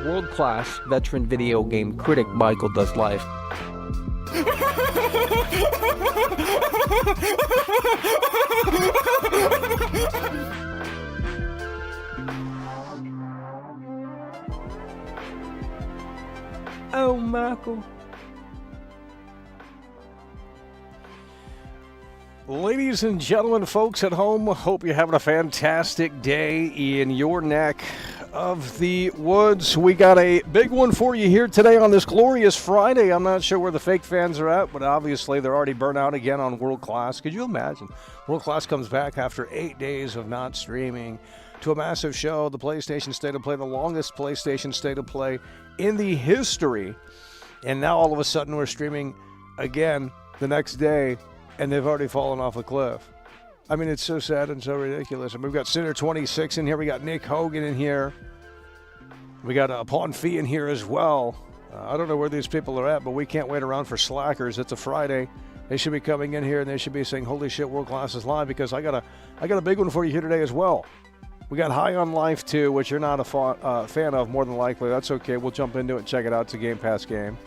World-class veteran video game critic Michael does live. Oh, Michael. Ladies and gentlemen, folks at home, hope you're having a fantastic day in your neck of the woods. We got a big one for you here today on this glorious Friday. I'm not sure where the fake fans are at, but obviously they're already burnt out again on World Class. Could you imagine? World Class comes back after 8 days of not streaming to a massive show, the PlayStation State of Play, the longest PlayStation State of Play in the history. And now all of a sudden we're streaming again the next day, and they've already fallen off a cliff. I mean, it's so sad and so ridiculous. And we've got Sinner 26 in here. We got Nick Hogan in here. We got Pawn Fee in here as well. I don't know where these people are at, but we can't wait around for slackers. It's a Friday. They should be coming in here, and they should be saying, holy shit, World Class is live, because I got a big one for you here today as well. We got High on Life 2, which you're not a fan of, more than likely. That's okay. We'll jump into it and check it out. It's a Game Pass game.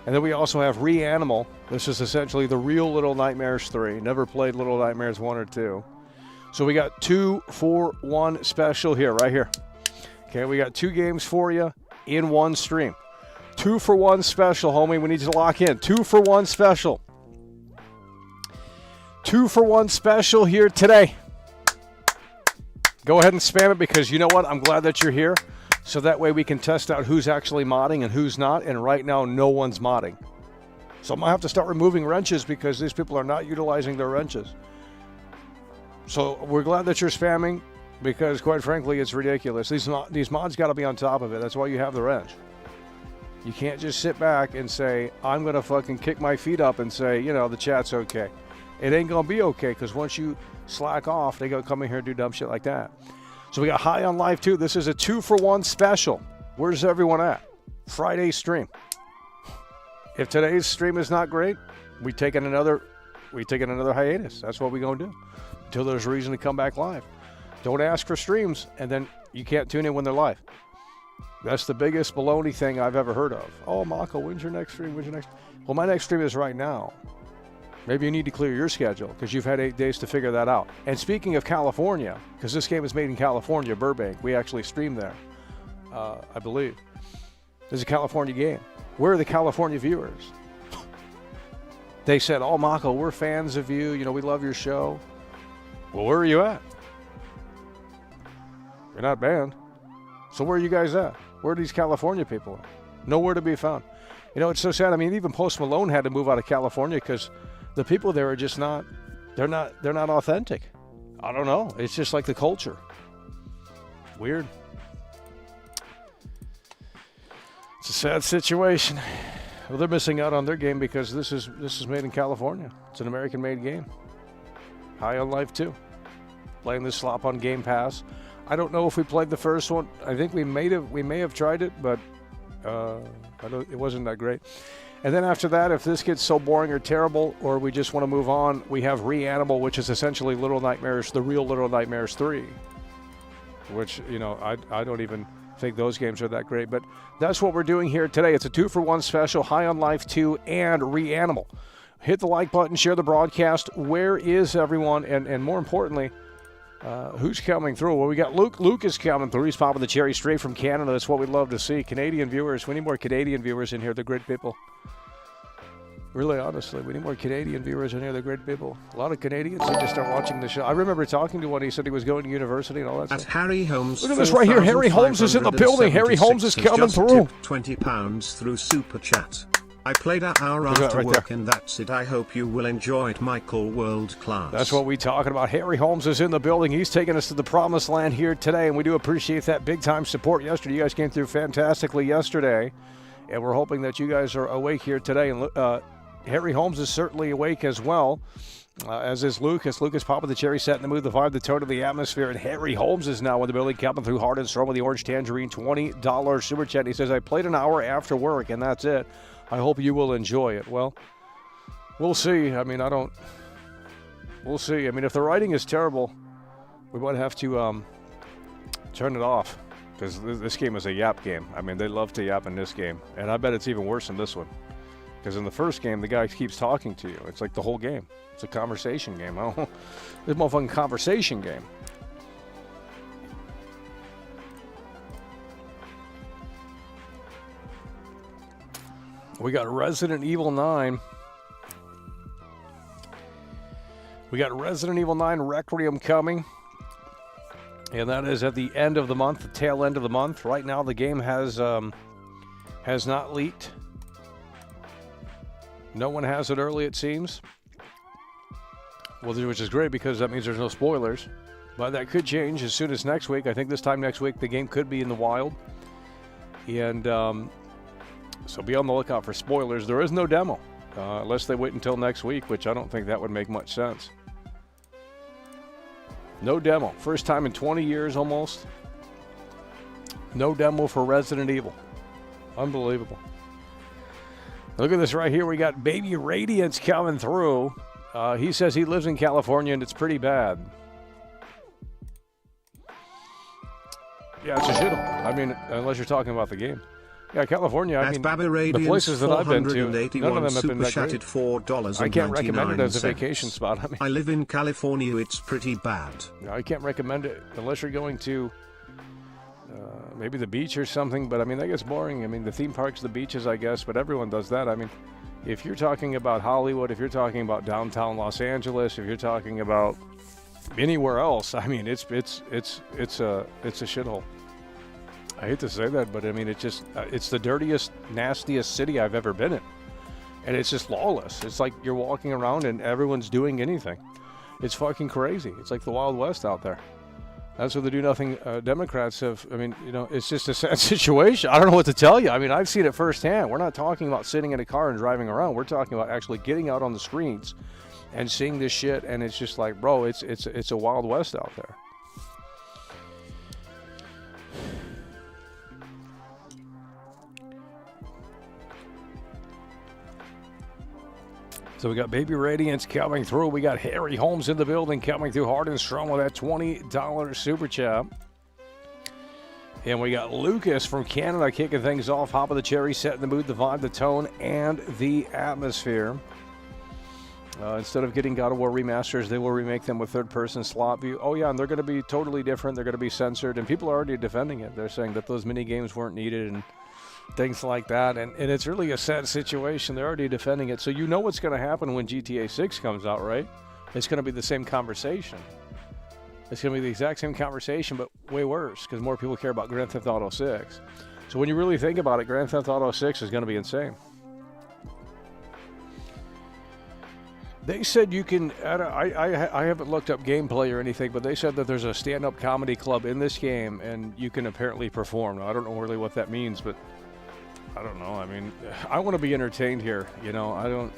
And then we also have Reanimal. This is essentially the real Little Nightmares 3. Never played Little Nightmares 1 or 2. So we got 2 for 1 special here, right here. Okay, we got 2 games for you in one stream. 2 for 1 special, homie. We need you to lock in. 2 for 1 special. 2 for 1 special here today. Go ahead and spam it, because you know what? I'm glad that you're here. So that way we can test out who's actually modding and who's not. And right now, no one's modding. So I'm going to have to start removing wrenches, because these people are not utilizing their wrenches. So we're glad that you're spamming, because quite frankly, it's ridiculous. These mods got to be on top of it. That's why you have the wrench. You can't just sit back and say, I'm going to fucking kick my feet up and say, you know, the chat's okay. It ain't going to be okay, because once you slack off, they going to come in here and do dumb shit like that. So we got High on Live 2. This is a 2 for 1 special. Where's everyone at? Friday stream. If today's stream is not great, we taking another hiatus. That's what we're going to do until there's a reason to come back live. Don't ask for streams, and then you can't tune in when they're live. That's the biggest baloney thing I've ever heard of. Oh, Mako, when's your next stream? Well, my next stream is right now. Maybe you need to clear your schedule, because you've had 8 days to figure that out. And speaking of California, because this game is made in California, Burbank. We actually stream there, I believe. This is a California game. Where are the California viewers? They said, oh, Mako, we're fans of you. You know, we love your show. Well, where are you at? You're not banned. So where are you guys at? Where are these California people at? Nowhere to be found. You know, it's so sad. I mean, even Post Malone had to move out of California because the people there are just not, they're not authentic. I don't know. It's just like the culture. Weird. It's a sad situation. Well, they're missing out on their game because this is made in California. It's an American-made game. High on Life 2. Playing this slop on Game Pass. I don't know if we played the first one. I think we may have tried it, but it wasn't that great. And then after that, if this gets so boring or terrible, or we just want to move on, we have Reanimal, which is essentially Little Nightmares, the real Little Nightmares 3. Which, you know, I don't even think those games are that great. But that's what we're doing here today. It's a 2 for 1 special, High on Life 2 and Reanimal. Hit the like button, share the broadcast. Where is everyone? And more importantly, who's coming through? Well, we got Luke. Luke is coming through. He's popping the cherry straight from Canada. That's what we love to see. Canadian viewers. We need more Canadian viewers in here. They're great people. Really, honestly, we need more Canadian viewers in here. They're great people. A lot of Canadians need to start watching the show. I remember talking to one. He said he was going to university and all that stuff. Harry Holmes. Look at this right here. Harry Holmes is in the building. Harry Holmes is coming through. £20 through Super Chat. I played an hour after right work, there. and that's it. I hope you will enjoy it, Michael. World class. That's what we're talking about. Harry Holmes is in the building. He's taking us to the promised land here today, and we do appreciate that big-time support yesterday. You guys came through fantastically yesterday, and we're hoping that you guys are awake here today. And Harry Holmes is certainly awake as well, as is Lucas. Lucas popping the cherry, setting the mood, the vibe, the tone of the atmosphere. And Harry Holmes is now in the building, coming through hard and strong with the orange tangerine, $20 super chat. He says, I played an hour after work, and that's it. I hope you will enjoy it. Well, we'll see. I mean, we'll see. I mean, if the writing is terrible, we might have to turn it off. Because this game is a yap game. I mean, they love to yap in this game. And I bet it's even worse in this one. Because in the first game, the guy keeps talking to you. It's like the whole game. It's a conversation game. Oh, this motherfucking conversation game. We got Resident Evil 9. We got Resident Evil 9 Requiem coming. And that is at the end of the month, the tail end of the month. Right now, the game has not leaked. No one has it early, it seems. Well, which is great because that means there's no spoilers. But that could change as soon as next week. I think this time next week, the game could be in the wild. And so be on the lookout for spoilers. There is no demo, unless they wait until next week, which I don't think that would make much sense. No demo. First time in 20 years almost. No demo for Resident Evil. Unbelievable. Look at this right here. We got Baby Radiance coming through. He says he lives in California and it's pretty bad. Yeah, it's a shithole. I mean, unless you're talking about the game. Yeah, California, I mean, the places that I've been to, none of them have been that great. $4.99. I can't recommend it as a vacation spot. I mean, I live in California, it's pretty bad. I can't recommend it unless you're going to maybe the beach or something, but I mean, that gets boring. I mean, the theme parks, the beaches, I guess, but everyone does that. I mean, if you're talking about Hollywood, if you're talking about downtown Los Angeles, if you're talking about anywhere else, I mean, it's a shithole. I hate to say that, but I mean, it's the dirtiest, nastiest city I've ever been in. And it's just lawless. It's like you're walking around and everyone's doing anything. It's fucking crazy. It's like the Wild West out there. That's what the do-nothing Democrats have. I mean, you know, it's just a sad situation. I don't know what to tell you. I mean, I've seen it firsthand. We're not talking about sitting in a car and driving around. We're talking about actually getting out on the streets and seeing this shit. And it's just like, bro, it's a Wild West out there. So we got Baby Radiance coming through. We got Harry Holmes in the building coming through hard and strong with that $20 super chat. And we got Lucas from Canada kicking things off. Hop of the cherry, setting the mood, the vibe, the tone, and the atmosphere. Instead of getting God of War remasters, they will remake them with third-person slot view. Oh, yeah, and they're going to be totally different. They're going to be censored. And people are already defending it. They're saying that those mini-games weren't needed and things like that, and it's really a sad situation. They're already defending it, so you know what's going to happen when GTA 6 comes out, right? It's going to be the same conversation. It's going to be the exact same conversation, but way worse, because more people care about Grand Theft Auto 6. So when you really think about it, Grand Theft Auto 6 is going to be insane. They said you can, I haven't looked up gameplay or anything, but they said that there's a stand-up comedy club in this game, and you can apparently perform. Now, I don't know really what that means, but I don't know. I mean, I want to be entertained here. You know, I don't.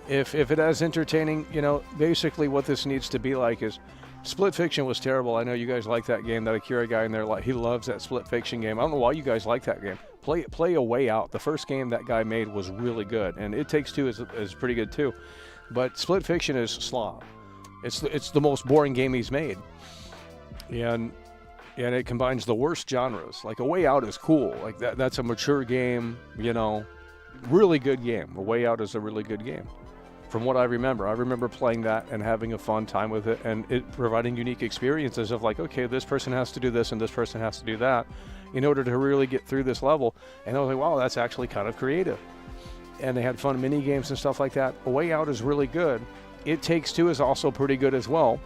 If it is entertaining, you know, basically what this needs to be like is, Split Fiction was terrible. I know you guys like that game. That Akira guy in there, he loves that Split Fiction game. I don't know why you guys like that game. Play A Way Out. The first game that guy made was really good, and It Takes Two is pretty good too. But Split Fiction is slop. It's the most boring game he's made, and it combines the worst genres. Like A Way Out is cool. Like that's a mature game, you know, really good game. A Way Out is a really good game. From what I remember playing that and having a fun time with it, and it providing unique experiences of like, okay, this person has to do this and this person has to do that in order to really get through this level. And I was like, wow, that's actually kind of creative. And they had fun mini games and stuff like that. A Way Out is really good. It Takes Two is also pretty good as well.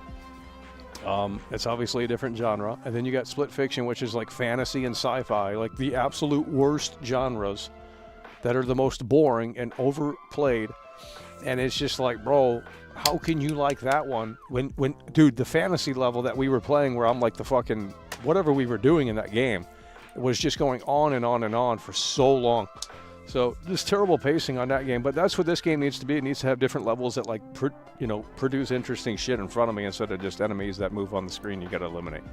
It's obviously a different genre. And then you got Split Fiction, which is like fantasy and sci-fi, like the absolute worst genres that are the most boring and overplayed. And it's just like, bro, how can you like that one when dude, the fantasy level that we were playing where I'm like the fucking whatever we were doing in that game was just going on and on and on for so long. So this terrible pacing on that game, but that's what this game needs to be. It needs to have different levels that like, produce interesting shit in front of me instead of just enemies that move on the screen you got to eliminate.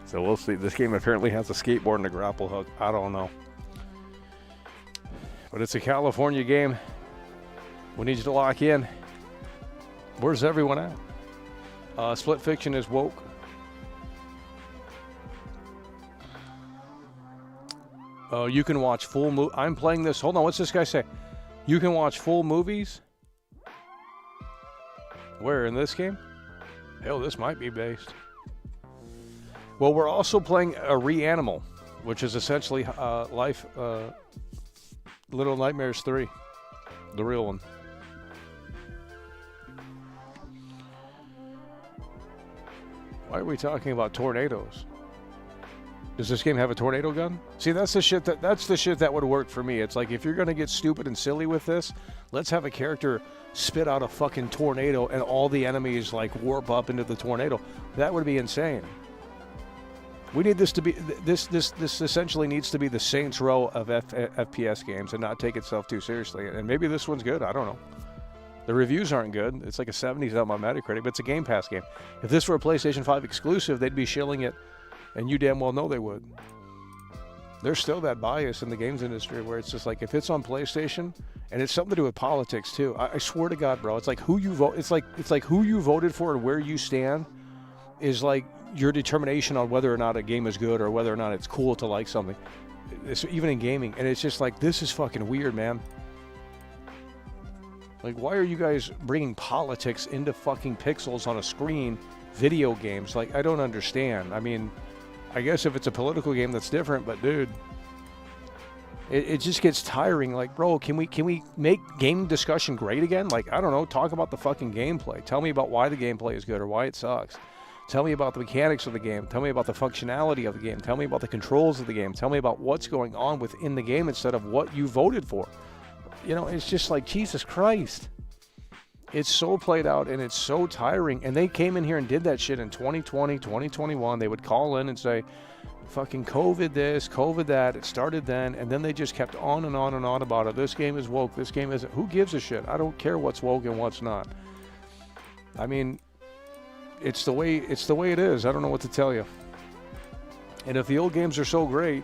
So we'll see. This game apparently has a skateboard and a grapple hook. I don't know. But it's a California game. We need you to lock in. Where's everyone at? Split Fiction is woke. Oh, you can watch full I'm playing this. Hold on, what's this guy say? You can watch full movies? Where, in this game? Hell, this might be based. Well, we're also playing a Reanimal, which is essentially Little Nightmares 3, the real one. Why are we talking about tornadoes? Does this game have a tornado gun? See, that's the shit that would work for me. It's like, if you're gonna get stupid and silly with this, let's have a character spit out a fucking tornado and all the enemies like warp up into the tornado. That would be insane. We need this to be this essentially needs to be the Saints Row of FPS games and not take itself too seriously. And maybe this one's good. I don't know. The reviews aren't good. It's like a 70s on my Metacritic, but it's a Game Pass game. If this were a PlayStation 5 exclusive, they'd be shilling it, and you damn well know they would. There's still that bias in the games industry where it's just like, if it's on PlayStation, and it's something to do with politics too. I swear to God, bro, it's like who you vote. It's like who you voted for and where you stand is like your determination on whether or not a game is good or whether or not it's cool to like something. It's even in gaming, and it's just like, this is fucking weird, man. Like, why are you guys bringing politics into fucking pixels on a screen, video games? Like, I don't understand. I mean, I guess if it's a political game, that's different, but dude, it just gets tiring. Like, bro, can we make game discussion great again? Like, I don't know, talk about the fucking gameplay. Tell me about why the gameplay is good or why it sucks. Tell me about the mechanics of the game. Tell me about the functionality of the game. Tell me about the controls of the game. Tell me about what's going on within the game instead of what you voted for. You know, it's just like, Jesus Christ. It's so played out and it's so tiring. And they came in here and did that shit in 2020, 2021. They would call in and say, fucking COVID this, COVID that. It started then. And then they just kept on and on and on about it. This game is woke. This game isn't. Who gives a shit? I don't care what's woke and what's not. I mean, it's the way it is. I don't know what to tell you. And if the old games are so great,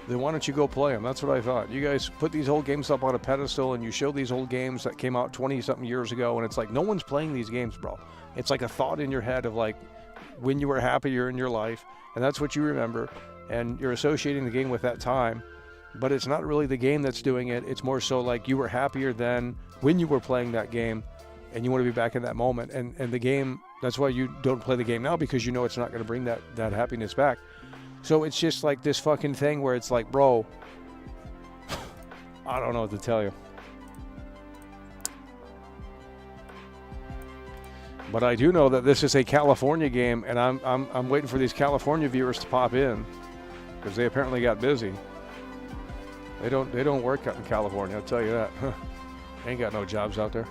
then why don't you go play them? That's what I thought. You guys put these old games up on a pedestal and you show these old games that came out 20-something years ago, and it's like, no one's playing these games, bro. It's like a thought in your head of like when you were happier in your life, and that's what you remember, and you're associating the game with that time, but it's not really the game that's doing it. It's more so like you were happier then when you were playing that game, and you want to be back in that moment. And the game, that's why you don't play the game now, because you know it's not going to bring that happiness back. So it's just like this fucking thing where it's like, bro, I don't know what to tell you. But I do know that this is a California game, and I'm waiting for these California viewers to pop in, because they apparently got busy. They don't work out in California, I'll tell you that. Ain't got no jobs out there.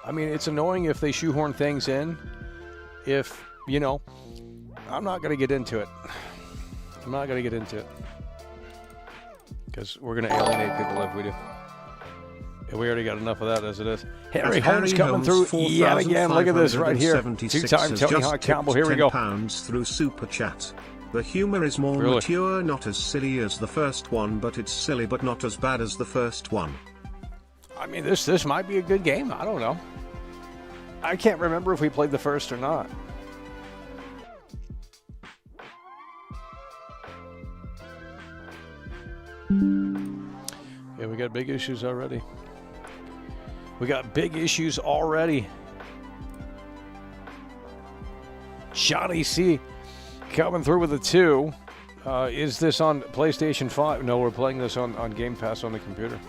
I mean, it's annoying if they shoehorn things in. If, you know, I'm not going to get into it. I'm not going to get into it. Because we're going to alienate people if we do. And we already got enough of that as it is. Harry Holmes coming through yet again. Look at this right here. Two-time Tony Hawk Campbell. Here we go. £10 through Super Chat. The humor is more mature, not as silly as the first one, but it's silly but not as bad as the first one. I mean, this might be a good game. I don't know. I can't remember if we played the first or not. Yeah, we got big issues already. We got big issues already. Johnny C coming through with a 2. Is this on PlayStation 5? No, we're playing this on Game Pass on the computer.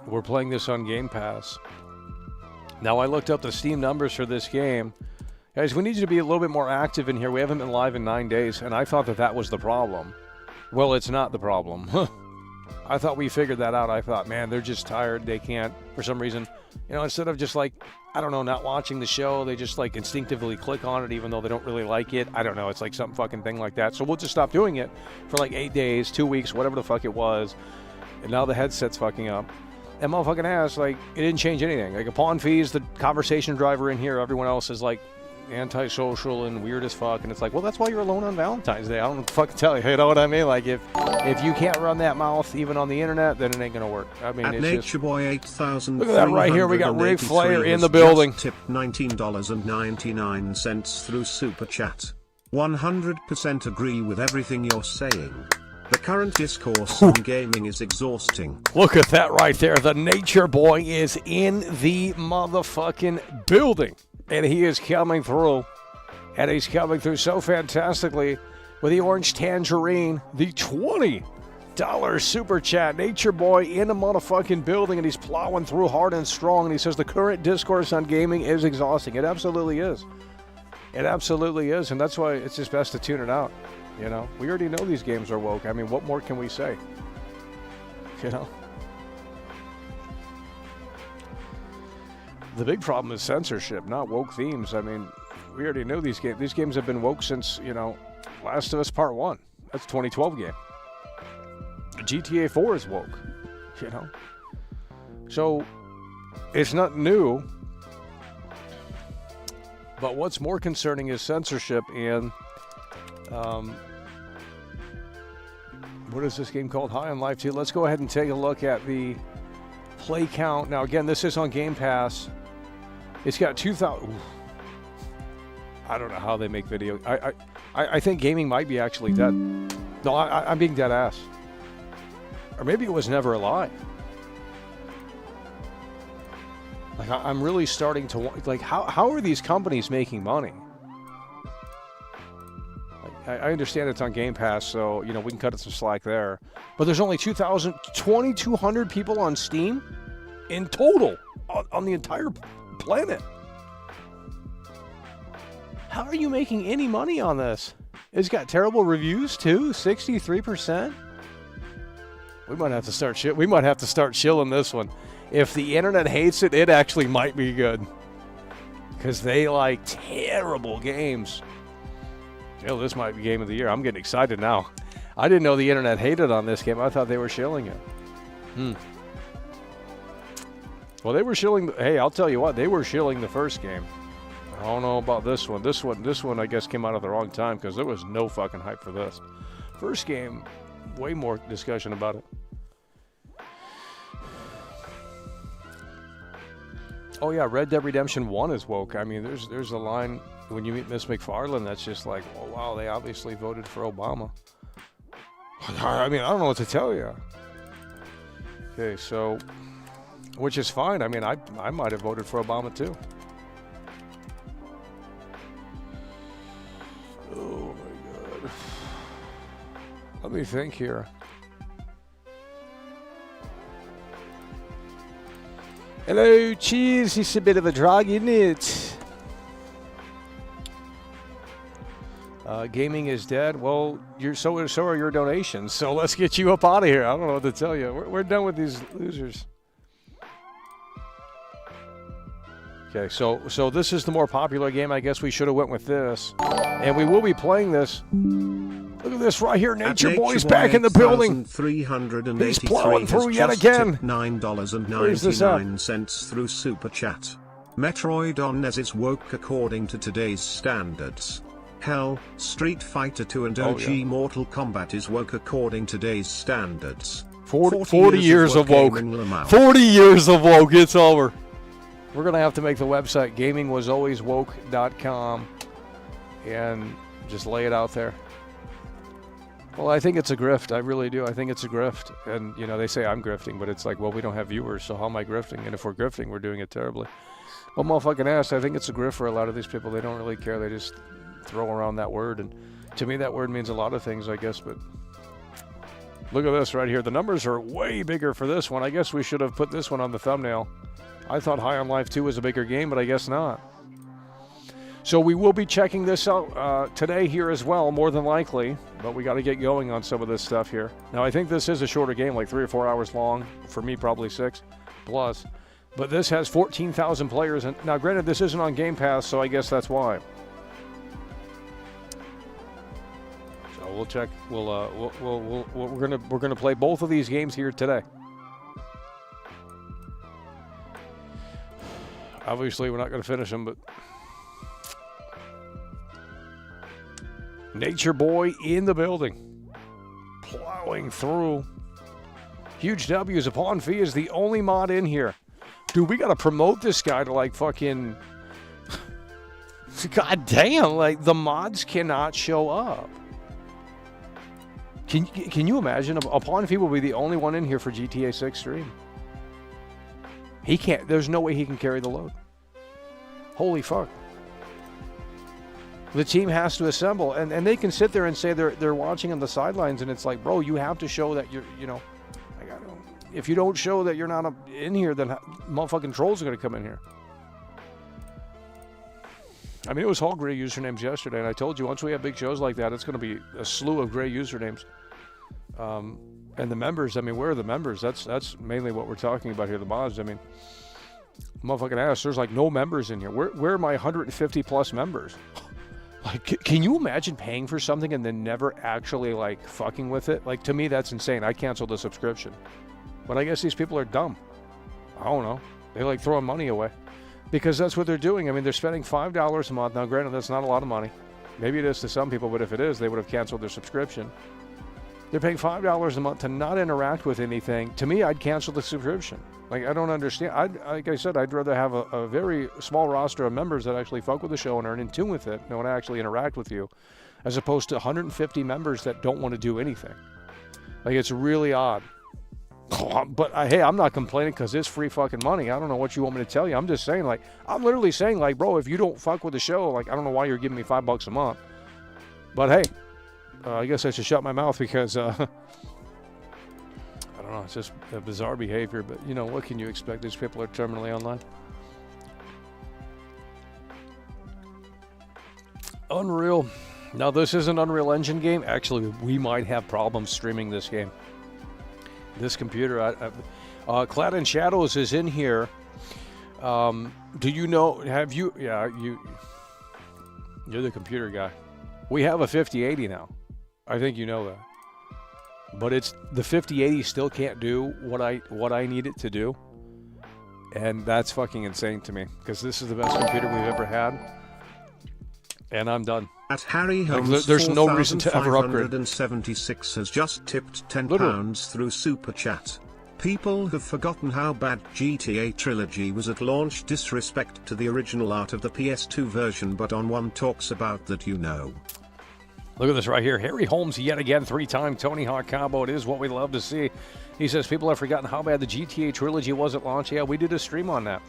We're playing this on Game Pass. Now, I looked up the Steam numbers for this game. Guys, we need you to be a little bit more active in here. We haven't been live in 9 days, and I thought that was the problem. Well, it's not the problem. I thought we figured that out. I thought, man, they're just tired. They can't, for some reason, you know, instead of just like, I don't know, not watching the show, they just like instinctively click on it even though they don't really like it. I don't know. It's like some fucking thing like that. So we'll just stop doing it for like 8 days, 2 weeks, whatever the fuck it was. And now the headset's fucking up. And motherfucking ass, like, it didn't change anything. Like, upon fees, the conversation driver in here, everyone else is like, antisocial and weird as fuck. And it's like, well, that's why you're alone on Valentine's Day. I don't know what to fucking tell you. You know what I mean? Like, if you can't run that mouth even on the internet, then it ain't gonna work. I mean, At it's Nature just... Boy 8,000. Look at that right here. We got Ric Flair in the building. Tipped $19.99 through Super Chat. 100% agree with everything you're saying. The current discourse on gaming is exhausting. Look at that right there. The Nature Boy is in the motherfucking building. And he is coming through. And he's coming through so fantastically with the orange tangerine. The $20 super chat. Nature Boy in the motherfucking building. And he's plowing through hard and strong. And he says the current discourse on gaming is exhausting. It absolutely is. It absolutely is. And that's why it's just best to tune it out. You know, we already know these games are woke. I mean, what more can we say? You know? The big problem is censorship, not woke themes. I mean, we already know these games. These games have been woke since, you know, Last of Us Part 1. That's a 2012 game. GTA 4 is woke, you know? So, it's not new. But what's more concerning is censorship and... what is this game called? High on Life 2. Let's go ahead and take a look at the play count. Now, again, this is on Game Pass. It's got 2,000. I don't know how they make video. I think gaming might be actually dead. No, I'm being dead ass. Or maybe it was never alive. Like, I'm really starting to want... Like, how are these companies making money? I understand it's on Game Pass, so, you know, we can cut it some slack there. But there's only 2,200 people on Steam in total on the entire planet. How are you making any money on this? It's got terrible reviews, too. 63%. We might have to start shilling this one. If the internet hates it, it actually might be good. Because they like terrible games. Hell, this might be game of the year. I'm getting excited now. I didn't know the internet hated on this game. I thought they were shilling it. Well, they were shilling. Hey, I'll tell you what. They were shilling the first game. I don't know about this one. This one, I guess, came out at the wrong time because there was no fucking hype for this. First game, way more discussion about it. Oh yeah, Red Dead Redemption 1 is woke. I mean, there's a line when you meet Miss McFarlane that's just like, oh wow, they obviously voted for Obama. I mean, I don't know what to tell you. Okay, so, which is fine. I mean, I might have voted for Obama too. Oh my God. Let me think here. Hello, cheese. It's a bit of a drag, isn't it? Gaming is dead. Well, so are your donations. So let's get you up out of here. I don't know what to tell you. We're done with these losers. Okay, so this is the more popular game. I guess we should have went with this, and we will be playing this. Look at this right here. Nature Boy's back in the building. He's plowing through yet again. $9.99 through Super Chat. Metroid on NES is woke according to today's standards. Hell, Street Fighter 2 and OG Mortal Kombat is woke according to today's standards. 40 years of woke. 40 years of woke. It's over. We're going to have to make the website gamingwasalwayswoke.com and just lay it out there. Well, I think it's a grift. I really do. I think it's a grift. And, you know, they say I'm grifting, but it's like, well, we don't have viewers, so how am I grifting? And if we're grifting, we're doing it terribly. Well, motherfucking ass, I think it's a grift for a lot of these people. They don't really care. They just throw around that word. And to me, that word means a lot of things, I guess. But look at this right here. The numbers are way bigger for this one. I guess we should have put this one on the thumbnail. I thought High on Life 2 was a bigger game, but I guess not. So we will be checking this out today here as well, more than likely. But we got to get going on some of this stuff here. Now, I think this is a shorter game, like 3 or 4 hours long. For me, probably 6 plus. But this has 14,000 players. And now, granted, this isn't on Game Pass, so I guess that's why. So we'll check. We're gonna play both of these games here today. Obviously, we're not going to finish them, but Nature Boy in the building. Plowing through. Huge W's. Upon Fee is the only mod in here. Dude, we got to promote this guy to like fucking... God damn, like the mods cannot show up. Can you imagine? Upon Fee will be the only one in here for GTA 6 stream. He can't, there's no way he can carry the load. Holy fuck. The team has to assemble, and they can sit there and say they're watching on the sidelines, and it's like, bro, you have to show that you're, you know, if you don't show that you're not in here, then motherfucking trolls are going to come in here. I mean, it was all gray usernames yesterday, and I told you, once we have big shows like that, it's going to be a slew of gray usernames. And the members, I mean, where are the members? That's mainly what we're talking about here, the mods. I mean, motherfucking ass, there's like no members in here. Where are my 150 plus members? Like, can you imagine paying for something and then never actually like fucking with it? Like, to me, that's insane. I canceled the subscription. But I guess these people are dumb. I don't know. They like throwing money away because that's what they're doing. I mean, they're spending $5 a month. Now, granted, that's not a lot of money. Maybe it is to some people, but if it is, they would have canceled their subscription. They're paying $5 a month to not interact with anything. To me, I'd cancel the subscription. Like, I don't understand. Like I said, I'd rather have a very small roster of members that actually fuck with the show and are in tune with it and want to actually interact with you, as opposed to 150 members that don't want to do anything. Like, it's really odd. But hey, I'm not complaining because it's free fucking money. I don't know what you want me to tell you. I'm just saying, like, I'm literally saying, like, bro, if you don't fuck with the show, like, I don't know why you're giving me $5 a month. But hey, I guess I should shut my mouth because I don't know. It's just a bizarre behavior. But you know, what can you expect? These people are terminally online. Unreal. Now, this is an Unreal Engine game. Actually, we might have problems streaming this game. This computer, Clad in Shadows is in here. Do you know, have you, yeah, you're the computer guy. We have a 5080 now. I think you know that. But it's, the 5080 still can't do what I need it to do. And that's fucking insane to me, because this is the best computer we've ever had. And I'm done. At Harry Holmes, there's no reason to ever upgrade. 4,576 has just tipped £10 Literally. through Super Chat. People have forgotten how bad GTA Trilogy was at launch. Disrespect to the original art of the PS2 version, but on one talks about that, you know. Look at this right here. Harry Holmes yet again, 3-time Tony Hawk combo. It is what we love to see. He says people have forgotten how bad the GTA Trilogy was at launch. Yeah, we did a stream on that.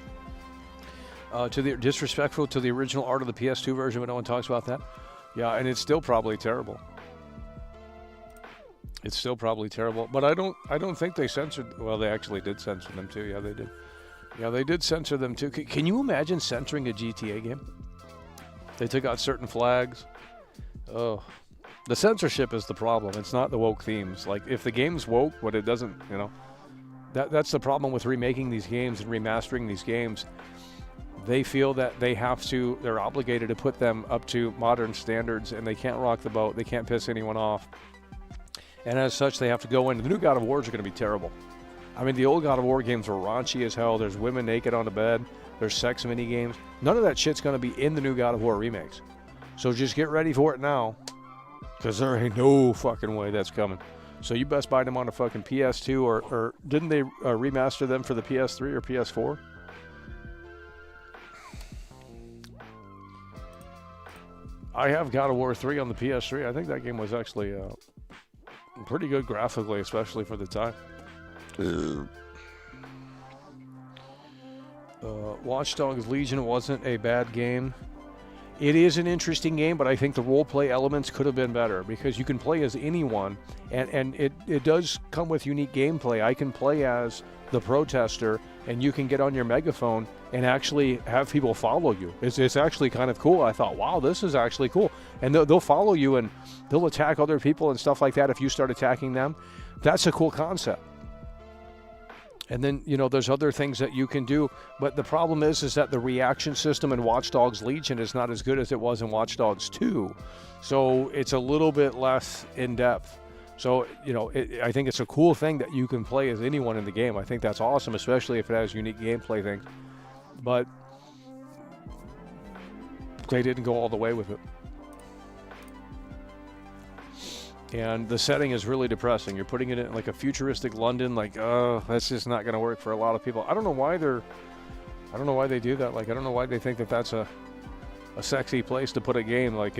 Disrespectful to the original art of the PS2 version, but no one talks about that. Yeah, and it's still probably terrible. It's still probably terrible, but I don't think they censored. Well, they actually did censor them too. Yeah, they did. Yeah, they did censor them too. Can you imagine censoring a GTA game? They took out certain flags. Oh, the censorship is the problem. It's not the woke themes. Like, if the game's woke, but it doesn't, you know, that's the problem with remaking these games and remastering these games. They feel that they're obligated to put them up to modern standards, and they can't rock the boat. They can't piss anyone off. And as such, they have to go in. The new God of Wars are going to be terrible. I mean, the old God of War games were raunchy as hell. There's women naked on the bed. There's sex mini games. None of that shit's going to be in the new God of War remakes. So just get ready for it now, because there ain't no fucking way that's coming. So you best buy them on a fucking PS2, or didn't they remaster them for the PS3 or PS4? I have God of War 3 on the PS3. I think that game was actually pretty good graphically, especially for the time. Watch Dogs Legion wasn't a bad game. It is an interesting game, but I think the role-play elements could have been better, because you can play as anyone, and it does come with unique gameplay. I can play as the protester, and you can get on your megaphone and actually have people follow you. It's actually kind of cool. I thought, wow, this is actually cool. And they'll follow you, and they'll attack other people and stuff like that if you start attacking them. That's a cool concept. And then, you know, there's other things that you can do. But the problem is that the reaction system in Watch Dogs Legion is not as good as it was in Watch Dogs 2. So it's a little bit less in-depth. So, you know, I think it's a cool thing that you can play as anyone in the game. I think that's awesome, especially if it has unique gameplay things. But they didn't go all the way with it. And the setting is really depressing. You're putting it in like a futuristic London, like, oh, that's just not going to work for a lot of people. I don't know why they do that. Like, I don't know why they think that that's a sexy place to put a game. Like,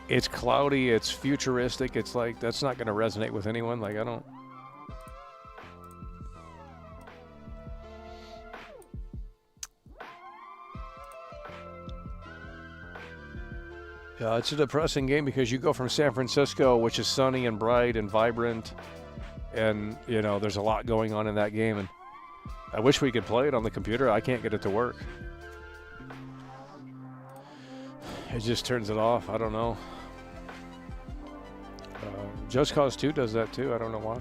it's cloudy, it's futuristic. It's like, that's not going to resonate with anyone. Like, I don't. It's a depressing game because you go from San Francisco, which is sunny and bright and vibrant, and, you know, there's a lot going on in that game, and I wish we could play it on the computer. I can't get it to work. It just turns it off. I don't know. Just Cause 2 does that too. I don't know why.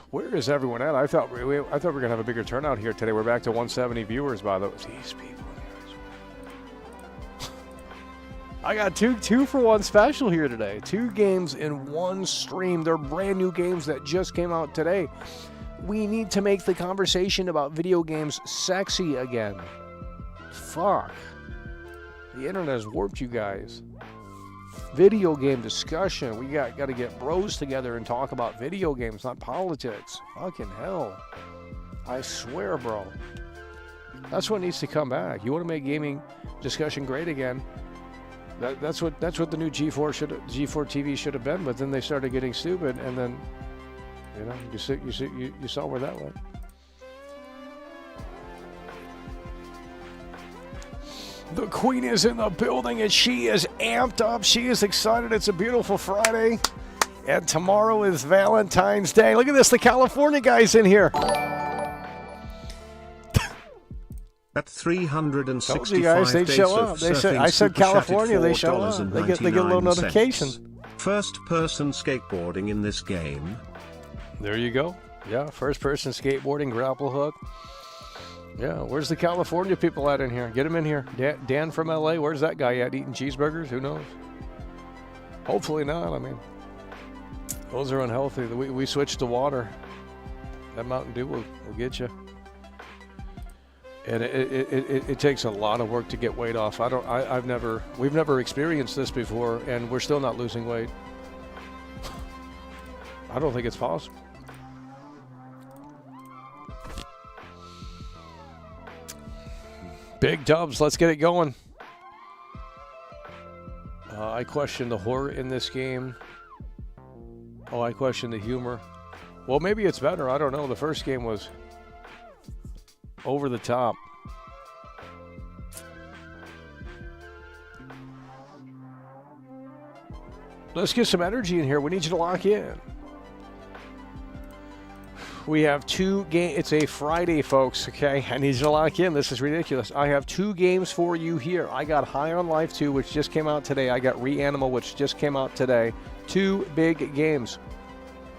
Where is everyone at? I thought we were gonna have a bigger turnout here today. We're back to 170 viewers, by the way. These people. I got two for one special here today. 2 games in one stream. They're brand new games that just came out today. We need to make the conversation about video games sexy again. Fuck. The internet has warped you guys. Video game discussion. We got to get bros together and talk about video games, not politics. Fucking hell. I swear, bro. That's what needs to come back. You want to make gaming discussion great again? That's what the new G4 TV should have been. But then they started getting stupid, and then, you know, you saw where that went. The Queen is in the building, and she is amped up. She is excited. It's a beautiful Friday, and tomorrow is Valentine's Day. Look at this. The California guy's in here. At 365 Told you guys they'd days show of up. surfing, I said Super Chat at California, they show up. They get a little notification. First-person skateboarding in this game. There you go. Yeah, first-person skateboarding, grapple hook. Yeah, where's the California people at in here? Get them in here. Dan from LA, where's that guy at eating cheeseburgers? Who knows? Hopefully not. I mean, those are unhealthy. We switched to water. That Mountain Dew will get you. And it takes a lot of work to get weight off. We've never experienced this before, and we're still not losing weight. I don't think it's possible. Big dubs, let's get it going. I question the horror in this game. Oh, I question the humor. Well, maybe it's better. I don't know. The first game was over the top. Let's get some energy in here. We need you to lock in. We have 2 games. It's a Friday, folks, okay? I need you to lock in. This is ridiculous. I have 2 games for you here. I got High on Life 2, which just came out today. I got Reanimal, which just came out today. 2 big games.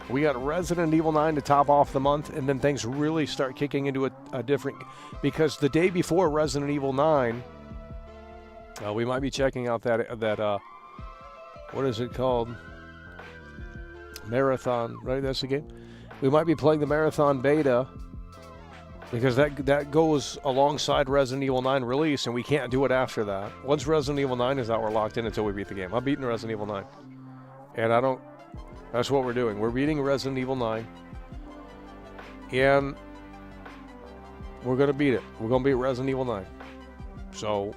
We got Resident Evil 9 to top off the month, and then things really start kicking into a different... Because the day before Resident Evil 9, we might be checking out that what is it called? Marathon, right? That's the game? We might be playing the Marathon Beta, because that goes alongside Resident Evil 9 release, and we can't do it after that. Once Resident Evil 9 is out, we're locked in until we beat the game. I'm beating Resident Evil 9. And I don't... That's what we're doing. We're beating Resident Evil 9. And we're going to beat it. We're going to beat Resident Evil 9. So,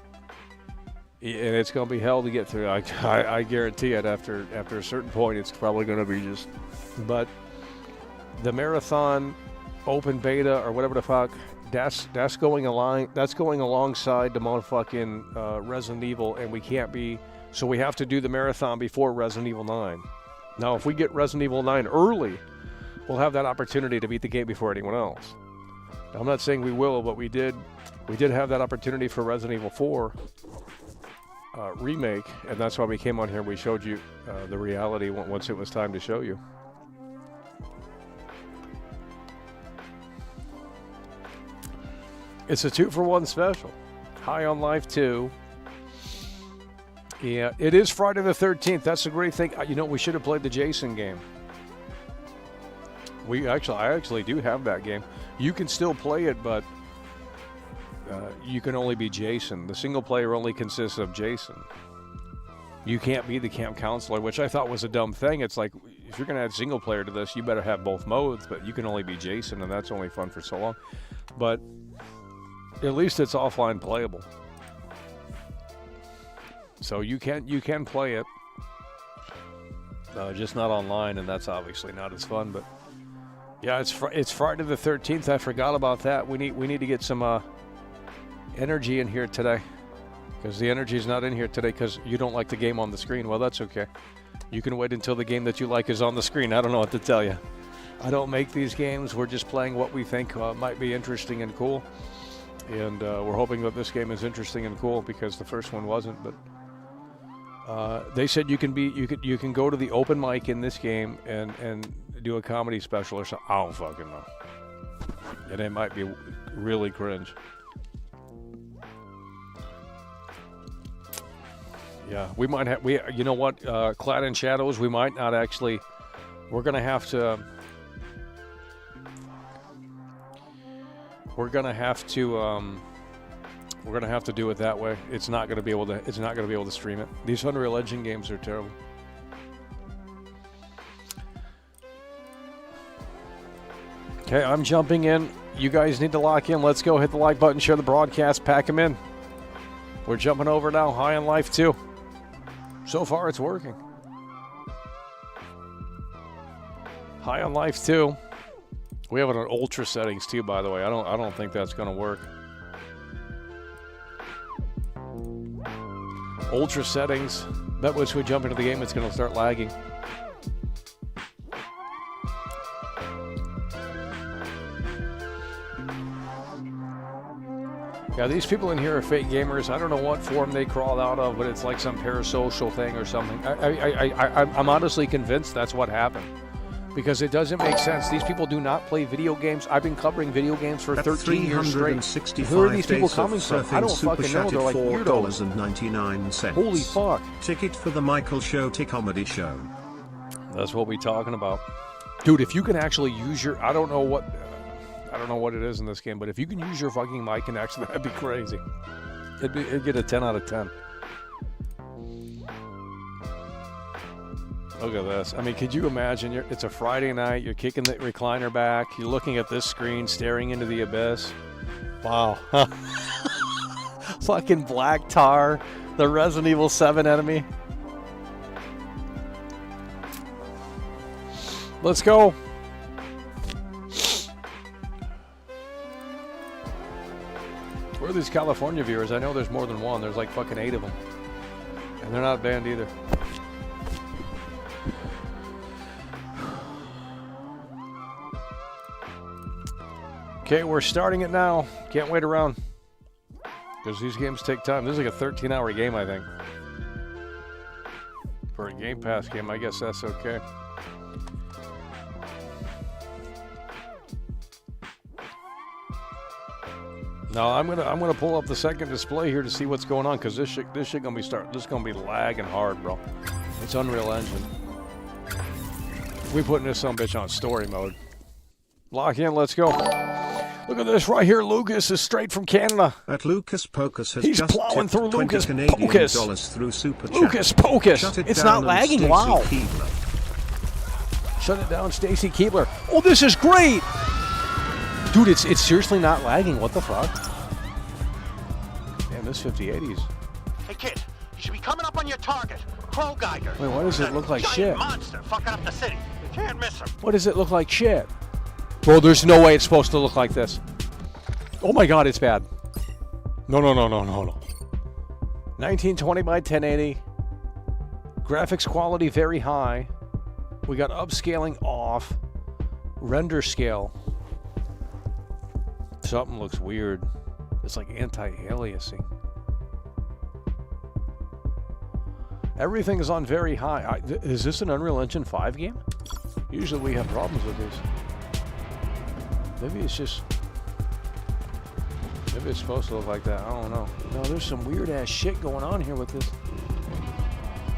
and it's going to be hell to get through. I guarantee it. After a certain point, it's probably going to be just... But the Marathon Open Beta, or whatever the fuck, that's going alongside the motherfucking Resident Evil, and we can't be... So we have to do the Marathon before Resident Evil 9. Now, if we get Resident Evil 9 early, we'll have that opportunity to beat the game before anyone else. Now, I'm not saying we will, but we did have that opportunity for Resident Evil 4 remake, and that's why we came on here and we showed you the reality once it was time to show you. It's a 2-for-1 special. High on Life 2. Yeah, it is Friday the 13th. That's a great thing. You know, we should have played the Jason game. I actually do have that game. You can still play it, but you can only be Jason. The single player only consists of Jason. You can't be the camp counselor, which I thought was a dumb thing. It's like, if you're going to add single player to this, you better have both modes, but you can only be Jason, and that's only fun for so long. But at least it's offline playable. So you can play it, just not online, and that's obviously not as fun. But yeah, it's Friday the 13th. I forgot about that. We need to get some energy in here today. Because the energy's not in here today because you don't like the game on the screen. Well, that's okay. You can wait until the game that you like is on the screen. I don't know what to tell you. I don't make these games. We're just playing what we think might be interesting and cool. And we're hoping that this game is interesting and cool because the first one wasn't. But they said you can go to the open mic in this game and do a comedy special or something. I don't fucking know. And it might be really cringe. Yeah, we might have, you know what, Clad in Shadows, we might not actually, we're going to have to do it that way. It's not going to be able to stream it. These Unreal Engine games are terrible. Okay, I'm jumping in. You guys need to lock in. Let's go. Hit the like button, share the broadcast, pack them in. We're jumping over now. High on Life 2. So far, it's working. High on Life 2. We have it on ultra settings too, by the way. I don't think that's going to work. Ultra settings. Bet once we jump into the game, it's going to start lagging. Yeah, these people in here are fake gamers. I don't know what form they crawled out of, but it's like some parasocial thing or something. I'm honestly convinced that's what happened. Because it doesn't make sense. These people do not play video games. I've been covering video games for 13 years straight. Who are these people coming from? I don't fucking know. They're like weirdos. $4.99. Holy fuck. Ticket for the Michael Show Comedy Show. That's what we're talking about. Dude, if you can actually use your... I don't know what it is in this game, but if you can use your fucking mic and actually, that'd be crazy. It'd get a 10 out of 10. Look at this. I mean, could you imagine? It's a Friday night. You're kicking the recliner back. You're looking at this screen, staring into the abyss. Wow. Fucking Black Tar, the Resident Evil 7 enemy. Let's go. Where are these California viewers? I know there's more than one. There's like fucking 8 of them. And they're not banned either. Okay, we're starting it now. Can't wait around. Because these games take time. This is like a 13-hour game, I think. For a Game Pass game, I guess that's okay. Now I'm gonna pull up the second display here to see what's going on, because this shit gonna be lagging hard, bro. It's Unreal Engine. We putting this sumbitch on story mode. Lock in, let's go. Look at this right here. Lucas is straight from Canada. At Lucas Pocus has He's just plowing through $20 Lucas Canadian Pocus. dollars through Super Chat. Lucas Pocus. It's not lagging. Stacey Wow. Keebler. Shut it down, Stacy Keebler. Oh, this is great. Dude, it's seriously not lagging. What the fuck? Damn, this 5080s. Hey kid, you should be coming up on your target. Crow Geiger. Wait, why does it look like giant shit? Monster fucking up the city. You can't miss him. What does it look like shit? Bro, there's no way it's supposed to look like this. Oh my god, it's bad. No. 1920 by 1080. Graphics quality very high. We got upscaling off. Render scale. Something looks weird. It's like anti-aliasing. Everything is on very high. Is this an Unreal Engine 5 game? Usually we have problems with this. Maybe it's just... Maybe it's supposed to look like that. I don't know. No, there's some weird ass shit going on here with this.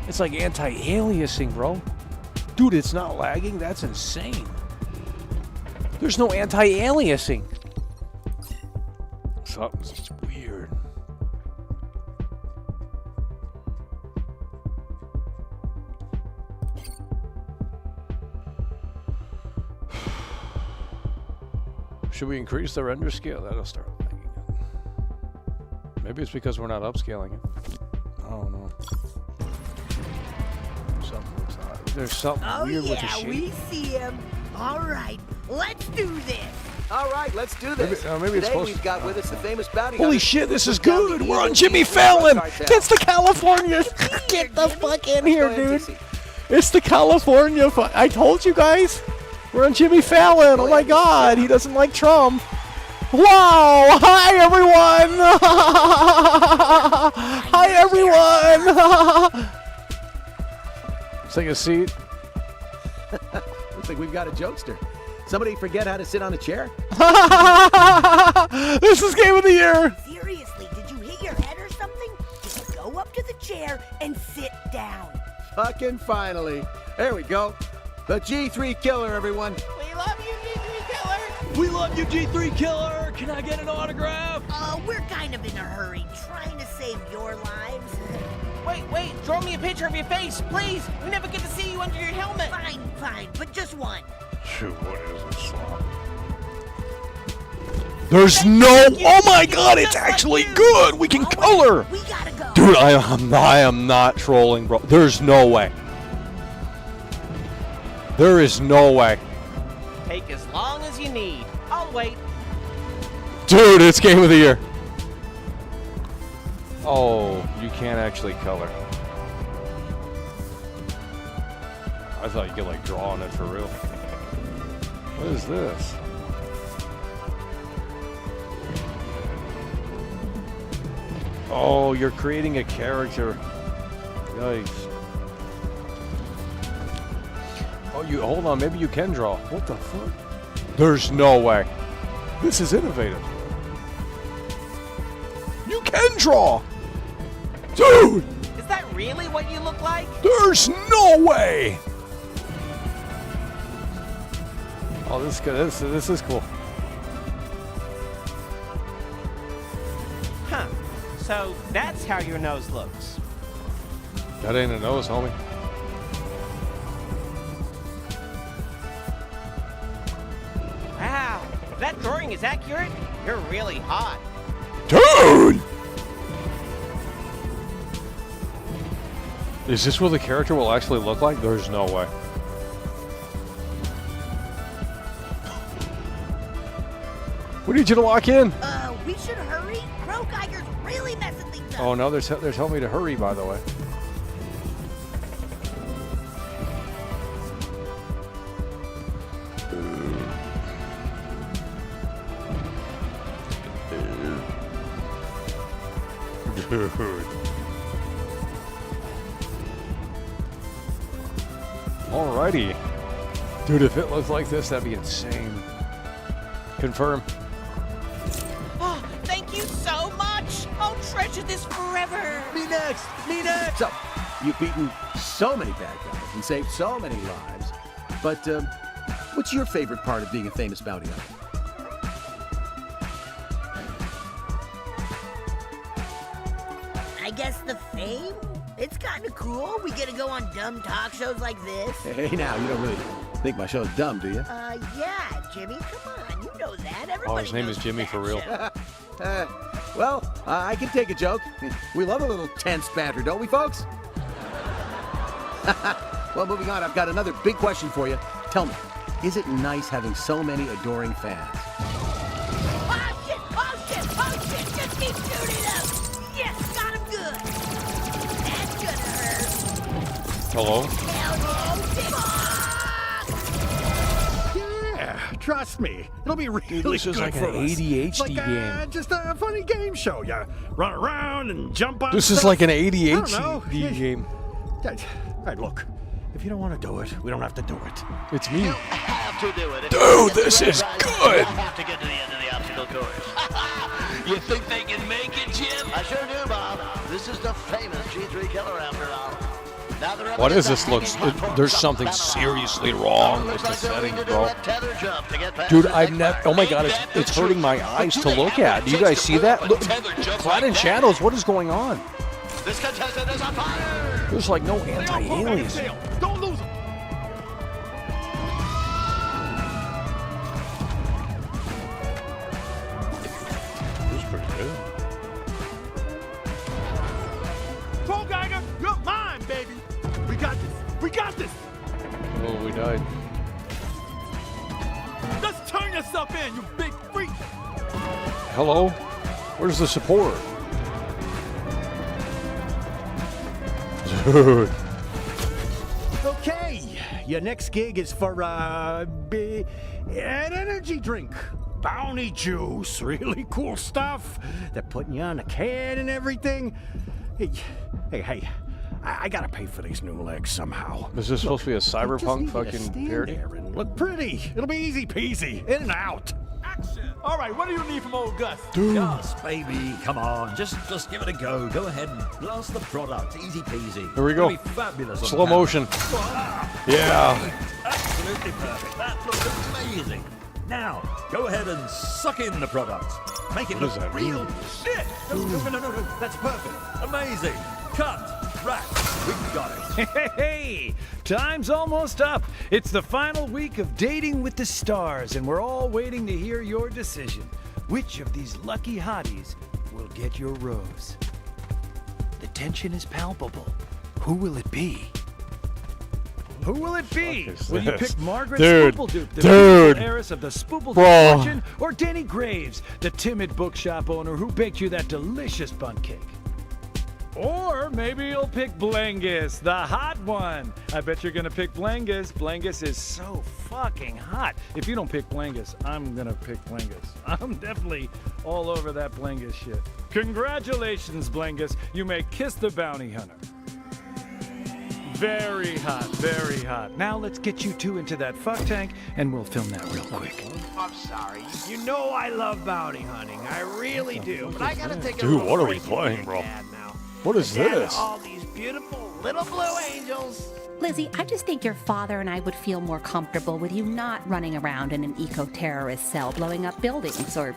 It's like anti-aliasing, bro. Dude, it's not lagging? That's insane. There's no anti-aliasing. Something's weird. Should we increase the render scale? That'll start lagging. Maybe it's because we're not upscaling it. I don't know. There's something weird with the shape. We see him. All right, let's do this. All right, let's do this. Maybe it's Today supposed we've got with us the famous bounty Holy hunter. shit, this is good. We're on Jimmy Fallon. It's the California. Get the fuck in here, dude. It's the California. I told you guys. We're on Jimmy Fallon. Oh my God, he doesn't like Trump. Wow! Hi everyone! Hi everyone! Take a seat. Looks like we've got a jokester. Somebody forget how to sit on a chair? This is Game of the Year! Seriously, did you hit your head or something? Just go up to the chair and sit down. Fucking finally. There we go. The G3 Killer, everyone. We love you, G3 Killer. We love you, G3 Killer! Can I get an autograph? We're kind of in a hurry, trying to save your lives. Wait, draw me a picture of your face, please. We never get to see you under your helmet. Fine, but just one. Shoot, what is this slop? There's no. Oh my God! It's actually good. We can color. We gotta go. Dude, I am not trolling, bro. There's no way. There is no way. Take as long as you need. I'll wait. Dude, it's Game of the Year. Oh, you can't actually color. I thought you could like draw on it for real. What is this? Oh, you're creating a character. Yikes. Oh, you hold on. Maybe you can draw. What the fuck? There's no way. This is innovative. You can draw, dude. Is that really what you look like? There's no way. Oh, this is good. This is cool. Huh. So that's how your nose looks. That ain't a nose, homie. Wow. If that drawing is accurate, you're really hot. Dude! Is this what the character will actually look like? There's no way. We need you to lock in. We should hurry. Crow Geiger's really messing things up. Oh no, they're telling me to hurry, by the way. Dude. Alrighty. Dude, if it looks like this, that'd be insane. Confirm. Oh, thank you so much. I'll treasure this forever. Me next. So, you've beaten so many bad guys and saved so many lives. But what's your favorite part of being a famous bounty hunter? I guess the fame? It's kind of cool. We get to go on dumb talk shows like this. Hey, now, you don't really think my show's dumb, do you? Yeah, Jimmy, come on. You know that. Everybody his name knows is Jimmy that for real. show. Well, I can take a joke. We love a little tense banter, don't we, folks? Well, moving on, I've got another big question for you. Tell me, is it nice having so many adoring fans? Oh, shit! Oh, shit! Oh, shit! Just keep shooting them! Yes, got him good! That's gonna hurt. Hello? Yeah, trust me, it'll be really Dude, this is good like for an us. ADHD It's like, game. just a funny game show. You run around and jump on. This is stuff. like an I don't know. ADHD game. Hey, look, if you don't want to do it, we don't have to do it. It's me. Have to do it. Dude, this is good. Have to get to the end of the obstacle course. You think they can make it, Jim? I sure do, Bob. This is the famous G3 Killer after all. Now the What is this? rebels are Looks. hanging hot There's from something Babylon. seriously wrong Now it with looks the like they'll need settings, to do bro. that tether jump to get past Dude, the I've next never. part. Oh my God, it's hurting my eyes to look at. Do you guys see that? Look, Cloud in shadows. What is going on? This contestant is on fire! There's like no anti-aliens. Don't lose him. died. Just turn yourself in, you big freak! Hello? Where's the support? Dude. Okay, your next gig is for an energy drink. Bounty juice, really cool stuff. They're putting you on a can and everything. Hey, I gotta pay for these new legs somehow. Is this supposed to be a cyberpunk fucking stand parody? there and look pretty. It'll be easy peasy, in and out. Action! All right, what do you need from old Gus? Gus, baby, come on, just give it a go. Go ahead and blast the product, easy peasy. Here we go. It'll be fabulous. on Slow camera. motion. Yeah. Absolutely perfect. That looks amazing. Now, go ahead and suck in the product. Make it What look does that real. mean? Shit! No. That's perfect. Amazing. Cut. Right. We got it. Hey, time's almost up. It's the final week of Dating with the Stars, and we're all waiting to hear your decision. Which of these lucky hotties will get your rose? The tension is palpable. Who will it be? Who will it be? is Will you this? pick Margaret Dude, Spoopledupe, the dude. beautiful heiress of the Spoopledupe Bro. fortune, or Denny Graves, the timid bookshop owner who baked you that delicious bundt cake? Or maybe you'll pick Blangus, the hot one. I bet you're gonna pick Blangus. Blangus is so fucking hot. If you don't pick Blangus, I'm gonna pick Blangus. I'm definitely all over that Blangus shit. Congratulations, Blangus. You may kiss the bounty hunter. Very hot, very hot. Now let's get you two into that fuck tank and we'll film that real quick. I'm sorry. You know I love bounty hunting. I really do. But I gotta take a Dude, little what are we break playing, from bro? your dad now. What is Dad, this? All these beautiful little blue angels. Lizzie, I just think your father and I would feel more comfortable with you not running around in an eco-terrorist cell blowing up buildings or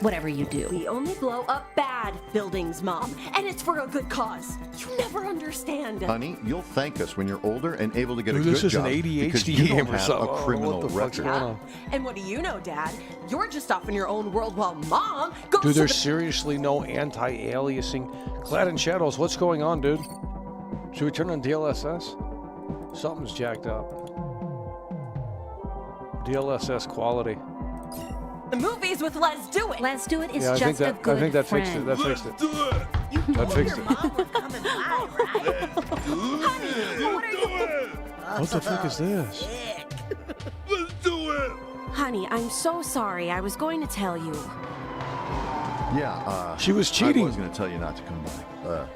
whatever you do. We only blow up bad buildings, Mom. And it's for a good cause. You never understand. Honey, you'll thank us when you're older and able to get Dude, a good this is an job because ADHD you game don't or have something. a I don't know criminal what the fuck's record. going on. And what do you know, Dad? You're just off in your own world while Mom goes Dude, to there's the... seriously no anti-aliasing. Clad in shadows, what's going on, dude? Should we turn on DLSS? Something's jacked up. DLSS quality. The movies with Let's Do It. Let's Do It is Yeah, I think just a that good I think that friend. fixed it. That fixed it. You That told fixed your it. mom we're coming by, right? Honey, what are you... What the fuck is this? Let's do it! Honey, I'm so sorry. I was going to tell you. Yeah, She was I cheating. was going to tell you not to come by.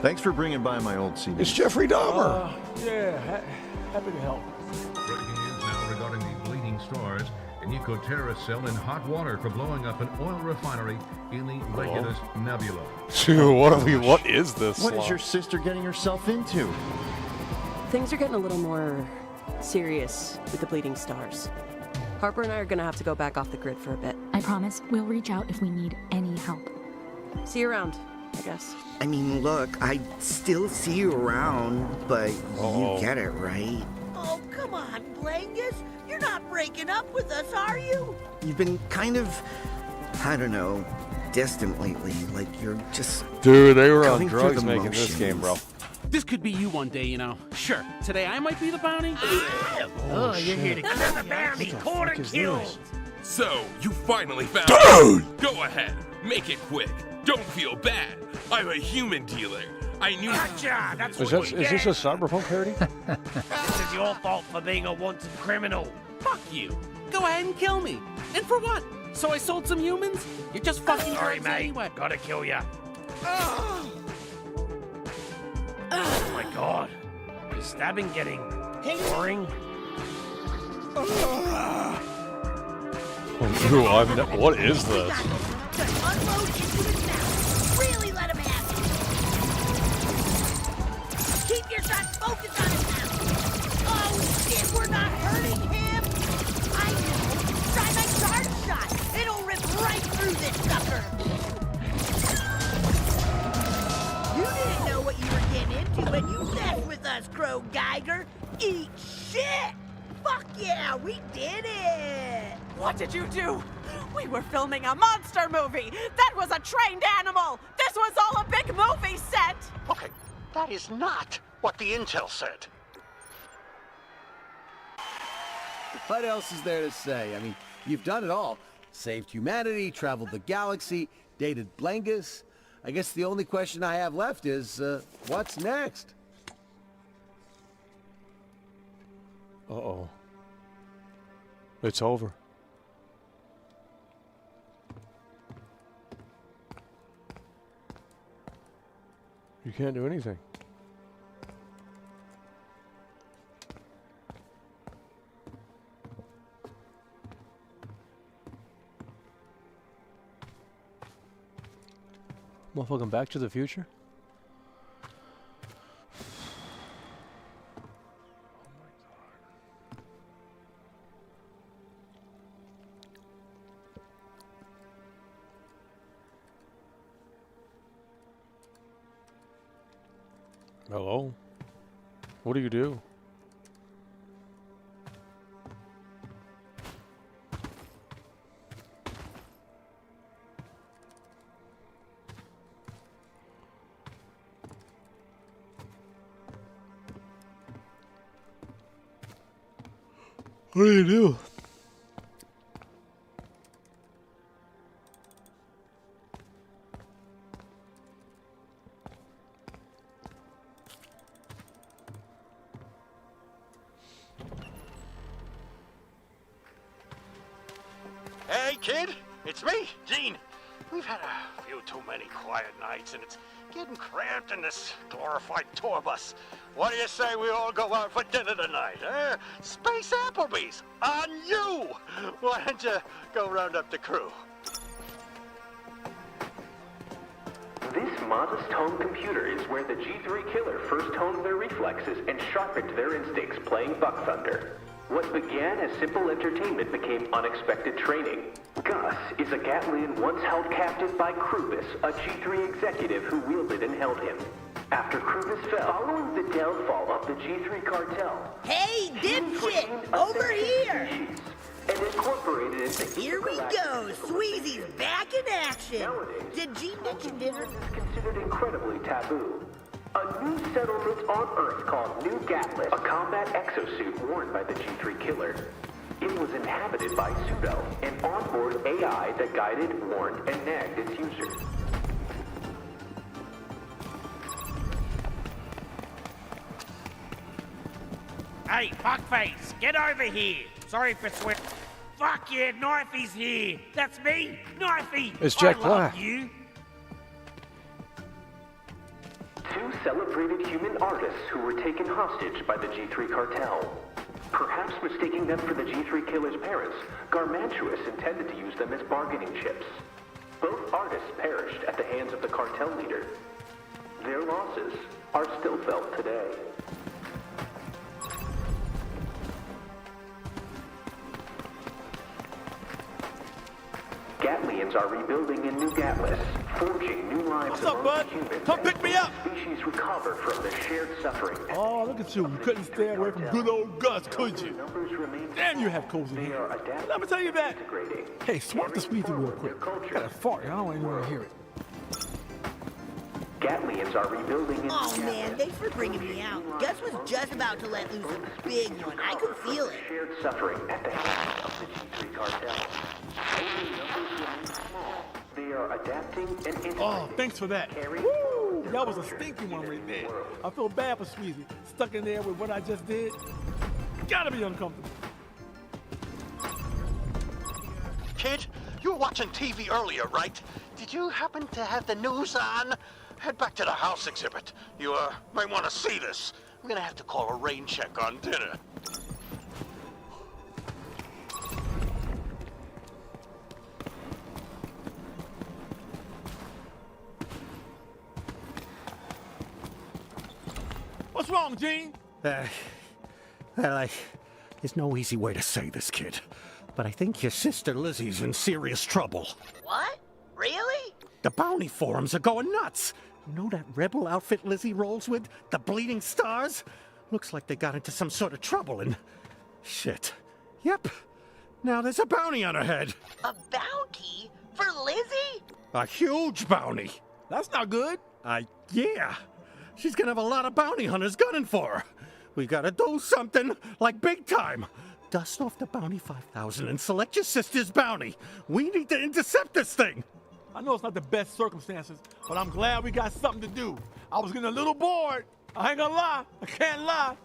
Thanks for bringing by my old CD. It's Jeffrey Dahmer. Yeah, happy to help. Breaking news now regarding the bleeding stars. An eco-terrorist cell in hot water for blowing up an oil refinery in the Regulus Nebula. Dude, what is this? What is slop? your sister getting herself into? Things are getting a little more serious with the bleeding stars. Harper and I are gonna have to go back off the grid for a bit. I promise we'll reach out if we need any help. See you around, I guess. I mean, look, I still see you around, but you get it, right? Oh, come on, Blangus. You're not breaking up with us, are you? You've been kind of, I don't know, distant lately. Like you're just... Dude, they were on going through drugs the making this game, bro. This could be you one day, you know. Sure, today I might be the bounty. Oh, you're here to Another bounty, quarter killed. So, you finally found Dude! Go ahead, make it quick. Don't feel bad. I'm a human dealer. I knew. Gotcha! That's Is what you this get. a cyberpunk parody? This is your fault for being a wanted criminal. Fuck you. Go ahead and kill me. And for what? So I sold some humans? You're just fucking Sorry, drugs mate. anyway. Gotta kill ya. Oh my god. Is stabbing getting boring? What is this? Just unload into it now. Really let him have it. Keep your shots focused on him now. Oh shit, we're not hurting him. I know. Try my charge shot. It'll rip right through this sucker. You didn't know what you were getting into when you messed with us, Crow Geiger. Eat shit. Fuck yeah, we did it. What did you do? We were filming a monster movie. That was a trained animal. This was all a big movie set. Okay, that is not what the intel said. What else is there to say? I mean, you've done it all. Saved humanity, traveled the galaxy, dated Blangus. I guess the only question I have left is, what's next? Uh-oh. It's over. You can't do anything. Motherfucking Back to the Future? Hello? What do you do? What do you do? Hey, kid, it's me, Gene. We've had a few too many quiet nights, and it's getting cramped in this glorified tour bus. What do you say we all go out for dinner tonight, eh? Space Applebee's, on you! Why don't you go round up the crew? This modest home computer is where the G3 killer first honed their reflexes and sharpened their instincts playing Buck Thunder. What began as simple entertainment became unexpected training. Gus is a Gatlian once held captive by Krubis, a G3 executive who wielded and held him. After Krubis fell, following the downfall of the G3 cartel, Hey, dipshit! Over here! and incorporated into Here we go! Sweezy's back in action! Did Gene mention dinner? is considered incredibly taboo. A new settlement on Earth called New Gatlis, a combat exosuit worn by the G3 killer. It was inhabited by Pseudo, an onboard AI that guided, warned, and nagged its users. Hey, fuckface, get over here. Sorry for swearing. Fuck yeah, Knifey's here. That's me, Knifey. It's Jack I love Black. you. Two celebrated human artists who were taken hostage by the G3 cartel. Perhaps mistaking them for the G3 killer's parents, Garmantuous intended to use them as bargaining chips. Both artists perished at the hands of the cartel leader. Their losses are still felt today. Gatlians are rebuilding in New Gatlis, forging new lives. What's up, bud? Come pick me up. Species recover from the shared suffering. Oh, look at you. You couldn't stay away from good old Gus, could you? Damn, you have cozy hair. Let me tell you that. Hey, swap the squeezy real quick. I got a fart. I don't even want to hear it. Gatlians are rebuilding in Oh man, thanks for bringing me out. Gus was just about to let loose a big one. I could feel it. Shared suffering at the hands of the G3 cartel. Only numbers remain small. They are adapting and integrating. Oh, thanks for that. Woo! That was a stinky one right there. I feel bad for Squeezy. Stuck in there with what I just did. Gotta be uncomfortable. Kid, you were watching TV earlier, right? Did you happen to have the news on? Head back to the house exhibit. You might want to see this. I'm gonna have to call a rain check on dinner. What's wrong, Gene? There's no easy way to say this, kid, but I think your sister Lizzie's in serious trouble. What? Really? The bounty forums are going nuts. You know that rebel outfit Lizzie rolls with? The Bleeding Stars? Looks like they got into some sort of trouble and... shit. Yep. Now there's a bounty on her head. A bounty? For Lizzie? A huge bounty. That's not good. Yeah. She's gonna have a lot of bounty hunters gunning for her. We gotta do something, like big time. Dust off the bounty 5,000 and select your sister's bounty. We need to intercept this thing. I know it's not the best circumstances, but I'm glad we got something to do. I was getting a little bored. I ain't gonna lie. I can't lie.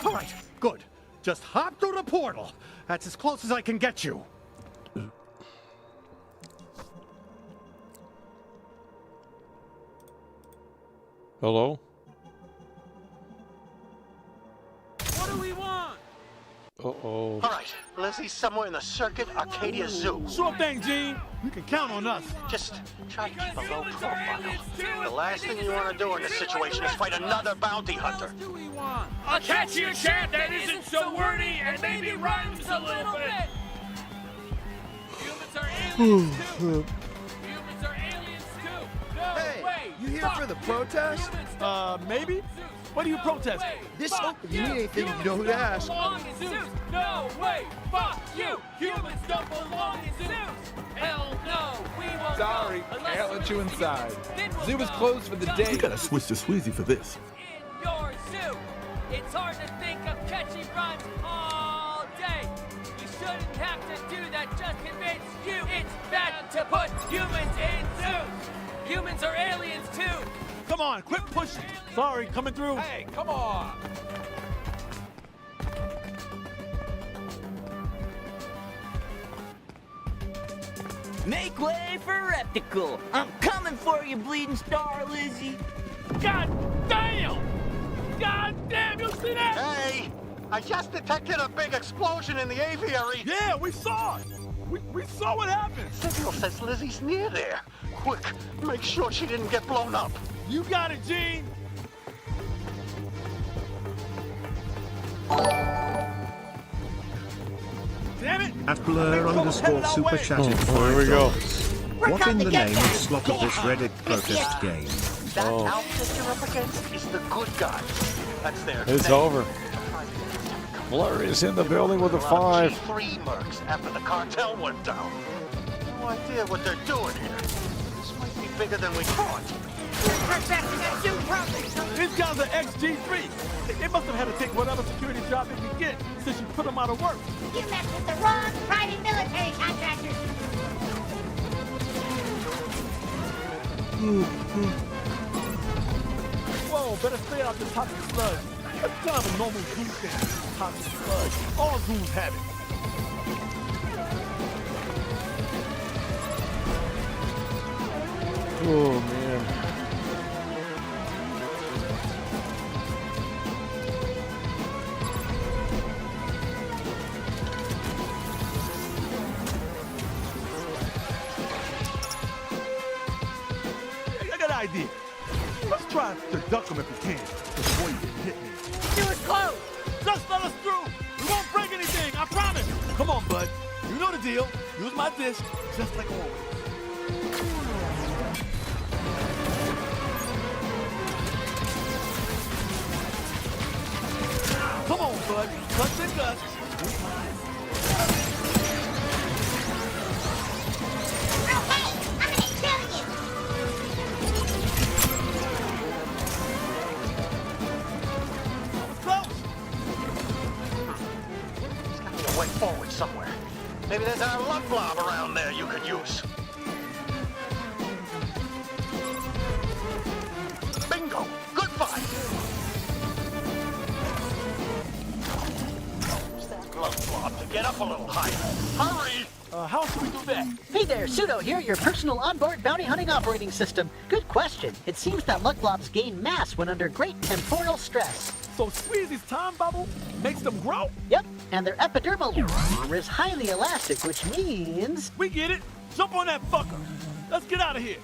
All right, good. Just hop through the portal. That's as close as I can get you. Hello? What do we want? Uh-oh. All right, Lizzie's somewhere in the Circuit Arcadia Zoo. Sure thing, Gene. You can count on us. Just try to keep a low profile. The last thing you want to do in this situation is fight another bounty hunter. A catchier chant that isn't so wordy and maybe rhymes a little bit. Humans are aliens too. Humans are aliens too. No way. You here for the protest? Maybe? What do you protest? This if you need anything, you know who to ask. No way. Fuck you. Humans don't belong in zoos. Hell no. We won't. Sorry, can't let you inside. Zoo is closed for the day. You gotta switch to Sweezy for this. In your zoo. It's hard to think of catchy rhymes all day. You shouldn't have to do that just convince you. It's bad to put humans in zoos. Humans are aliens too. Come on, quit pushing. Sorry, coming through. Hey, come on. Make way for Repticle. I'm coming for you, bleeding star, Lizzie. God damn! God damn, you see that? Hey, I just detected a big explosion in the aviary. Yeah, we saw it. We saw what happened. Signal says Lizzie's near there. Quick, make sure she didn't get blown up. You got it, Gene. Damn it! At Blur_super chatted here we go. What in the name of slop of this Reddit protest game? That outfit you're up against is the good guys. That's their It's name. over. Blur is in the building with a 5. G3 mercs after the cartel went down. No idea what they're doing here. This might be bigger than we thought. These guys are XG3. They must have had to take whatever security job they could get since you put them out of work. You messed with the wrong private military contractors. Whoa, better stay out the toxic sludge. That's kind of a normal zoo thing. Toxic sludge. All zoos have it. Oh, man. I got an idea. Let's try to duck them if we can before you get hit me. Do it close. Just let us through. We won't break anything, I promise. Come on, bud. You know the deal. Use my disc, just like always. Come on, bud. Guts and guts. Way forward somewhere. Maybe there's a love blob around there you could use. Bingo! Good find! Use that love blob to get up a little higher. Hurry! How should we do that? Hey there, Pseudo here, your personal onboard bounty hunting operating system. Good question. It seems that lug blobs gain mass when under great temporal stress. So Squeezy's time bubble makes them grow? Yep, and their epidermal layer is highly elastic, which means... We get it. Jump on that fucker. Let's get out of here.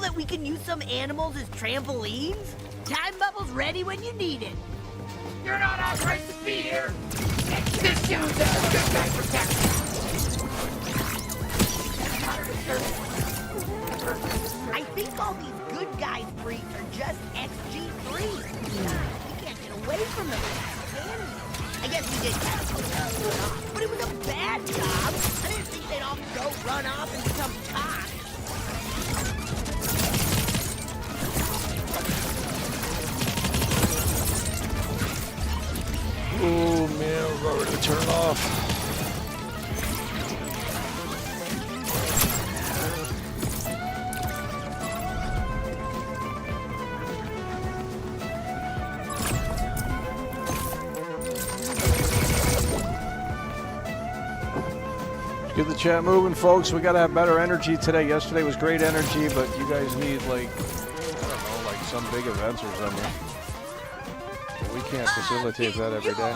that we can use some animals as trampolines? Time bubble's ready when you need it. You're not authorized to be here. This dude's a good guy protection. I think all these good guys freaks are just XG3. We can't get away from them, can we? I guess we did kind of put run off, but it was a bad job. I didn't think they'd all go run off and become cops. Oh man, we're ready to turn off. Get the chat moving, folks. We got to have better energy today. Yesterday was great energy, but you guys need, like, I don't know, like some big events or something. We can't facilitate that every day.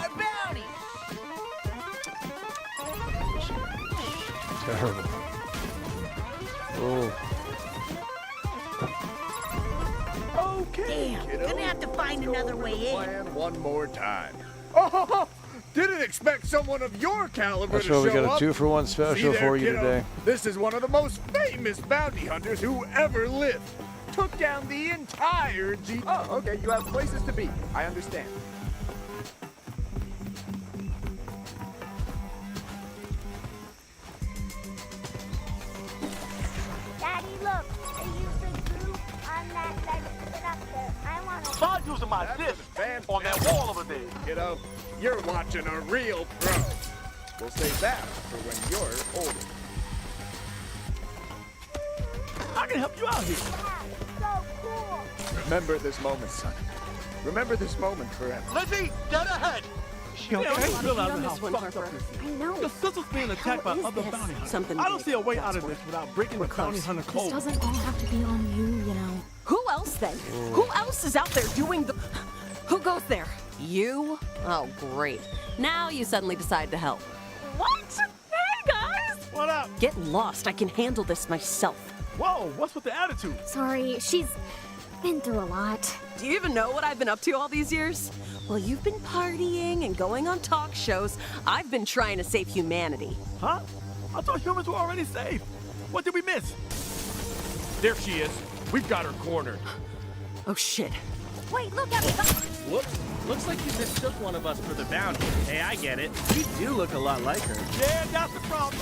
Terrible. Oh. Okay. Damn, gonna have to find another way in. Plan one more time. Oh, didn't expect someone of your caliber That's to why show we got a up. 2-for-1 special See there, for you kiddo? today. This is one of the most famous bounty hunters who ever lived. Took down the entire G. Oh, okay. You have places to be. I understand. Daddy, look. I used the glue on that structure. I want to... Start using my disc on that wall over there. Kiddo, you're watching a real pro. We'll save that for when you're older. I can help you out here. So cool. Remember this moment, son. Remember this moment forever. Lizzie, dead ahead. You okay? don't realize how fucked up this is. I know. Your sister's being attacked by other bounty hunters. Something I don't big. see a way That's out of what- this without breaking the bounty hunter This code. doesn't all have to be on you, you know. Who else then? Who else is out there doing the... Who goes there? You? Oh, great. Now you suddenly decide to help. What? Hey, guys! What up? Get lost. I can handle this myself. Whoa, what's with the attitude? Sorry, she's been through a lot. Do you even know what I've been up to all these years? Well, you've been partying and going on talk shows. I've been trying to save humanity. Huh? I thought humans were already safe. What did we miss? There she is. We've got her cornered. Oh, shit. Wait, look at me. Whoops. Looks like you mistook one of us for the bounty. Hey, I get it. You do look a lot like her. Yeah, that's the problem.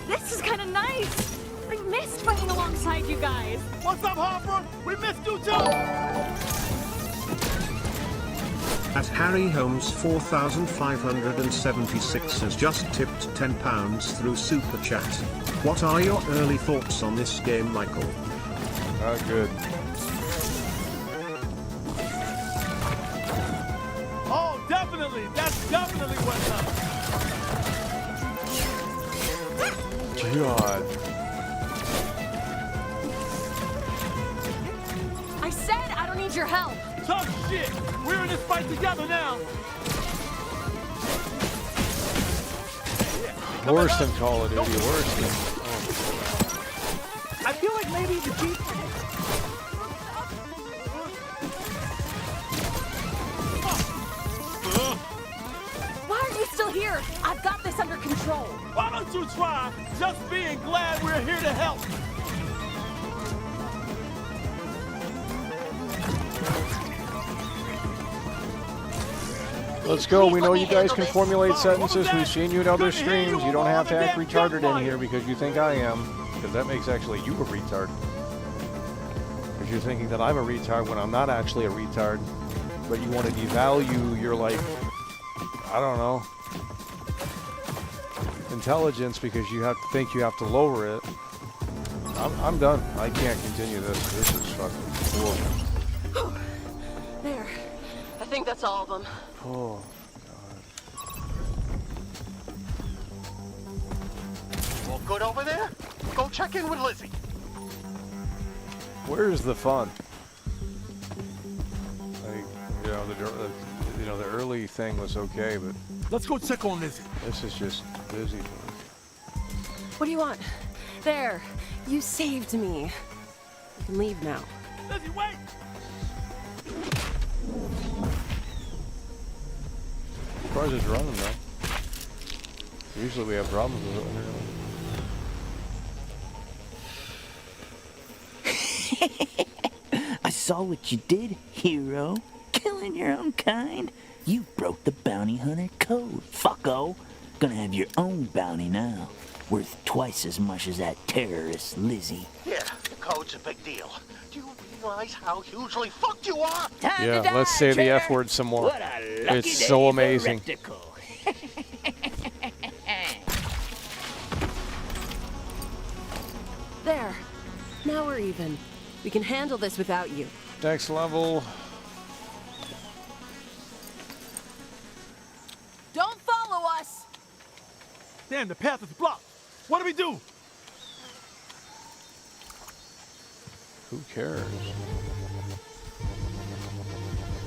This is kind of nice. I missed fighting alongside you guys. What's up, Harper? We missed you too. At Harry Holmes 4576 has just tipped £10 through Super Chat. What are your early thoughts on this game, Michael? Good. Oh, definitely. That's definitely what's up. God. I said I don't need your help. Tough shit. We're in this fight together now. Worse than Call of Duty. Worse than... I feel like maybe the Jeep... Why are you still here? I've got this under control. Why don't you try just being glad we're here to help? Let's go. We know you guys can formulate sentences. We've seen you in other streams. You don't have to act retarded in here because you think I am. Because that makes actually you a retard. Because you're thinking that I'm a retard when I'm not actually a retard. But you want to devalue your, like, I don't know, intelligence because you have to think you have to lower it. I'm done. I can't continue this. This is fucking horrible. There. I think that's all of them. Oh, All good over there? Go check in with Lizzie. where's the fun? Like, you know, You know, the early thing was okay, but let's go check on Lizzie. This is just busy for me. What do you want? There. You saved me. You can leave now. Lizzie, wait! Surprised it's running though. Usually we have problems with it. I saw what you did, hero. Killing your own kind. You broke the bounty hunter code, fucko. Gonna have your own bounty now. Worth twice as much as that terrorist, Lizzie. Yeah, the code's a big deal. Do you realize how hugely fucked you are? Yeah, let's say the F word some more. It's so amazing. There. Now we're even. We can handle this without you. Next level. Don't follow us! Damn, the path is blocked. What do we do? Who cares?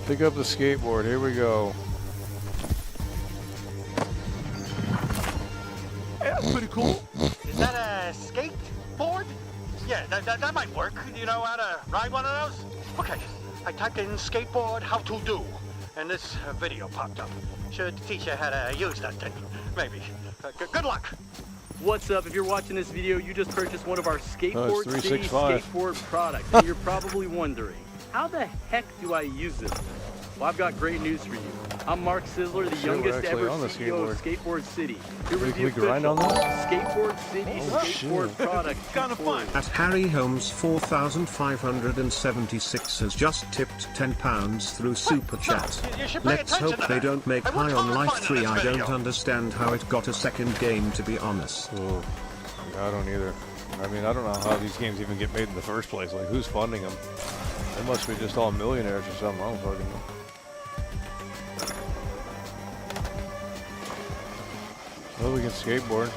Pick up the skateboard. Here we go. Hey, that's pretty cool. Is that a skateboard? Yeah, that might work. Do you know how to ride one of those? Okay, I typed in skateboard how to do, and this video popped up. Should teach you how to use that thing, maybe. Good luck. What's up? If you're watching this video, you just purchased one of our Skateboard City 365. skateboard products, and you're probably wondering, how the heck do I use this? Well, I've got great news for you. I'm Mark Sizzler, the youngest ever CEO of Skateboard City. Here with the grind on that? Skateboard City skateboard product. Kind of fun. At Harry Holmes 4576 has just tipped £10 through Super Chat. Let's hope they don't make High on Life 3. I don't understand how it got a second game, to be honest. Ooh, I don't either. I mean, I don't know how these games even get made in the first place. Like, who's funding them? They must be just all millionaires or something. I don't fucking know. Well, we can skateboard.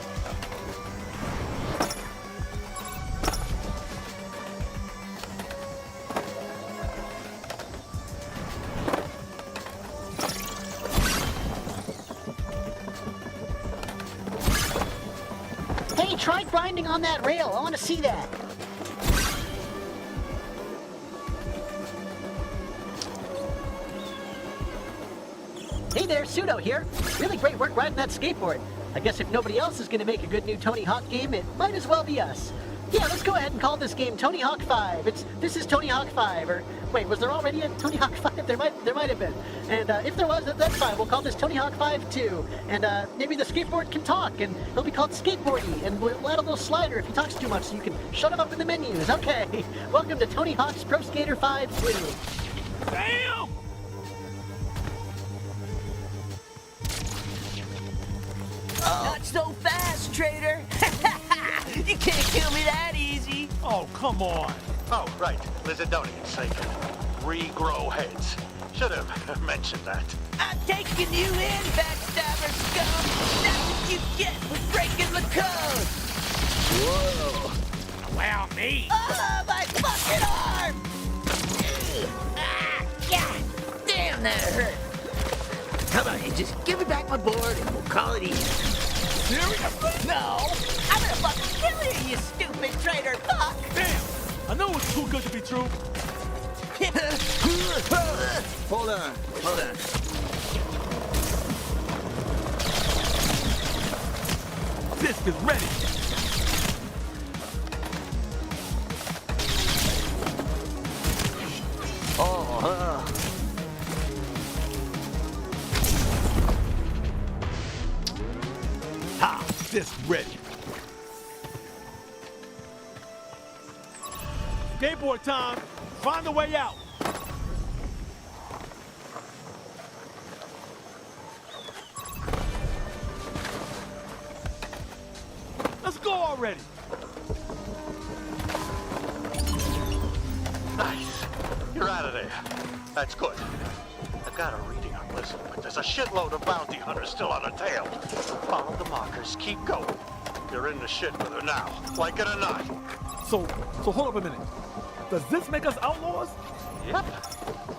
Hey, try grinding on that rail. I want to see that. Hey there, Pseudo here. Really great work riding that skateboard. I guess if nobody else is going to make a good new Tony Hawk game, it might as well be us. Yeah, let's go ahead and call this game Tony Hawk 5. This is Tony Hawk 5, or wait, was there already a Tony Hawk 5? There might have been. And if there was, that's fine. We'll call this Tony Hawk 5 2. And maybe the skateboard can talk, and he'll be called Skateboardy, and we'll add a little slider if he talks too much, so you can shut him up in the menus. Okay, welcome to Tony Hawk's Pro Skater 5 2. Damn! Not so fast, traitor. You can't kill me that easy. Oh, come on. Oh, right. Lizardonian's sake. Regrow heads. Should have mentioned that. I'm taking you in, backstabber scum. That's what you get for breaking the code. Whoa. Wow, me. Oh, my fucking arm! Ah, God damn, that hurt. Come on, just give me back my board and we'll call it even. Seriously? No, I'm gonna fucking kill you, you stupid traitor. Fuck! Damn! I know it's too good to be true. Hold on. Disc is ready. Ha! Disc ready. Skateboard time. Find a way out. Let's go already. Nice. You're out of there. That's good. I've got a reading on Lizzie, but there's a shitload of bounty hunters still on her tail. Follow the markers. Keep going. You're in the shit with her now. Like it or not. So hold up a minute. Does this make us outlaws? Yep.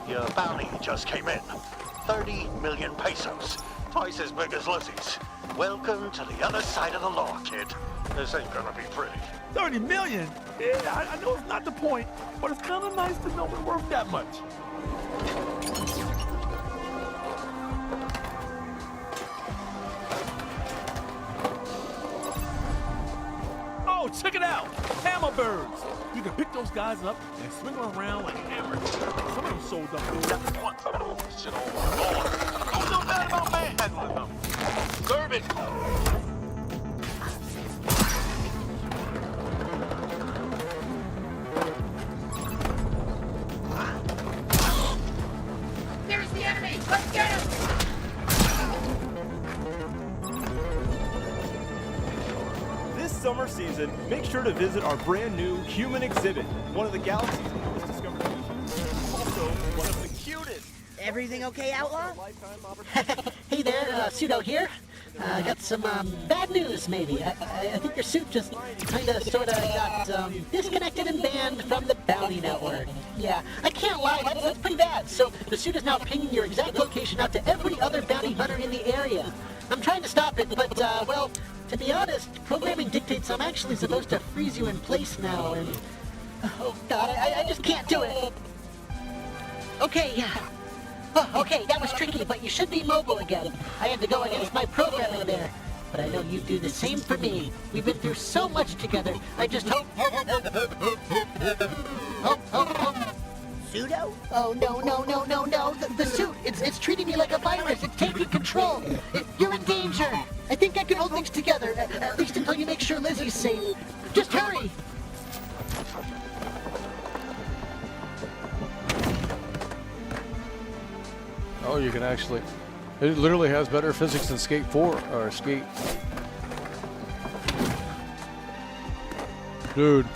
Your bounty just came in. 30 million pesos. Twice as big as Lizzie's. Welcome to the other side of the law, kid. This ain't gonna be pretty. 30 million? Yeah, I know it's not the point, but it's kind of nice to know we're worth that much. Oh, check it out! Hammer birds! You can pick those guys up and swing them around like hammers. Some of them sold up there. What? Shit all on. Don't feel bad about manhandling them. Serve it. There's the enemy! Let's get him! This summer season, make sure to visit our brand new human exhibit, one of the galaxy's newest discovered species, also one of the cutest. Everything okay, Outlaw? Hey there, Pseudo here. I got some bad news, maybe. I think your suit just kinda sorta got disconnected and banned from the Bounty Network. Yeah, I can't lie, that's pretty bad. So the suit is now pinging your exact location out to every other bounty hunter in the area. I'm trying to stop it, but, well, to be honest, programming dictates I'm actually supposed to freeze you in place now, and... Oh, God, I just can't do it. Okay, yeah. Oh, okay, that was tricky, but you should be mobile again. I had to go against my programming there. But I know you'd do the same for me. We've been through so much together. I just hope... Pseudo? Oh, no. The suit, it's treating me like a virus. It's taking control. You're in danger. I think I can hold things together, at least until you make sure Lizzie's safe. Just hurry. Oh, you can actually... It literally has better physics than Skate 4, or Skate... Dude.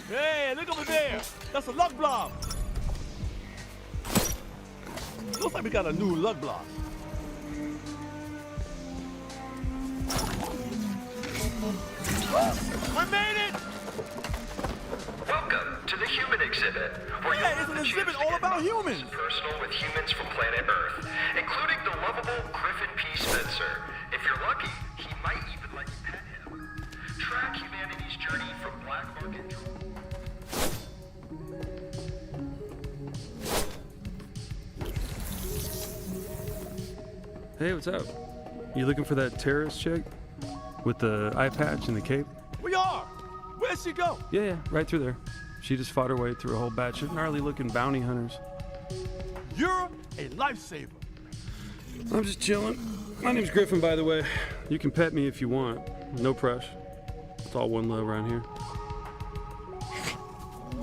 Hey, look over there! That's a lug blob! Looks like we got a new lug blob. We made it! Welcome to the human exhibit. Where Yeah, it's an exhibit all about humans. Personal with humans from planet Earth, including the lovable Griffin P. Spencer. If you're lucky, he might even let you pet him. Track humanity's journey from black market. Hey, what's up? You looking for that terrorist chick with the eye patch and the cape? We are! Where'd she go? Yeah, right through there. She just fought her way through a whole batch of gnarly-looking bounty hunters. You're a lifesaver. I'm just chilling. My name's Griffin, by the way. You can pet me if you want. No press. It's all one love around here.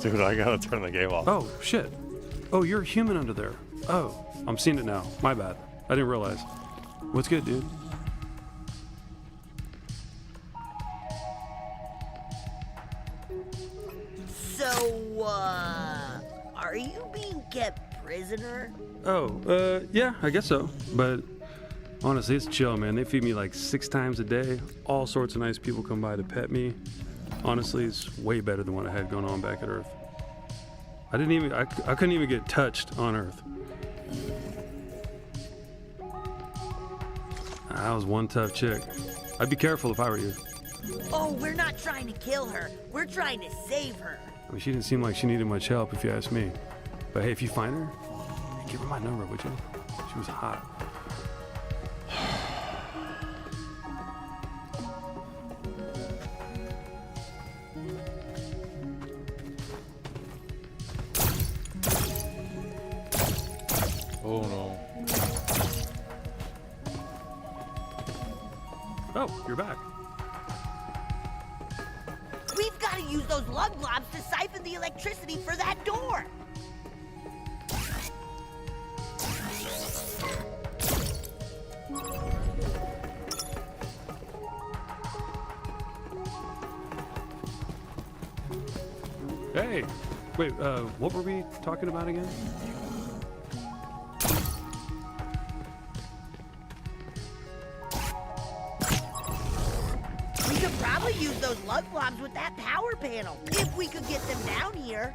Dude, I gotta turn the game off. Oh, shit. Oh, you're a human under there. Oh, I'm seeing it now. My bad. I didn't realize. What's good, dude? So, are you being kept prisoner? Oh, yeah, I guess so. But honestly, it's chill, man. They feed me like 6 times a day. All sorts of nice people come by to pet me. Honestly, it's way better than what I had going on back at Earth. I couldn't even get touched on Earth. I was one tough chick. I'd be careful if I were you. Oh, we're not trying to kill her. We're trying to save her. I mean, she didn't seem like she needed much help, if you ask me. But hey, if you find her, give her my number, would you? She was hot. Oh no. Oh, you're back. We've got to use those lug blobs to siphon the electricity for that door. Wait, what were we talking about again? We could probably use those lug bombs with that power panel, if we could get them down here.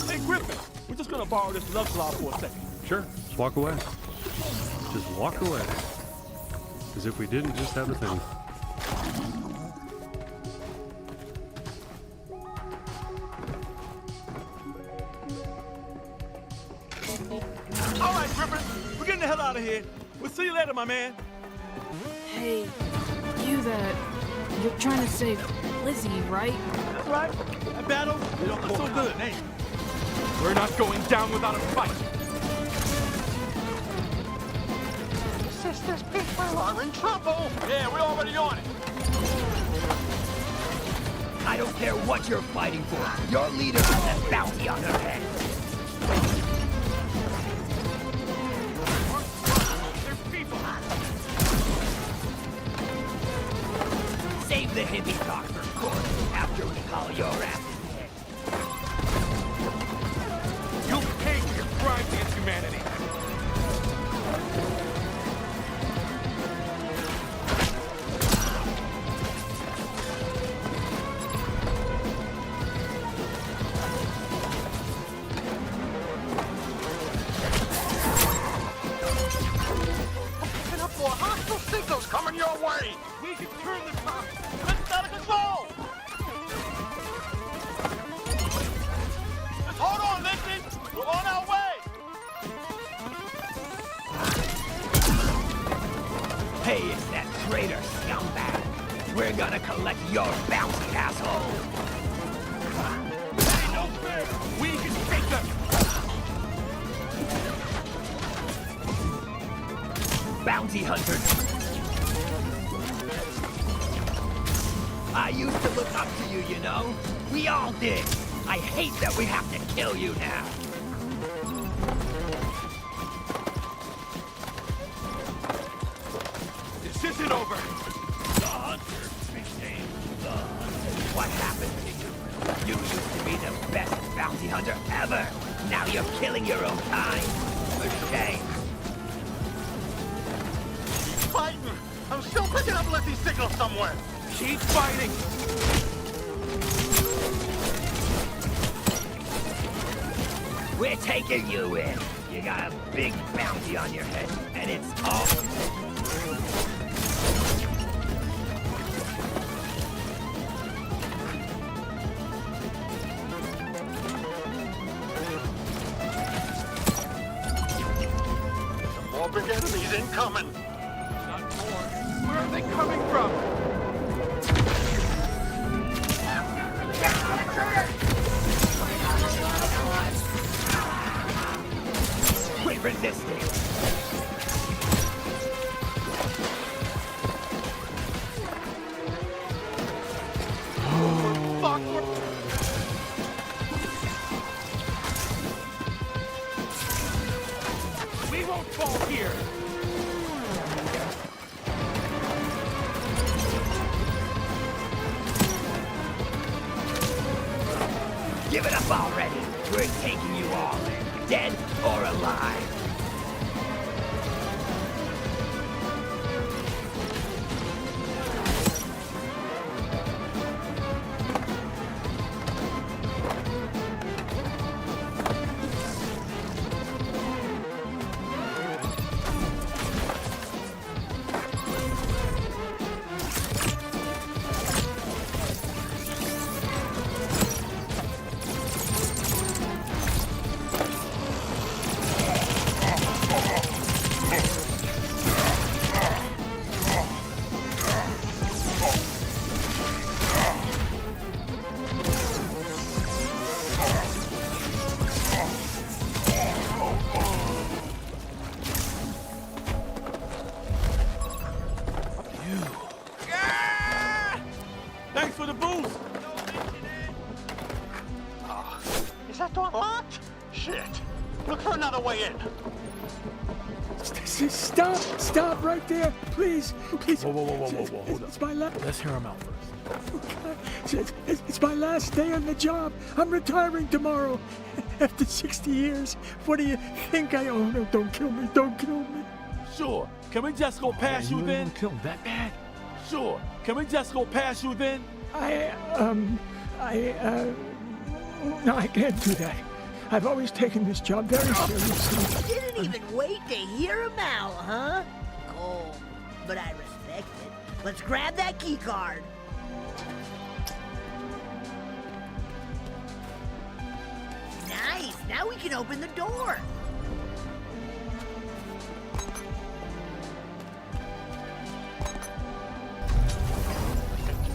Hey, Griffin, we're just gonna borrow this lug blob for a second. Sure, just walk away. Just walk away. As if we didn't just have the thing. All right, Griffin, we're getting the hell out of here. We'll see you later, my man. Hey, you're trying to save Lizzie, right? That's right. That battle, it don't look so good, ain't it? We're not going down without a fight. Sisters, people are in trouble. Yeah, we're already on it. I don't care what you're fighting for. Your leader has a bounty on her head. Save the hippie talk for court after we call your ass dead. You'll pay for your crimes against humanity. Picking up more hostile signals coming your way. We can turn the top. It's out of control. Just hold on, Lizzie. We're on our way. Hey, it's that traitor scumbag. We're gonna collect your bounty, asshole. Ain't no fair. We can take them. Bounty hunter. I used to look up to you, you know? We all did. I hate that we have to kill you now. This isn't over. The hunter became the hunter. What happened to you? You used to be the best bounty hunter ever. Now you're killing your own kind. A shame. Fighting. I'm still picking up Lizzie's signal somewhere. Keep fighting. We're taking you in. You got a big bounty on your head, and it's all... More big enemies incoming. Not more. Where are they coming from? Quit resisting. Fuck. We won't fall here. Give it up already. We're taking you all in, dead or alive. Thanks for the boost. Is that door locked? Shit. Look for another way in. Stop right there, please. Please. Whoa, hold up. It's my last. Let's hear him out first. It's my last day on the job. I'm retiring tomorrow. After 60 years. What do you think I owe? No, don't kill me. Don't kill me. Sure. Can we just go past you then? Kill him that bad? Sure. Can we just go past you then? No, I can't do that. I've always taken this job very seriously. You didn't even wait to hear him out, huh? Cool. But I respect it. Let's grab that key card. Nice. Now we can open the door.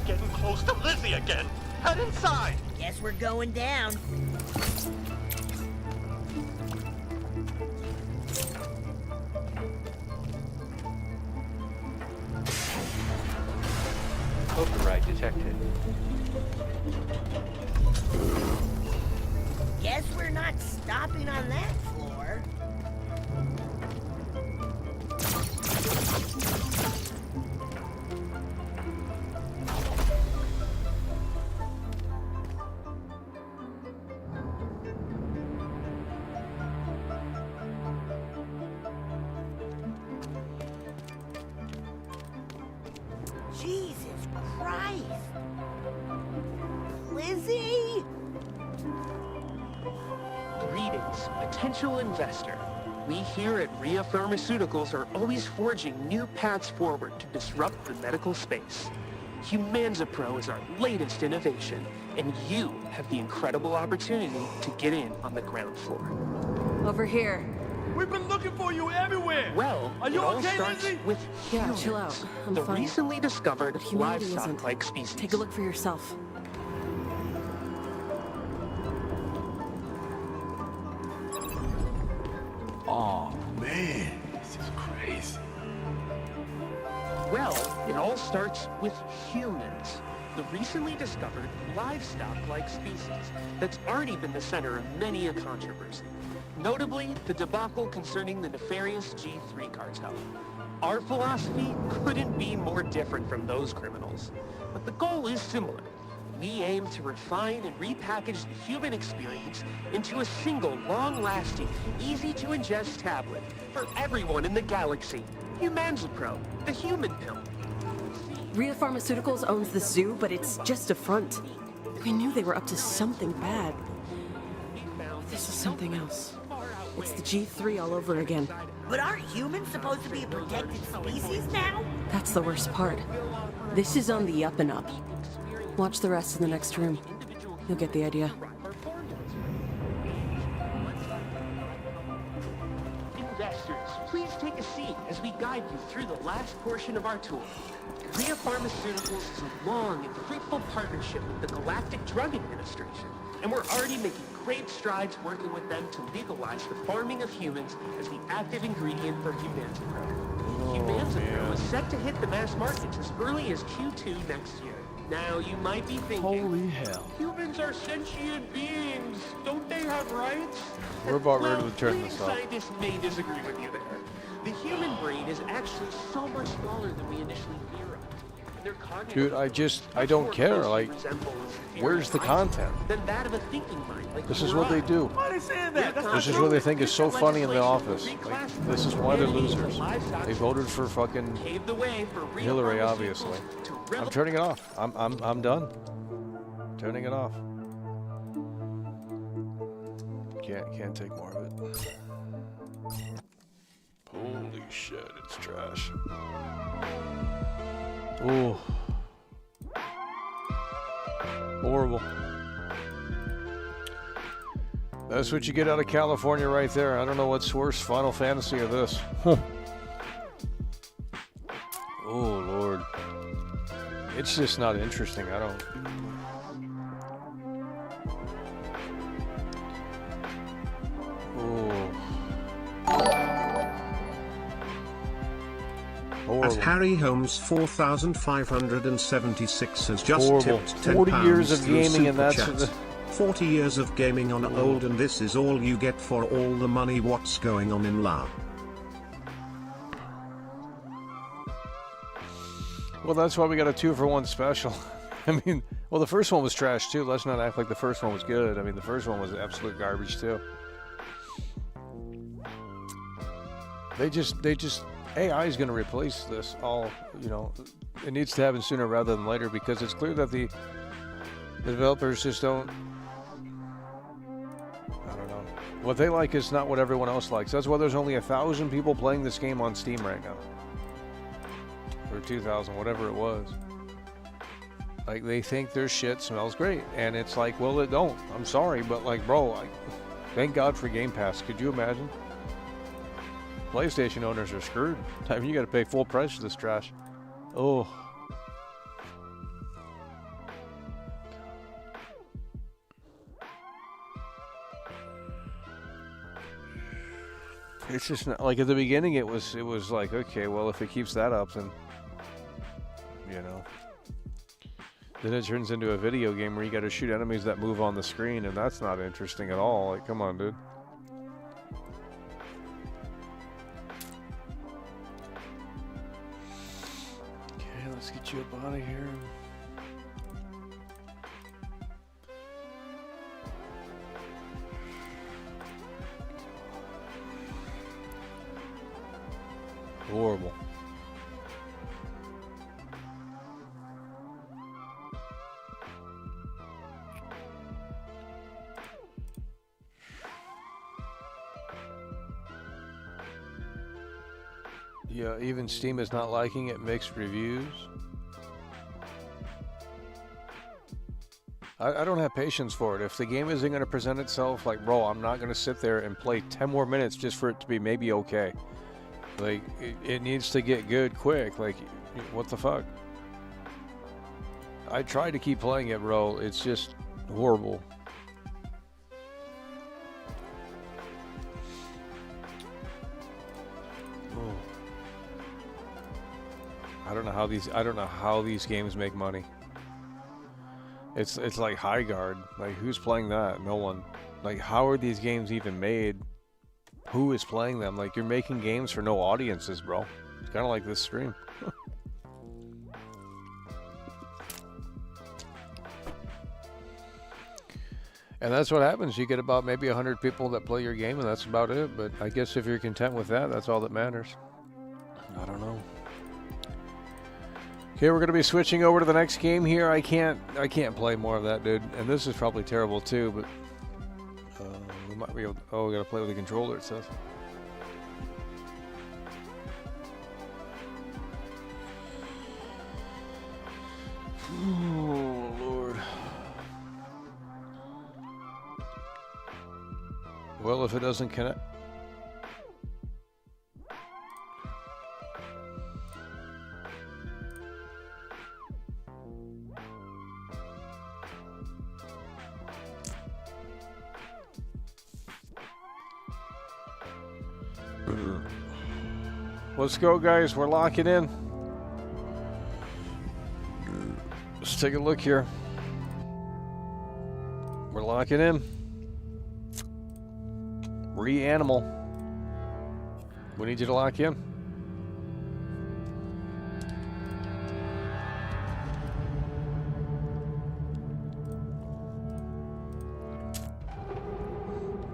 Getting close to Lizzie again. Head inside. Guess we're going down. Override detected. Guess we're not stopping on that floor. Jesus Christ! Lizzie? Greetings, potential investor. We here at Ria Pharmaceuticals are always forging new paths forward to disrupt the medical space. Humanzapro is our latest innovation, and you have the incredible opportunity to get in on the ground floor. Over here. We've been looking for you everywhere. Well, are you it all okay, starts Lizzie? with Yeah, humans, chill out. I'm the fine. recently discovered But humanity isn't. livestock-like species. Take a look for yourself. Oh, man. This is crazy. Well, it all starts with humans, the recently discovered livestock-like species that's already been the center of many a controversy. Notably, the debacle concerning the nefarious G3 cartel. Our philosophy couldn't be more different from those criminals, but the goal is similar. We aim to refine and repackage the human experience into a single, long-lasting, easy-to-ingest tablet for everyone in the galaxy. Humanzapro, the human pill. Ria Pharmaceuticals owns the zoo, but it's just a front. We knew they were up to something bad. This is something else. It's the G3 all over again. But aren't humans supposed to be a protected species now? That's the worst part. This is on the up and up. Watch the rest in the next room. You'll get the idea. Investors, please take a seat as we guide you through the last portion of our tour. Ria Pharmaceuticals is a long and fruitful partnership with the Galactic Drug Administration, and we're already making great strides working with them to legalize the farming of humans as the active ingredient for Humanzapro. Humanzapro is set to hit the mass markets as early as Q2 next year. Now, you might be thinking, Holy hell. Humans are sentient beings. Don't they have rights? We're about ready Well, to turn leading this off. scientists may disagree with you there. The human brain is actually so much smaller than we initially theorized. And their cognitive Dude, I don't care. Like, where's the content? than that of a thinking mind like This you is or what they I. do. Why are they saying that? That's This not is what they true. think is so funny in the office. Like, this is why they're losers. They voted for fucking Paved the way for real Hillary, pharmaceuticals obviously. to I'm turning it off. I'm done. Turning it off. Can't take more of it. Holy shit, it's trash. Ooh. Horrible. That's what you get out of California right there. I don't know what's worse, Final Fantasy or this. Oh, Lord. It's just not interesting. I don't... At Harry Holmes 4576 has just Horrible. tipped £10 40 years of through gaming and Super that's Chat. the- 40 years of gaming on old, and this is all you get for all the money. What's going on in La? Well, that's why we got a 2-for-1 special. I mean, well, the first one was trash too. Let's not act like the first one was good. I mean, the first one was absolute garbage too. They just AI is going to replace this all. You know, it needs to happen sooner rather than later because it's clear that the developers just don't. I don't know. What they like is not what everyone else likes. That's why there's only 1,000 people playing this game on Steam right now, or 2,000, whatever it was. Like, they think their shit smells great, and it's like, well, it don't. I'm sorry, but like, bro, thank God for Game Pass. Could you imagine? PlayStation owners are screwed. I mean, you got to pay full price for this trash. Oh. It's just not, like, at the beginning it was like, okay, well, if it keeps that up, then, you know. Then it turns into a video game where you got to shoot enemies that move on the screen, and that's not interesting at all. Like, come on, dude. Okay, let's get you up out of here. Horrible. Yeah, even Steam is not liking it, mixed reviews. I don't have patience for it. If the game isn't going to present itself, like, bro, I'm not going to sit there and play 10 more minutes just for it to be maybe okay. Like, it needs to get good quick. Like, what the fuck? I tried to keep playing it, bro. It's just horrible. Oh. I don't know how these games make money. It's like High Guard. Like, who's playing that? No one. Like, how are these games even made? Who is playing them? Like, you're making games for no audiences, bro. It's kind of like this stream. And that's what happens. You get about maybe 100 people that play your game, and that's about it. But I guess if you're content with that, that's all that matters. I don't know. Okay, we're going to be switching over to the next game here. I can't play more of that, dude. And this is probably terrible too, but we might be able to, oh, we got to play with the controller, it says. Oh, Lord. Well, if it doesn't connect. Let's go, guys. We're locking in. Let's take a look here. We're locking in. Reanimal. We need you to lock in.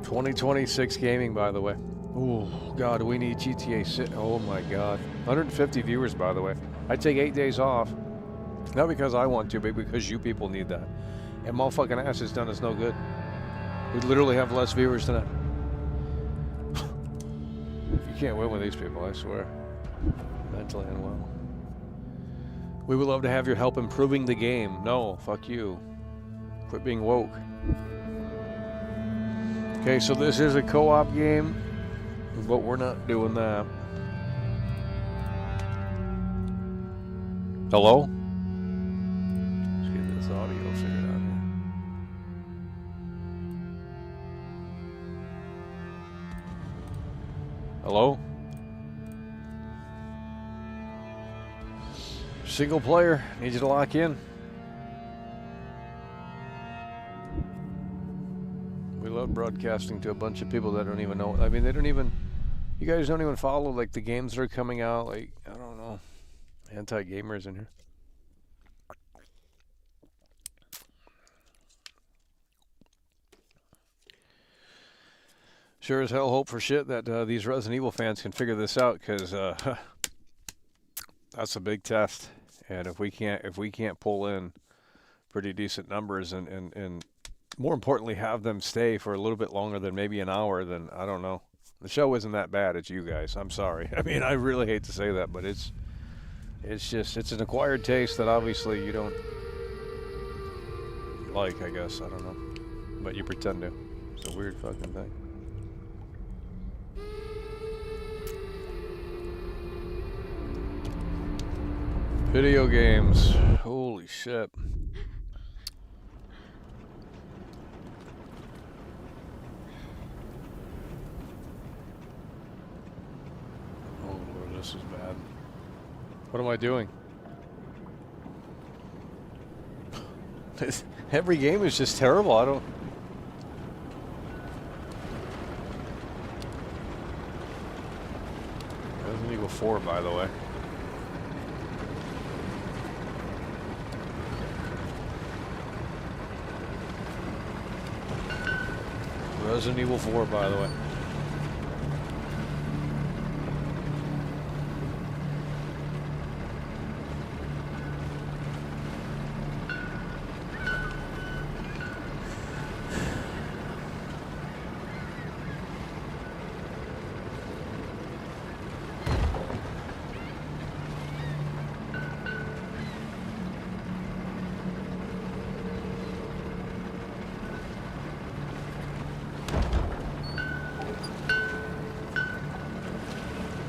$2026 gaming, by the way. Oh, God, we need GTA 6. Oh, my God. 150 viewers, by the way. I take 8 days off. Not because I want to, but because you people need that. And motherfucking ass is done is no good. We literally have less viewers tonight. You can't win with these people, I swear. Mentally unwell. We would love to have your help improving the game. No, fuck you. Quit being woke. Okay, so this is a co-op game. But we're not doing that. Hello? Let's get this audio figured out here. Hello? Single player, need you to lock in. We love broadcasting to a bunch of people that don't even know. I mean, they don't even... You guys don't even follow, like, the games that are coming out. Like, I don't know. Anti-gamers in here. Sure as hell hope for shit that these Resident Evil fans can figure this out, because that's a big test. And if we can't pull in pretty decent numbers and more importantly have them stay for a little bit longer than maybe an hour, then I don't know. The show isn't that bad. It's you guys. I'm sorry. I mean, I really hate to say that, but it's an acquired taste that obviously you don't like, I guess. I don't know. But you pretend to. It's a weird fucking thing. Video games. Holy shit. Oh Lord, this is bad. What am I doing? Every game is just terrible. I don't... Resident Evil 4, by the way. Resident Evil 4, by the way.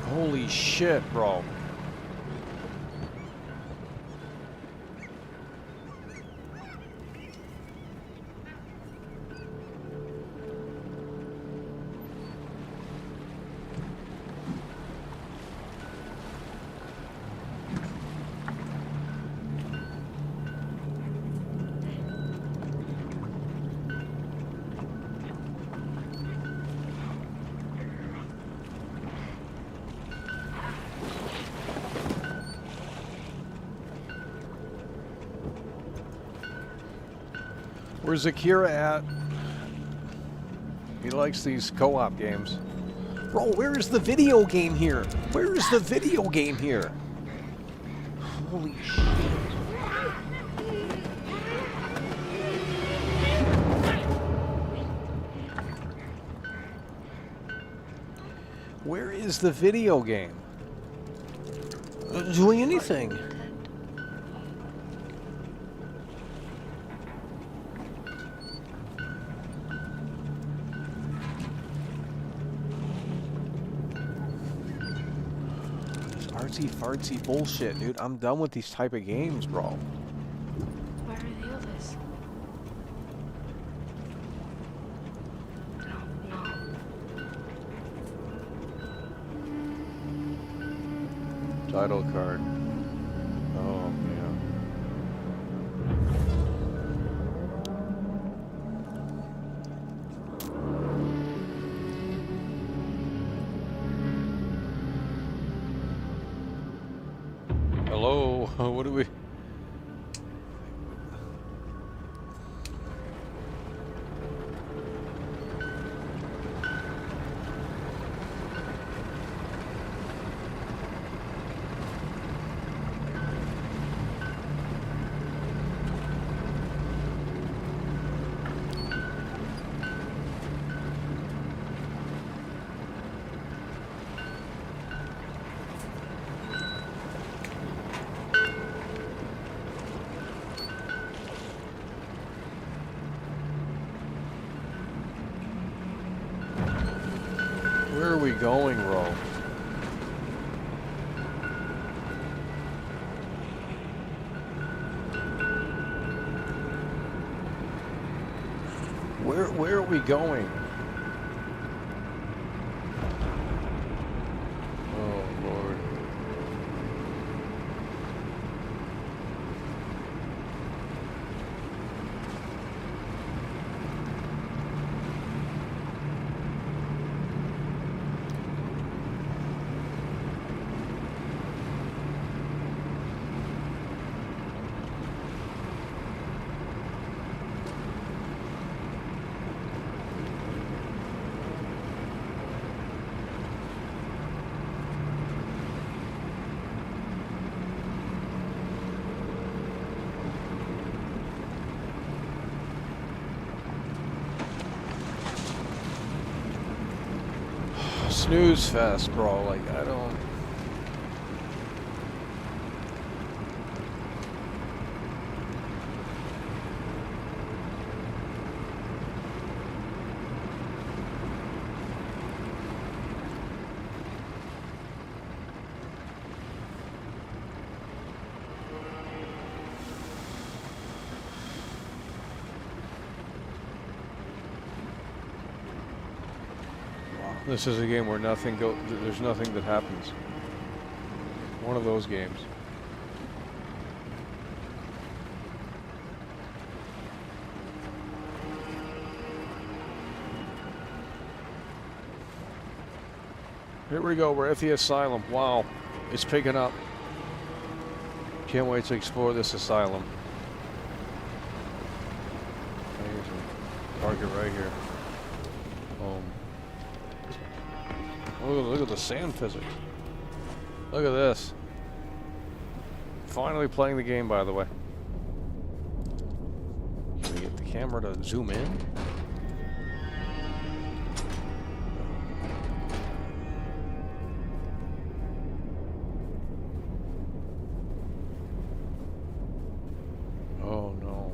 Holy shit, bro. Where's Akira at? He likes these co-op games. Bro, where is the video game here? Where is the video game here? Holy shit. Where is the video game? Doing anything. Artsy-fartsy bullshit, dude. I'm done with these type of games, bro. Where are the others? No. Title card. Oh, yeah. Hello? What do we... Where are we going, Ro? Where are we going? Oh, Lord. snooze fest, bro. Like, I don't. This is a game where there's nothing that happens. One of those games. Here we go, we're at the asylum. Wow, it's picking up. Can't wait to explore this asylum. Amazing. Target right here. Look at the sand physics. Look at this. Finally playing the game, by the way. Can we get the camera to zoom in? Oh no.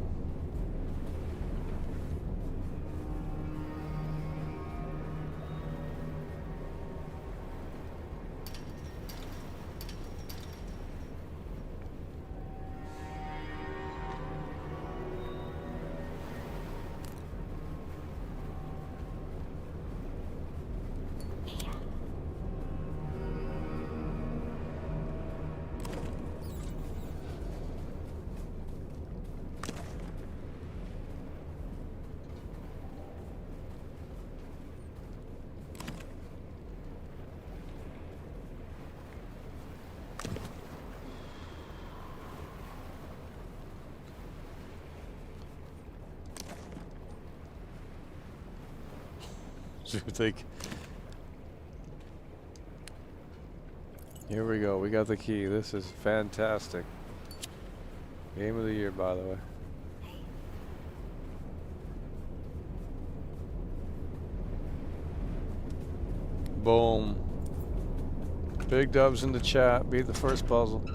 Here we go. We got the key. This is fantastic. Game of the year, by the way. Boom. Big dubs in the chat. Beat the first puzzle.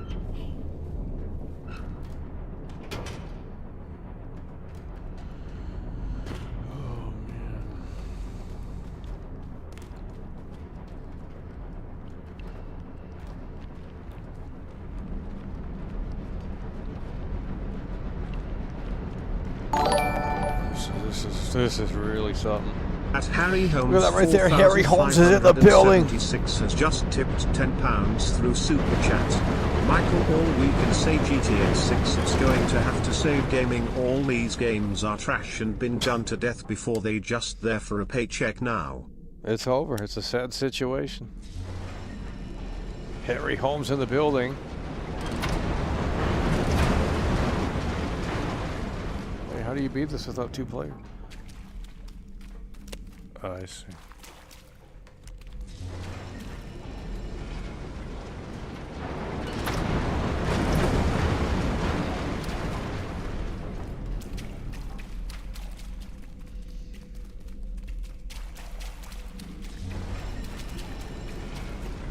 This is really something. At Harry Holmes, look at that right there. Harry Holmes is in the building. Has just tipped £10 through Super Chat. Michael, all we can say GTA 6 is going to have to save gaming. All these games are trash and been done to death before. They just there for a paycheck now. It's over. It's a sad situation. Harry Holmes in the building. Hey, how do you beat this without 2 players? Oh, I see.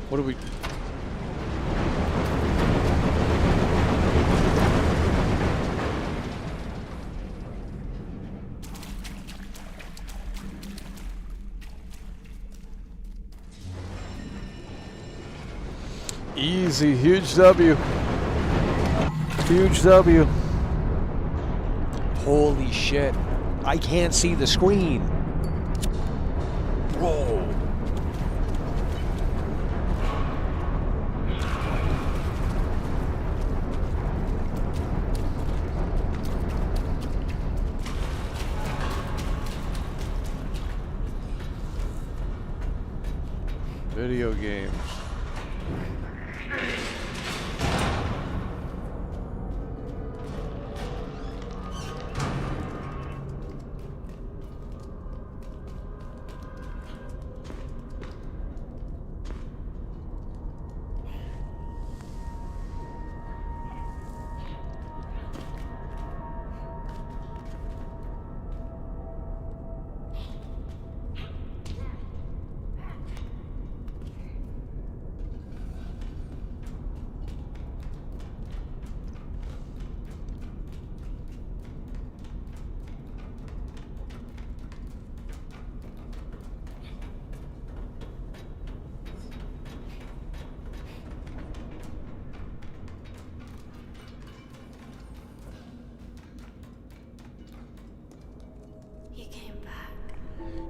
What do we... Easy, huge W. Huge W. Holy shit. I can't see the screen. Whoa. Video games.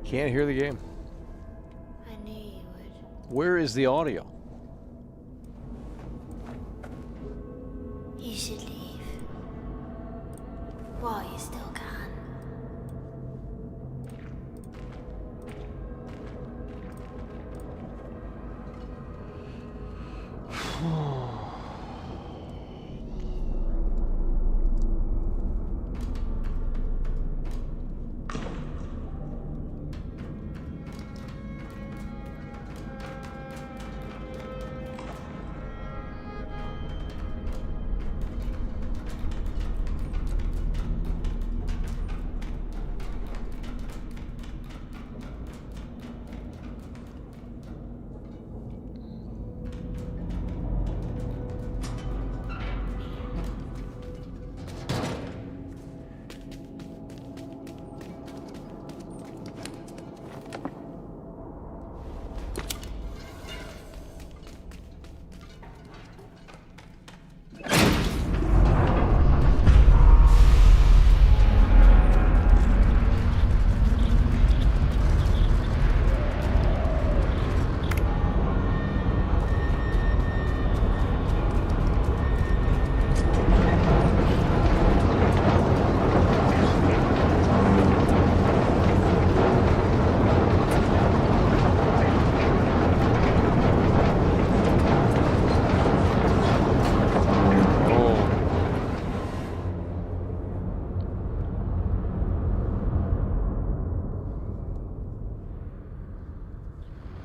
Can't hear the game. I knew you would. Where is the audio? You should leave. While you still can.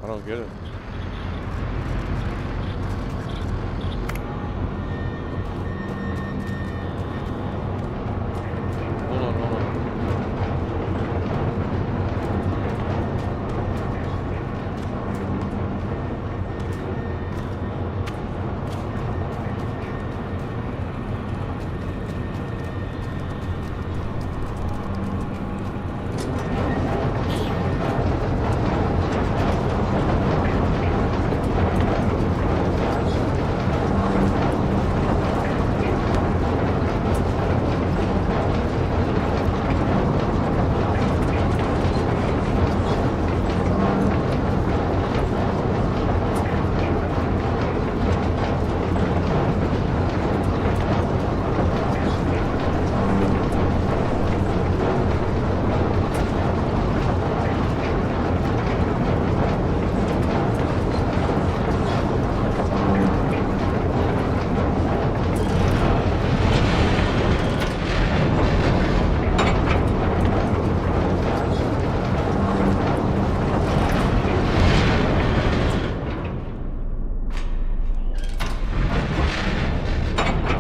I don't get it. Hold on, hold on.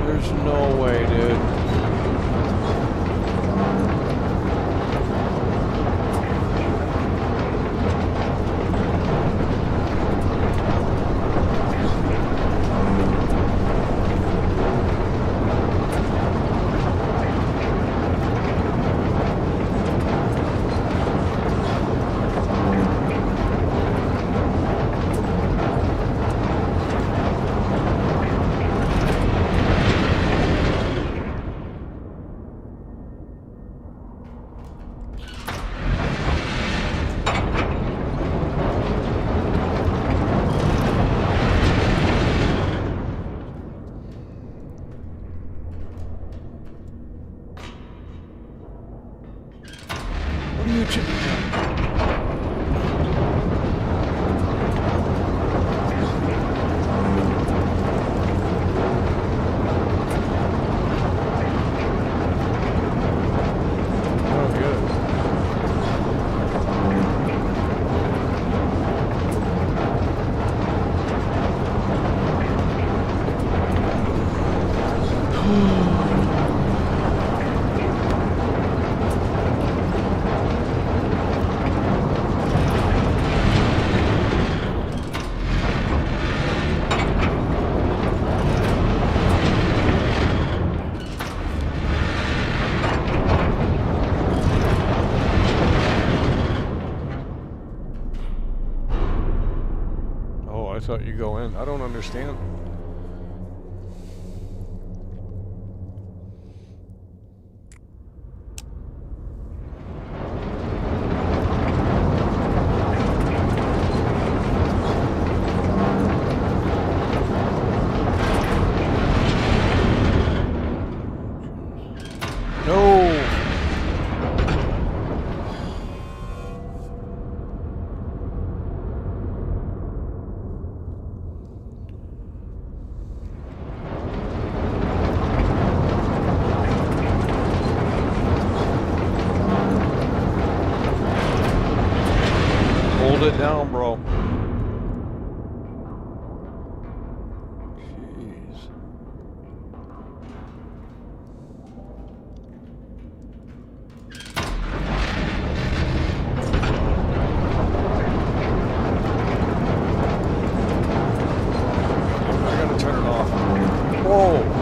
There's no way, dude. What are you I thought you go in. I don't understand. Hold it down, bro. Jeez. I gotta turn it off. Whoa.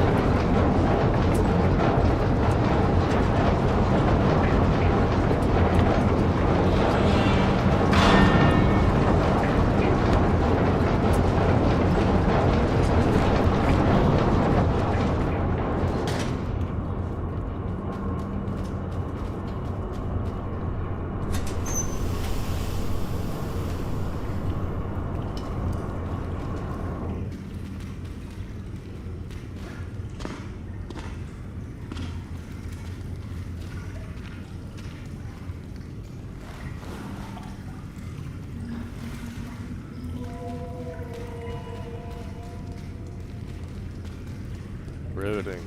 Riveting.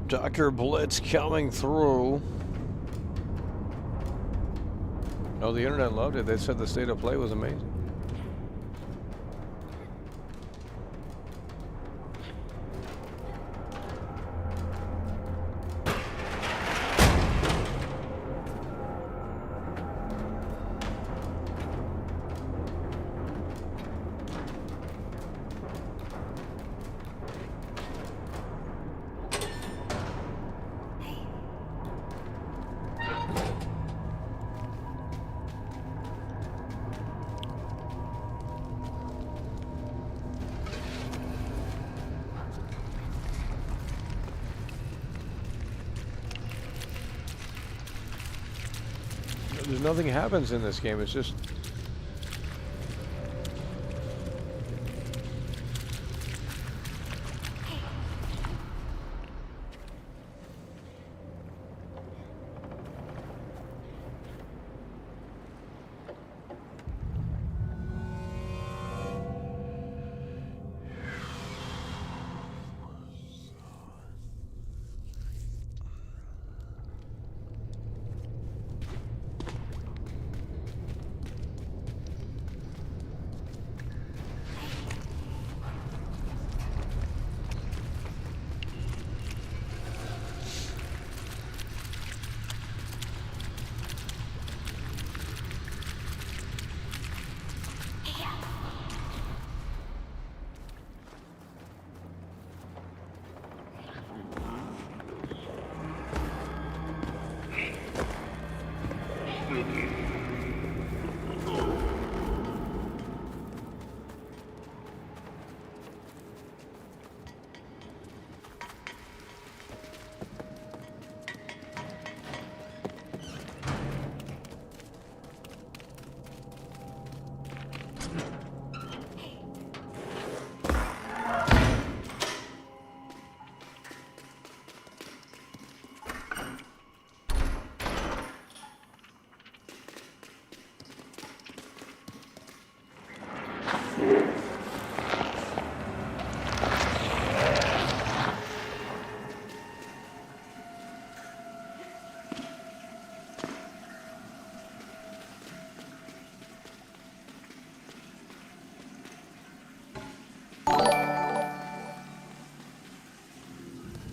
Dr. Blitz coming through. Oh, the internet loved it. They said the state of play was amazing. There's nothing happens in this game. It's just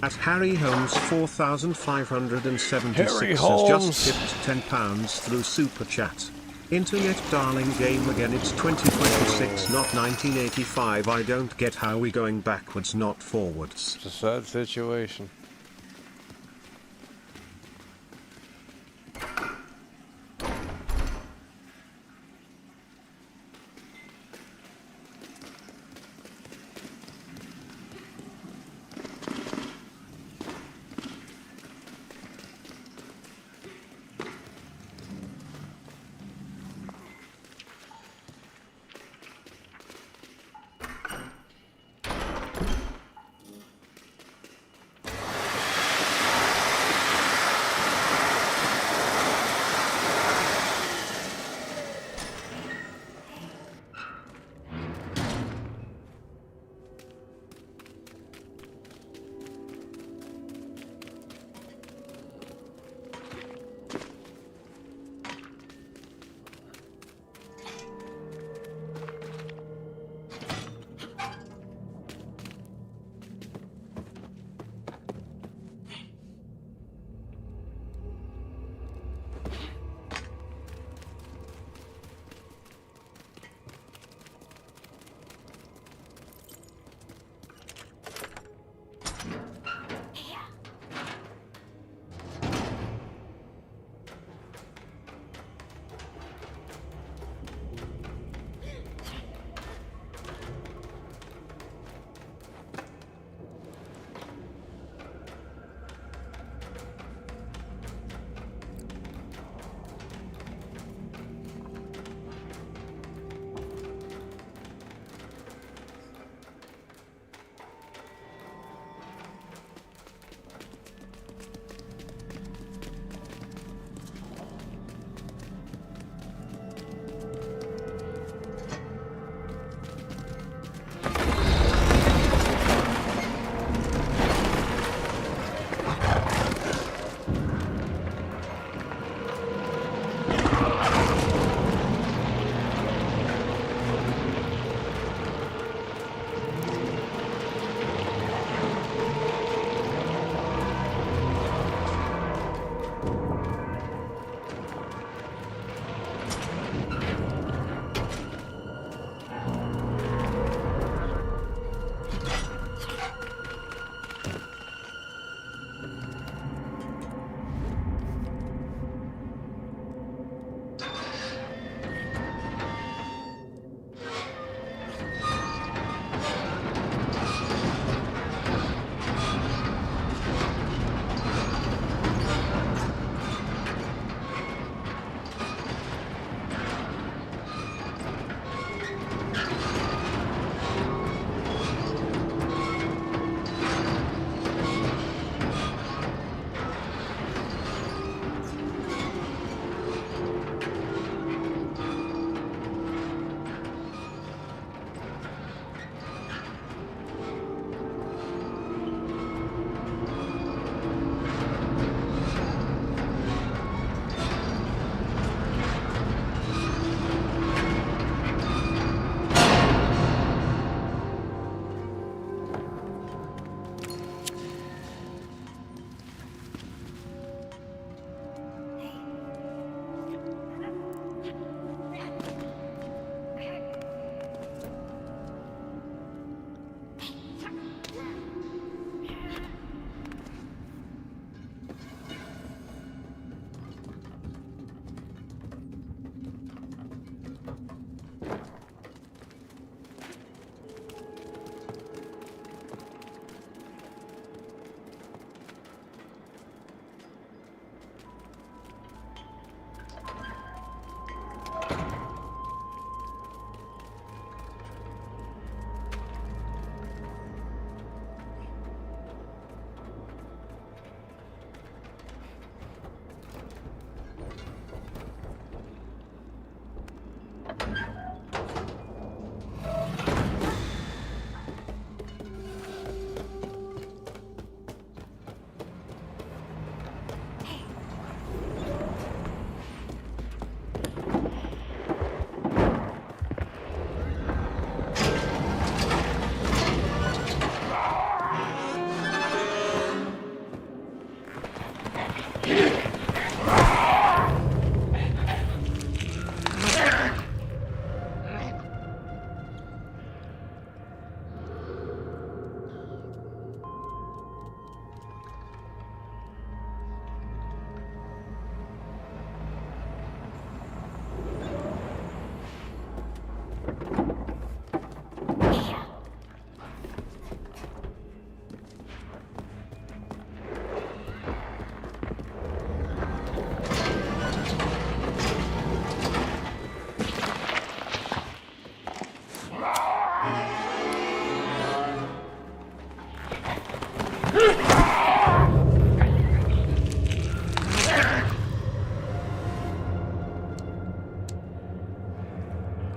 At Harry Holmes 4576 Harry has Holmes. just tipped £10 through Super Chat. Internet darling game again, it's 2026 not 1985. I don't get how we going backwards not forwards. It's a sad situation.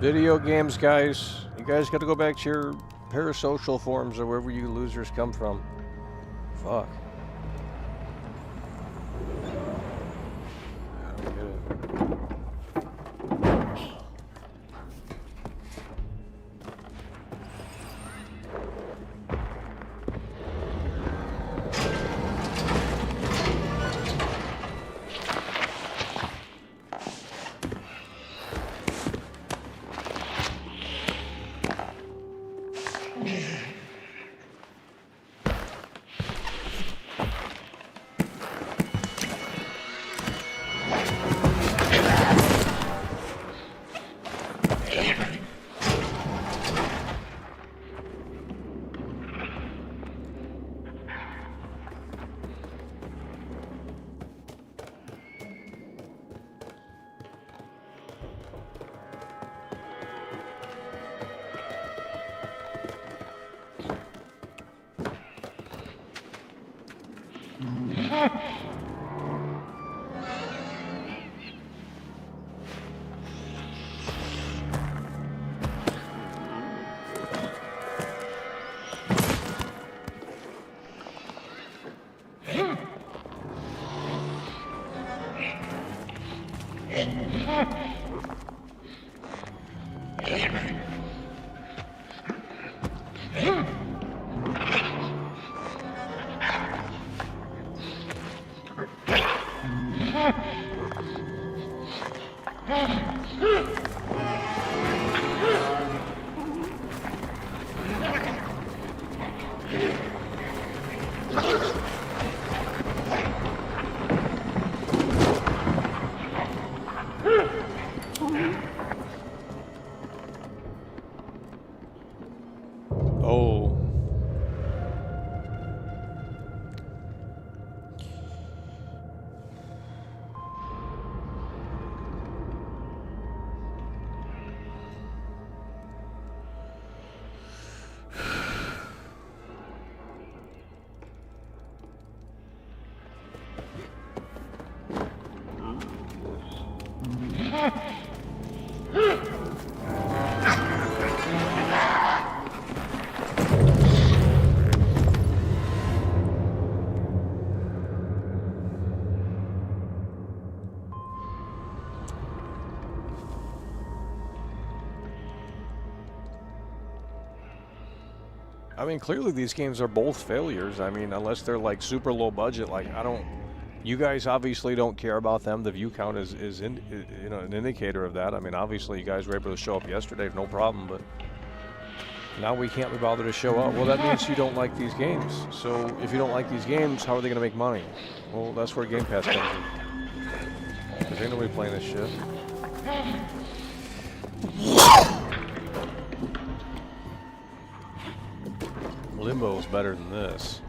Video games, guys. You guys got to go back to your parasocial forms or wherever you losers come from. Fuck. I don't get it. Oh. I mean, clearly these games are both failures. I mean, unless they're like super low budget, like you guys obviously don't care about them. The view count is an indicator of that. I mean, obviously you guys were able to show up yesterday, no problem, but now we can't be bothered to show up. Well, that means you don't like these games. So if you don't like these games, how are they going to make money? Well, that's where Game Pass comes in. Because ain't nobody playing this shit. Limbo's better than this.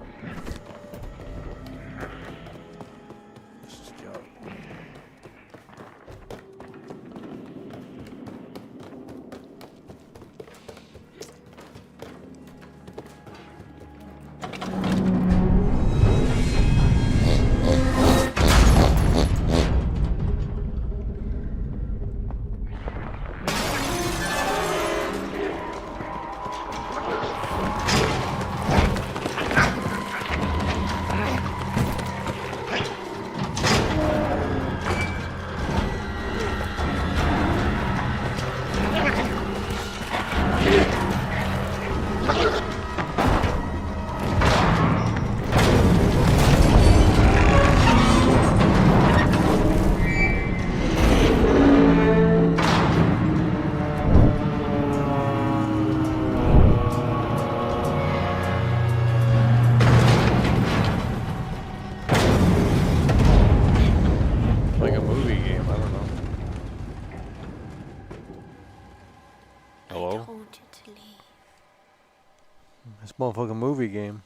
Motherfucking movie game.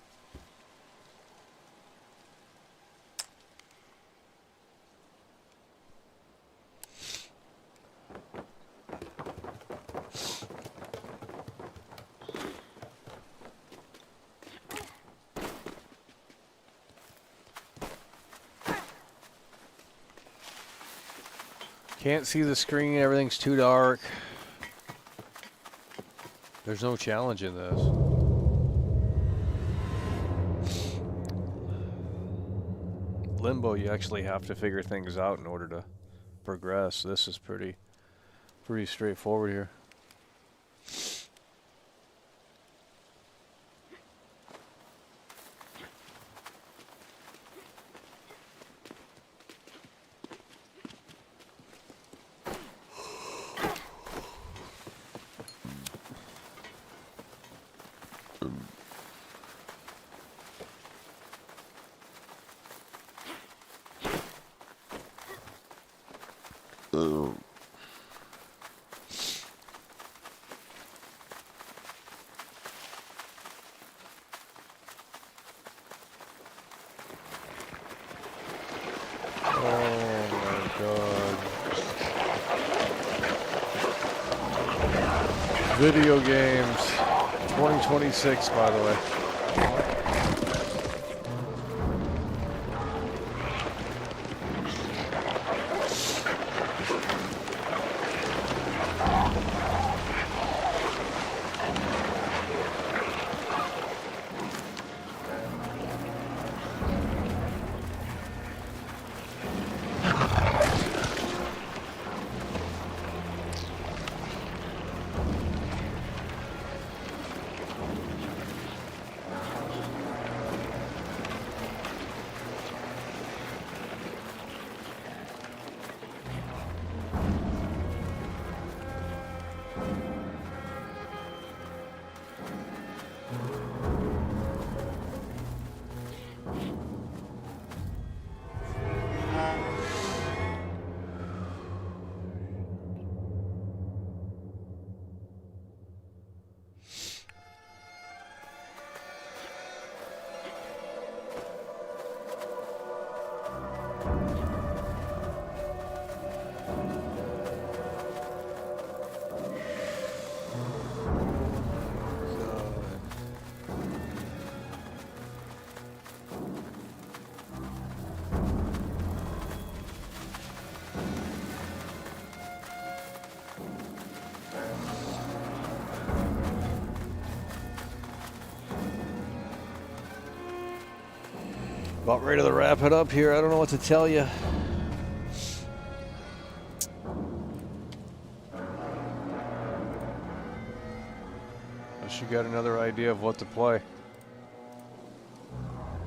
Can't see the screen, everything's too dark. There's no challenge in this. Limbo, you actually have to figure things out in order to progress. This is pretty straightforward here. Video games, 2026, by the way. About ready to wrap it up here. I don't know what to tell you. Unless you got another idea of what to play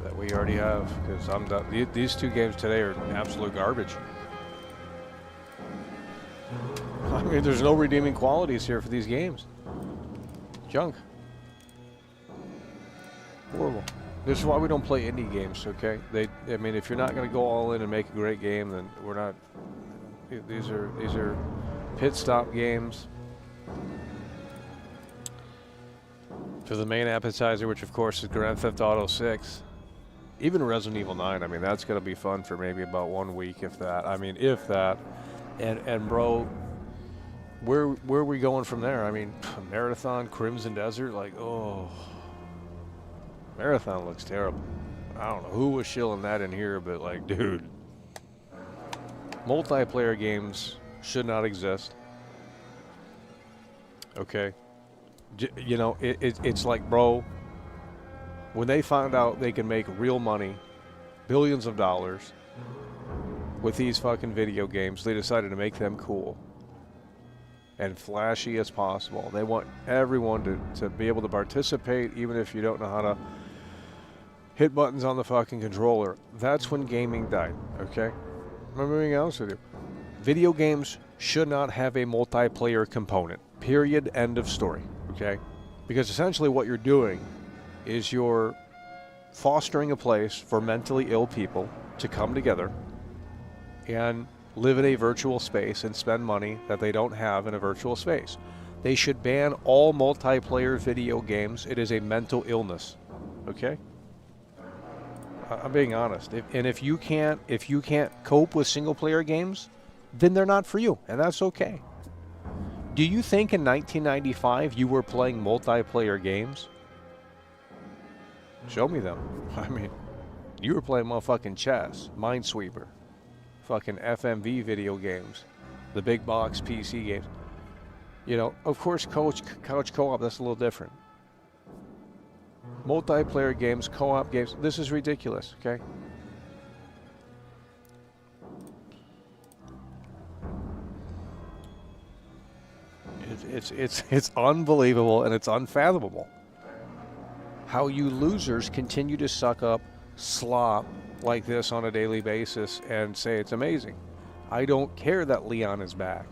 that we already have, because I'm done. These two games today are absolute garbage. I mean, there's no redeeming qualities here for these games. Junk. Horrible. This is why we don't play indie games, okay? I mean, if you're not going to go all in and make a great game, then we're not. These are pit stop games for the main appetizer, which of course is Grand Theft Auto 6. Even Resident Evil 9. I mean, that's going to be fun for maybe about 1 week, if that. I mean, if that. And bro, where are we going from there? I mean, Marathon, Crimson Desert, like, oh. Marathon looks terrible. I don't know who was shilling that in here, but like, dude. Multiplayer games should not exist. Okay. You know, it's like, bro, when they found out they can make real money, billions of dollars, with these fucking video games, they decided to make them cool and flashy as possible. They want everyone to be able to participate, even if you don't know how to hit buttons on the fucking controller. That's when gaming died, okay? I'm being honest with you. Video games should not have a multiplayer component. Period. End of story, okay? Because essentially what you're doing is you're fostering a place for mentally ill people to come together and live in a virtual space and spend money that they don't have in a virtual space. They should ban all multiplayer video games. It is a mental illness, okay? I'm being honest. If you can't cope with single player games, then they're not for you, and that's okay. Do you think in 1995 you were playing multiplayer games? Show me them. I mean, you were playing motherfucking chess, Minesweeper, fucking FMV video games, the big box PC games. You know, of course, couch co-op, that's a little different. Multiplayer games, co-op games, this is ridiculous, okay? It's unbelievable and it's unfathomable how you losers continue to suck up slop like this on a daily basis and say it's amazing. I don't care that Leon is back,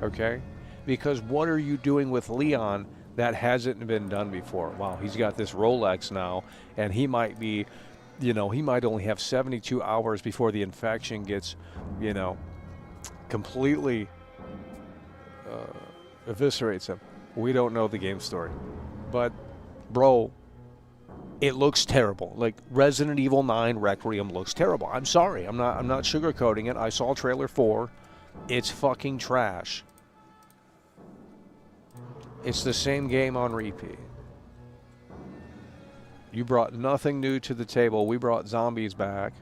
okay? Because what are you doing with Leon that hasn't been done before? Wow, he's got this Rolex now, and he might be, you know, he might only have 72 hours before the infection gets, you know, completely eviscerates him. We don't know the game story. But, bro, it looks terrible. Like, Resident Evil 9 Requiem looks terrible. I'm sorry. I'm not sugarcoating it. I saw trailer 4. It's fucking trash. It's the same game on repeat. You brought nothing new to the table. We brought zombies back.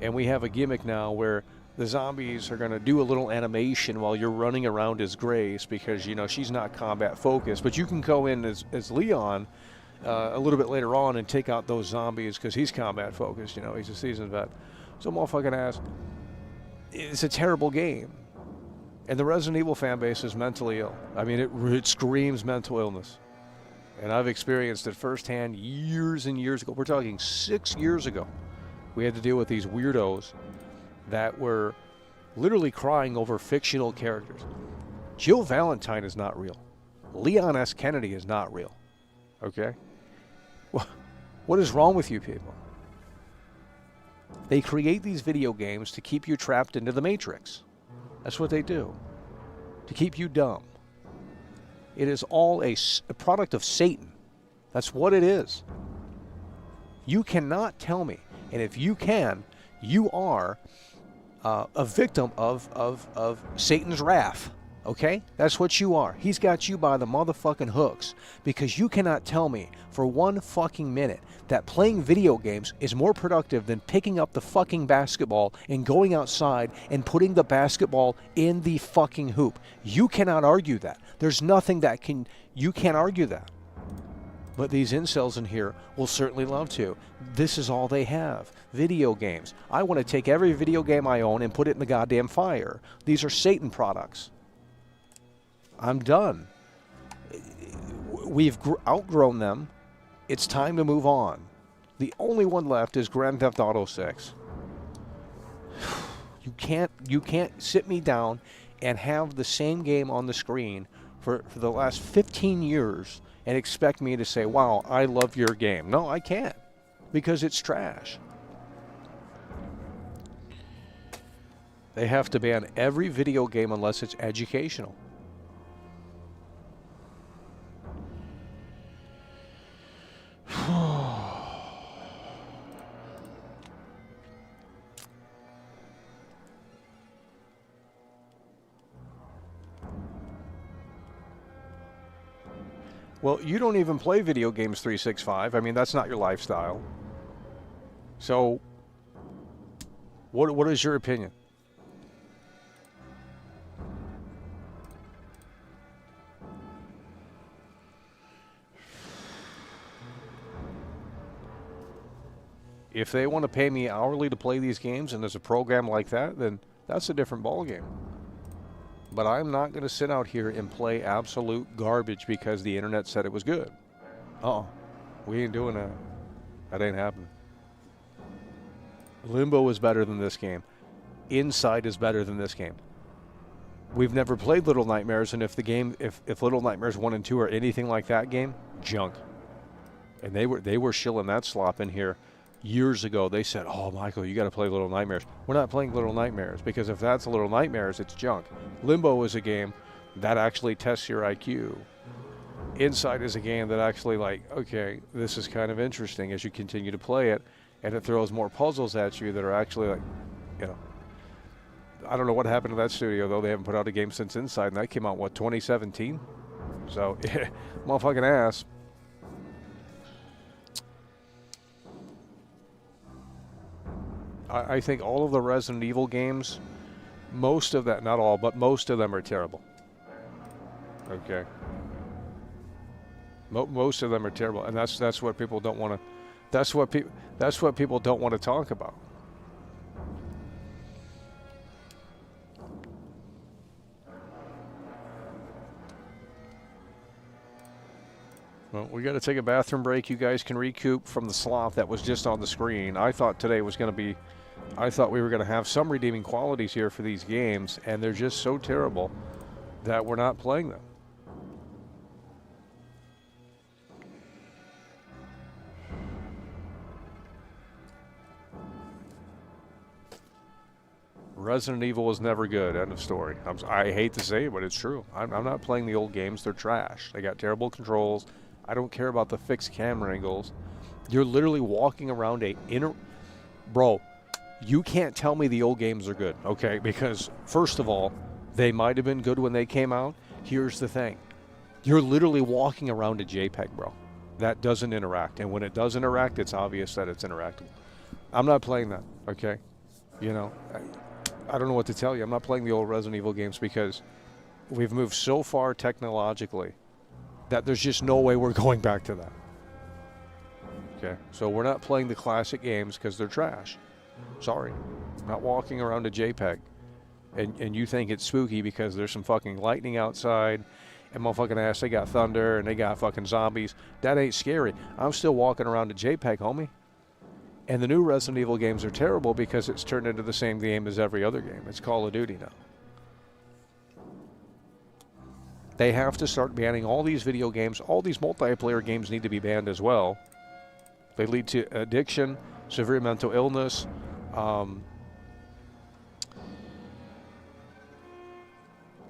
And we have a gimmick now where the zombies are going to do a little animation while you're running around as Grace because, you know, she's not combat focused. But you can go in as Leon a little bit later on and take out those zombies because he's combat focused. You know, he's a seasoned vet. So motherfucking ass. It's a terrible game. And the Resident Evil fan base is mentally ill. I mean, it screams mental illness. And I've experienced it firsthand years and years ago. We're talking 6 years ago. We had to deal with these weirdos that were literally crying over fictional characters. Jill Valentine is not real. Leon S. Kennedy is not real. Okay? What is wrong with you people? They create these video games to keep you trapped into the Matrix. That's what they do. To keep you dumb. It is all a product of Satan. That's what it is. You cannot tell me, and if you can, you are a victim of Satan's wrath. Okay? That's what you are. He's got you by the motherfucking hooks because you cannot tell me for one fucking minute that playing video games is more productive than picking up the fucking basketball and going outside and putting the basketball in the fucking hoop. You cannot argue that. There's nothing that you can't argue that. But these incels in here will certainly love to. This is all they have. Video games. I want to take every video game I own and put it in the goddamn fire. These are Satan products. I'm done. We've outgrown them. It's time to move on. The only one left is Grand Theft Auto 6. You can't sit me down and have the same game on the screen for the last 15 years and expect me to say, wow, I love your game. No, I can't, because it's trash. They have to ban every video game unless it's educational. Well, you don't even play video games 365. I mean, that's not your lifestyle. So, what is your opinion? If they want to pay me hourly to play these games and there's a program like that, then that's a different ballgame. But I'm not going to sit out here and play absolute garbage because the internet said it was good. We ain't doing that. That ain't happening. Limbo is better than this game. Inside is better than this game. We've never played Little Nightmares, and if Little Nightmares 1 and 2 are anything like that game, junk. And they were shilling that slop in here years ago. They said, oh, Michael, you got to play Little Nightmares. We're not playing Little Nightmares, because if that's Little Nightmares, it's junk. Limbo is a game that actually tests your IQ. Inside is a game that actually, like, okay, this is kind of interesting as you continue to play it, and it throws more puzzles at you that are actually, like, you know. I don't know what happened to that studio, though. They haven't put out a game since Inside, and that came out, what, 2017? So, motherfucking ass. I think all of the Resident Evil games, most of that, not all, but most of them are terrible. Okay. Most of them are terrible, and that's what people don't want to. That's what people don't want to talk about. Well, we got to take a bathroom break. You guys can recoup from the sloth that was just on the screen. I thought today was going to be, I thought we were going to have some redeeming qualities here for these games, and they're just so terrible that we're not playing them. Resident Evil was never good. End of story. I hate to say it, but it's true. I'm not playing the old games. They're trash. They got terrible controls. I don't care about the fixed camera angles. You're literally walking around Bro, you can't tell me the old games are good, okay? Because, first of all, they might have been good when they came out. Here's the thing. You're literally walking around a JPEG, bro. That doesn't interact. And when it does interact, it's obvious that it's interactable. I'm not playing that, okay? You know, I don't know what to tell you. I'm not playing the old Resident Evil games because we've moved so far technologically that there's just no way we're going back to that. Okay, so we're not playing the classic games because they're trash. Sorry. I'm not walking around a JPEG. And you think it's spooky because there's some fucking lightning outside and motherfucking ass, they got thunder and they got fucking zombies. That ain't scary. I'm still walking around a JPEG, homie. And the new Resident Evil games are terrible because it's turned into the same game as every other game. It's Call of Duty now. They have to start banning all these video games. All these multiplayer games need to be banned as well. They lead to addiction, severe mental illness.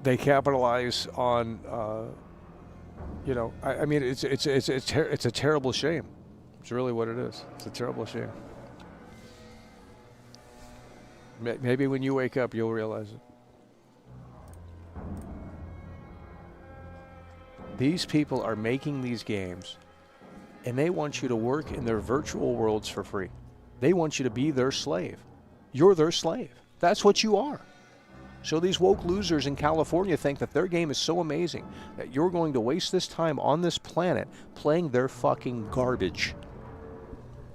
They capitalize on, you know, I mean, it's a terrible shame. It's really what it is. It's a terrible shame. Maybe when you wake up, you'll realize it. These people are making these games, and they want you to work in their virtual worlds for free. They want you to be their slave. You're their slave. That's what you are. So these woke losers in California think that their game is so amazing that you're going to waste this time on this planet playing their fucking garbage.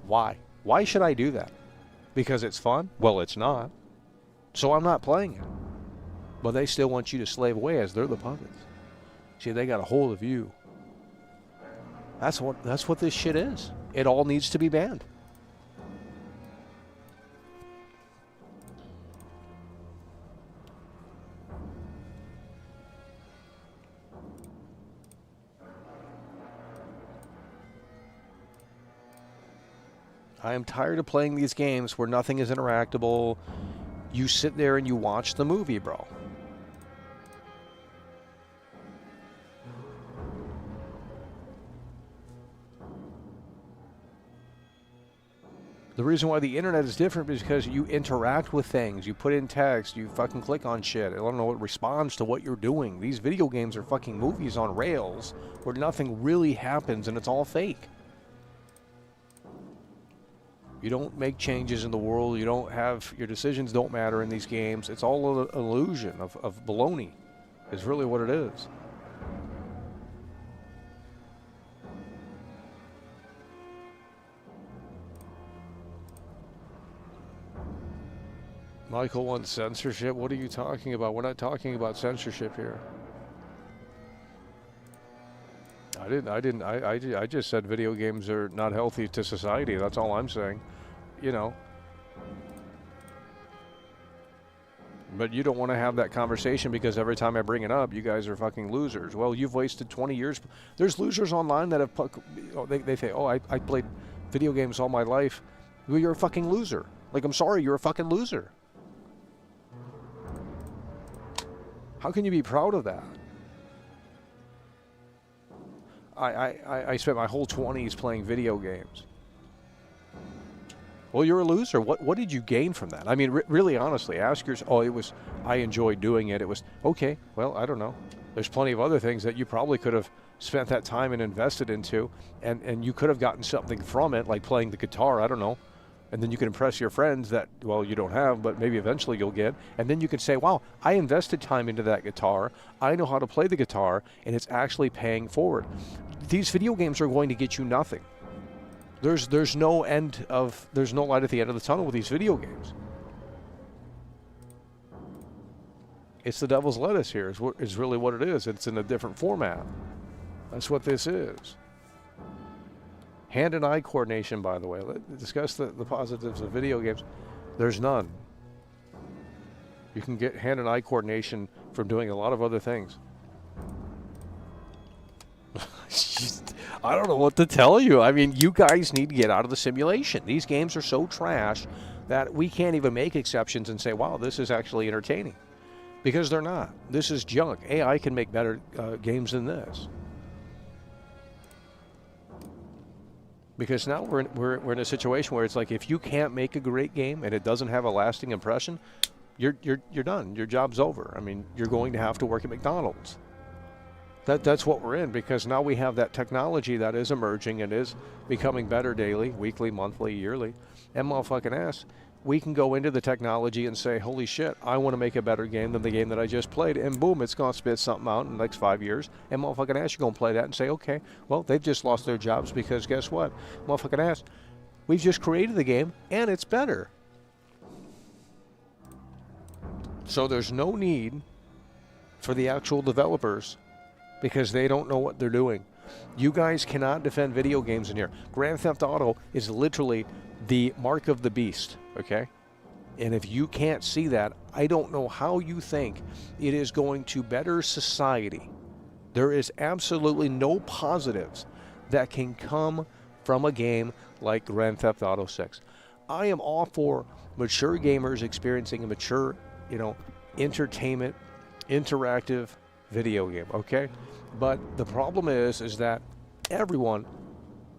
Why? Why should I do that? Because it's fun? Well, it's not. So I'm not playing it. But they still want you to slave away as they're the puppets. See, they got a hold of you. That's what this shit is. It all needs to be banned. I am tired of playing these games where nothing is interactable. You sit there and you watch the movie, bro. The reason why the internet is different is because you interact with things. You put in text, you fucking click on shit. I don't know what responds to what you're doing. These video games are fucking movies on rails where nothing really happens and it's all fake. You don't make changes in the world. You don't have, your decisions don't matter in these games. It's all an illusion of baloney is really what it is. Michael wants censorship. What are you talking about? We're not talking about censorship here. I just said video games are not healthy to society. That's all I'm saying. You know. But you don't want to have that conversation because every time I bring it up, you guys are fucking losers. Well, you've wasted 20 years. There's losers online that have, they say, oh, I played video games all my life. Well, you're a fucking loser. Like, I'm sorry, you're a fucking loser. How can you be proud of that? I spent my whole 20s playing video games. Well, you're a loser. What did you gain from that? I mean, really, honestly, ask yourself, oh, it was, I enjoyed doing it. It was, okay, well, I don't know. There's plenty of other things that you probably could have spent that time and invested into, and you could have gotten something from it, like playing the guitar, I don't know. And then you can impress your friends that, well, you don't have, but maybe eventually you'll get. And then you can say, wow, I invested time into that guitar. I know how to play the guitar, and it's actually paying forward. These video games are going to get you nothing. There's no light at the end of the tunnel with these video games. It's the devil's lettuce here is really what it is. It's in a different format. That's what this is. Hand and eye coordination, by the way. Let's discuss the positives of video games. There's none. You can get hand and eye coordination from doing a lot of other things. I don't know what to tell you. I mean, you guys need to get out of the simulation. These games are so trash that we can't even make exceptions and say, wow, this is actually entertaining. Because they're not. This is junk. AI can make better games than this. Because now we're in a situation where it's like, if you can't make a great game and it doesn't have a lasting impression, you're done. Your job's over. I mean, you're going to have to work at McDonald's. That's what we're in, because now we have that technology that is emerging and is becoming better daily, weekly, monthly, yearly. And motherfucking ass, we can go into the technology and say, holy shit, I want to make a better game than the game that I just played. And boom, it's going to spit something out in the next 5 years. And motherfucking ass, you're going to play that and say, okay, well, they've just lost their jobs because guess what? Motherfucking ass, we've just created the game and it's better. So there's no need for the actual developers because they don't know what they're doing. You guys cannot defend video games in here. Grand Theft Auto is literally the mark of the beast, okay? And if you can't see that, I don't know how you think it is going to better society. There is absolutely no positives that can come from a game like Grand Theft Auto 6. I am all for mature gamers experiencing a mature, entertainment, interactive video game, okay? But the problem is that everyone,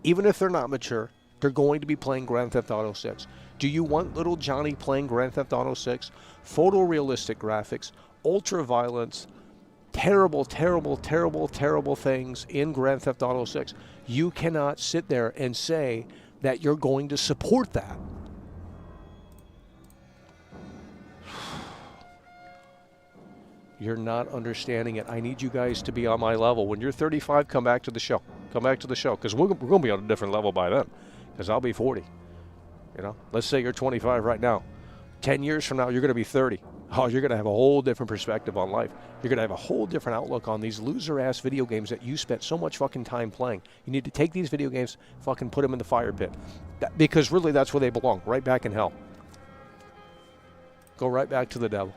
even if they're not mature, they're going to be playing Grand Theft Auto 6. Do you want little Johnny playing Grand Theft Auto 6? Photorealistic graphics, ultra violence, terrible, terrible, terrible, terrible things in Grand Theft Auto 6. You cannot sit there and say that you're going to support that. You're not understanding it. I need you guys to be on my level. When you're 35, come back to the show. Come back to the show, because we're going to be on a different level by then, because I'll be 40. Let's say you're 25 right now. 10 years from now, you're going to be 30. Oh, you're going to have a whole different perspective on life. You're going to have a whole different outlook on these loser-ass video games that you spent so much fucking time playing. You need to take these video games, fucking put them in the fire pit, because really that's where they belong, right back in hell. Go right back to the devil.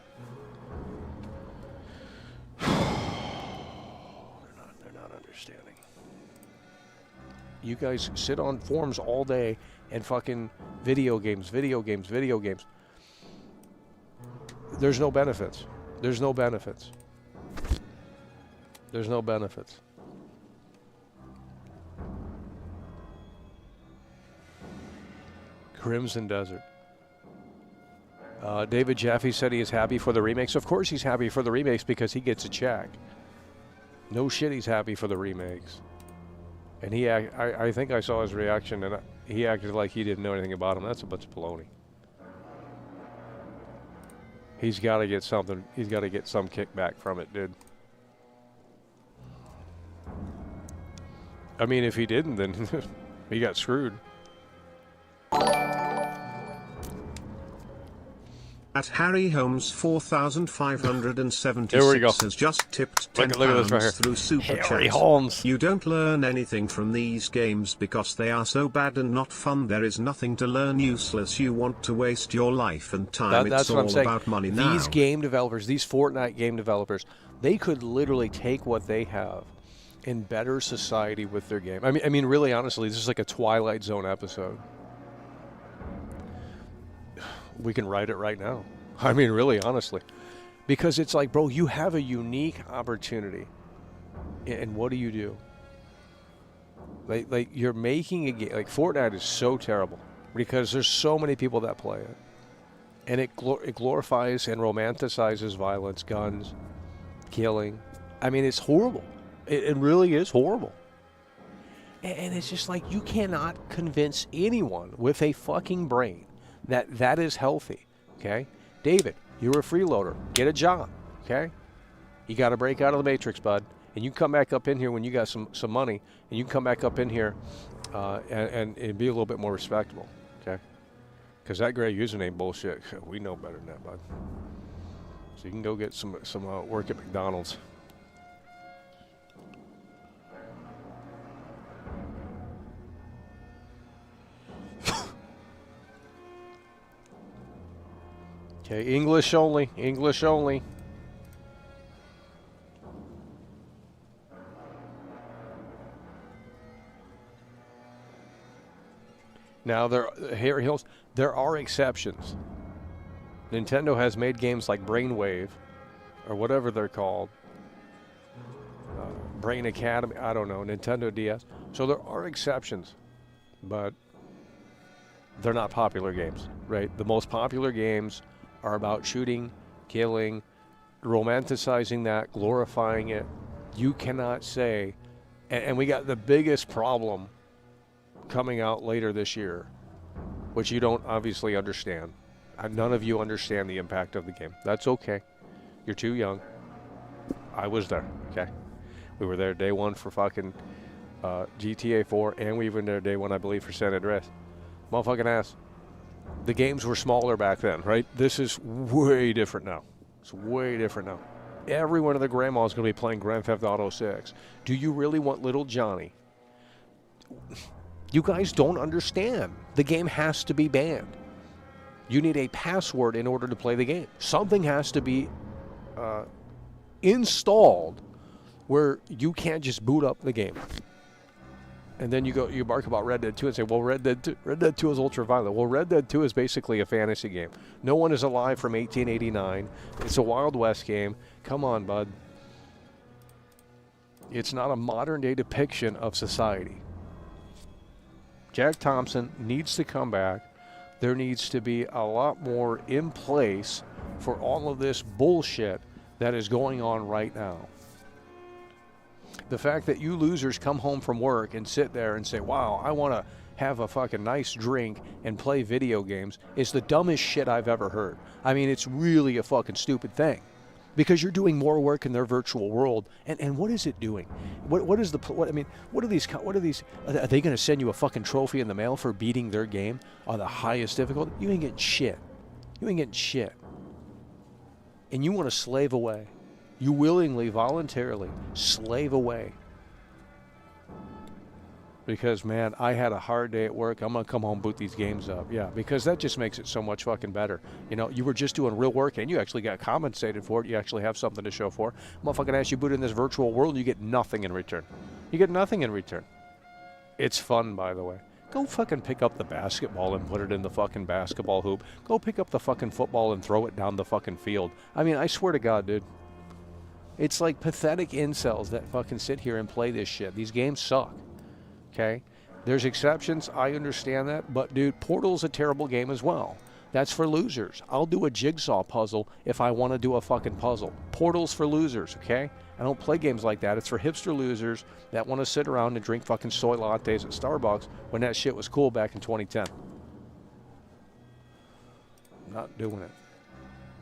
You guys sit on forums all day and fucking video games. There's no benefits. There's no benefits. Crimson Desert. David Jaffe said he is happy for the remakes. Of course he's happy for the remakes because he gets a check. No shit, he's happy for the remakes. And I think I saw his reaction, and he acted like he didn't know anything about him. That's a bunch of baloney. He's got to get something. He's got to get some kickback from it, dude. I mean, if he didn't, then he got screwed. At Harry Holmes 4,576 has just tipped £10 look at this right here. through Super Harry Chat. Holmes. You don't learn anything from these games because they are so bad and not fun. There is nothing to learn, useless. You want to waste your life and time. That's it's what all I'm saying. about money now. These game developers, these Fortnite game developers, they could literally take what they have and better society with their game. I mean, really, honestly, this is like a Twilight Zone episode. We can write it right now. I mean, really, honestly. Because it's like, bro, you have a unique opportunity. And what do? Like you're making a game. Like, Fortnite is so terrible because there's so many people that play it. And it glorifies and romanticizes violence, guns, killing. I mean, it's horrible. It really is horrible. And it's just like, you cannot convince anyone with a fucking brain that that is healthy, okay? David, you're a freeloader. Get a job, okay? You got to break out of the matrix, bud. And you come back up in here when you got some money, and you come back up in here and be a little bit more respectable, okay? Because that gray username bullshit, we know better than that, bud. So you can go get some work at McDonald's. Okay, English only. English only. Now, there are exceptions. Nintendo has made games like Brainwave, or whatever they're called, Brain Academy, I don't know, Nintendo DS. So there are exceptions, but they're not popular games, right? The most popular games are about shooting, killing, romanticizing that, glorifying it. You cannot say, and we got the biggest problem coming out later this year, which you don't obviously understand. None of you understand the impact of the game. That's okay. You're too young. I was there, okay? We were there day one for fucking GTA 4, and we were there day one, I believe, for San Andreas. Motherfucking ass. The games were smaller back then, right? This is way different now. It's way different now. Every one of the grandmas is going to be playing Grand Theft Auto 6. Do you really want little Johnny? You guys don't understand. The game has to be banned. You need a password in order to play the game. Something has to be installed where you can't just boot up the game. And then you bark about Red Dead 2 and say, well, Red Dead 2 is ultra-violent. Well, Red Dead 2 is basically a fantasy game. No one is alive from 1889. It's a Wild West game. Come on, bud. It's not a modern-day depiction of society. Jack Thompson needs to come back. There needs to be a lot more in place for all of this bullshit that is going on right now. The fact that you losers come home from work and sit there and say, wow, I want to have a fucking nice drink and play video games is the dumbest shit I've ever heard. I mean, it's really a fucking stupid thing. Because you're doing more work in their virtual world, and what is it doing? What are these? Are they going to send you a fucking trophy in the mail for beating their game on the highest difficulty? You ain't getting shit. You ain't getting shit. And you want to slave away. You willingly, voluntarily slave away. Because, man, I had a hard day at work. I'm going to come home and boot these games up. Yeah, because that just makes it so much fucking better. You know, you were just doing real work, and you actually got compensated for it. You actually have something to show for. Motherfucking ass, you boot in this virtual world, and you get nothing in return. You get nothing in return. It's fun, by the way. Go fucking pick up the basketball and put it in the fucking basketball hoop. Go pick up the fucking football and throw it down the fucking field. I mean, I swear to God, dude. It's like pathetic incels that fucking sit here and play this shit. These games suck. Okay? There's exceptions. I understand that. But, dude, Portal's a terrible game as well. That's for losers. I'll do a jigsaw puzzle if I want to do a fucking puzzle. Portal's for losers, okay? I don't play games like that. It's for hipster losers that want to sit around and drink fucking soy lattes at Starbucks when that shit was cool back in 2010. I'm not doing it.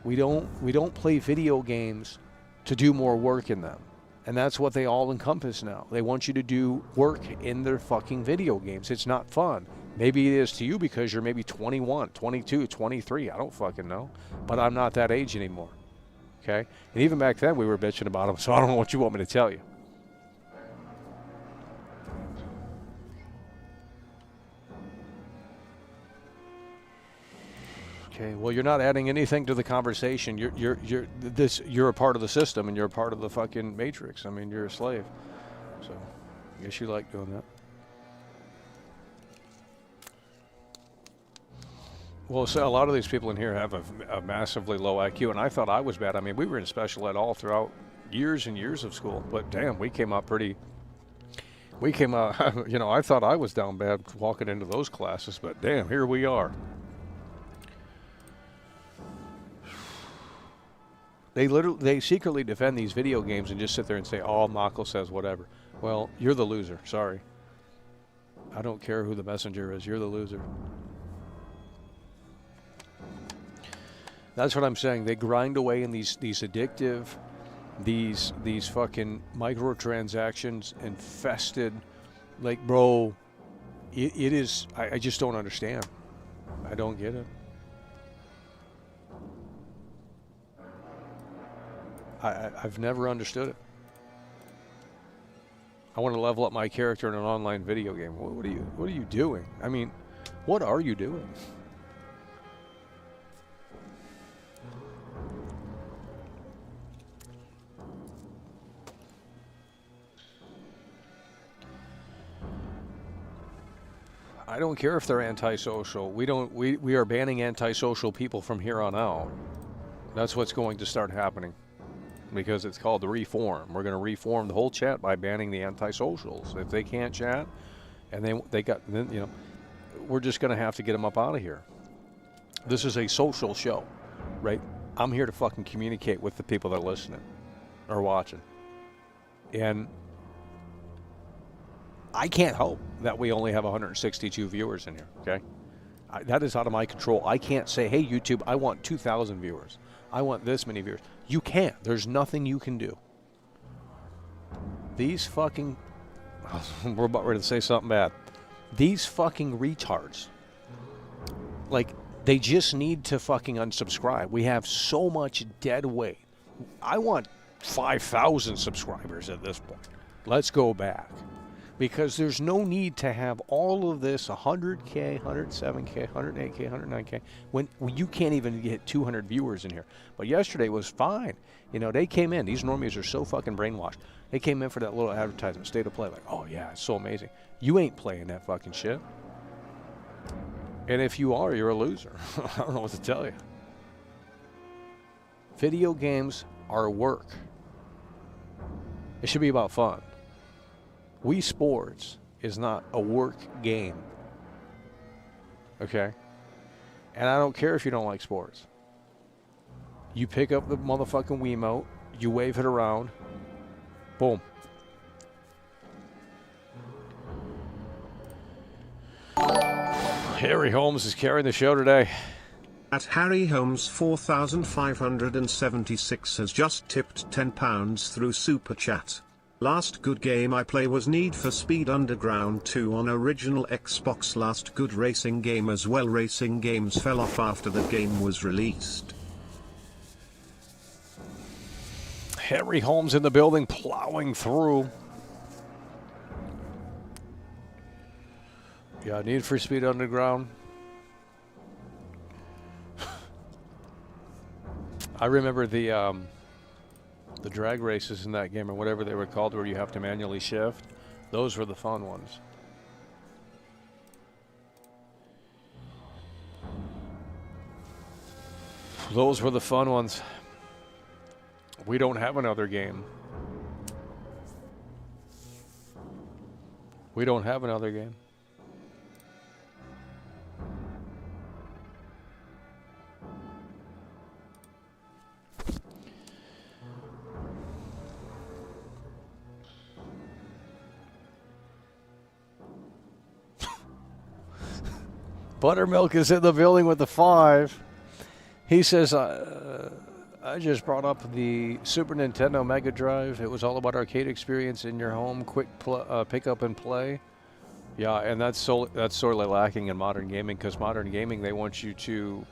We don't play video games to do more work in them. And that's what they all encompass now. They want you to do work in their fucking video games. It's not fun. Maybe it is to you because you're maybe 21, 22, 23. I don't fucking know. But I'm not that age anymore. Okay? And even back then we were bitching about them, so I don't know what you want me to tell you. Okay, well, you're not adding anything to the conversation. You're a part of the system, and you're a part of the fucking matrix. I mean, you're a slave. So, I guess you like doing that. Well, so a lot of these people in here have a massively low IQ, and I thought I was bad. I mean, we were in special ed all throughout years and years of school, but damn, we came out, you know, I thought I was down bad walking into those classes, but damn, here we are. They secretly defend these video games and just sit there and say, oh, Mako says whatever. Well, you're the loser. Sorry. I don't care who the messenger is. You're the loser. That's what I'm saying. They grind away in these addictive, these fucking microtransactions infested. Like, bro, it is. I just don't understand. I don't get it. I've never understood it. I want to level up my character in an online video game. What are you doing? I mean, what are you doing? I don't care if they're antisocial. We are banning antisocial people from here on out. That's what's going to start happening. Because it's called the reform. We're going to reform the whole chat by banning the antisocials. If they can't chat, and they got, then, you know, we're just going to have to get them up out of here. This is a social show, right? I'm here to fucking communicate with the people that are listening or watching. And I can't help that we only have 162 viewers in here, okay? That is out of my control. I can't say, hey, YouTube, I want 2,000 viewers. I want this many viewers. You can't. There's nothing you can do. These fucking... We're about ready to say something bad. These fucking retards. Like, they just need to fucking unsubscribe. We have so much dead weight. I want 5,000 subscribers at this point. Let's go back. Because there's no need to have all of this 100K, 107K, 108K, 109K when you can't even get 200 viewers in here. But yesterday was fine. You know, they came in. These normies are so fucking brainwashed. They came in for that little advertisement, state of play. Like, oh yeah, it's so amazing. You ain't playing that fucking shit. And if you are, you're a loser. I don't know what to tell you. Video games are work. It should be about fun. Wii Sports is not a work game. Okay? And I don't care if you don't like sports. You pick up the motherfucking Wiimote, you wave it around, boom. Harry Holmes is carrying the show today. At Harry Holmes 4576 has just tipped £10 through Super Chat. Last good game I play was Need for Speed Underground 2 on original Xbox. Last good racing game as well. Racing games fell off after the game was released. Harry Holmes in the building, plowing through. Yeah, Need for Speed Underground. I remember the drag races in that game, or whatever they were called, where you have to manually shift. Those were the fun ones. Those were the fun ones. We don't have another game. We don't have another game. Buttermilk is in the building with the 5. He says, I just brought up the Super Nintendo Mega Drive. It was all about arcade experience in your home, quick pick up and play. Yeah, and that's sorely lacking in modern gaming, because modern gaming, they want you to,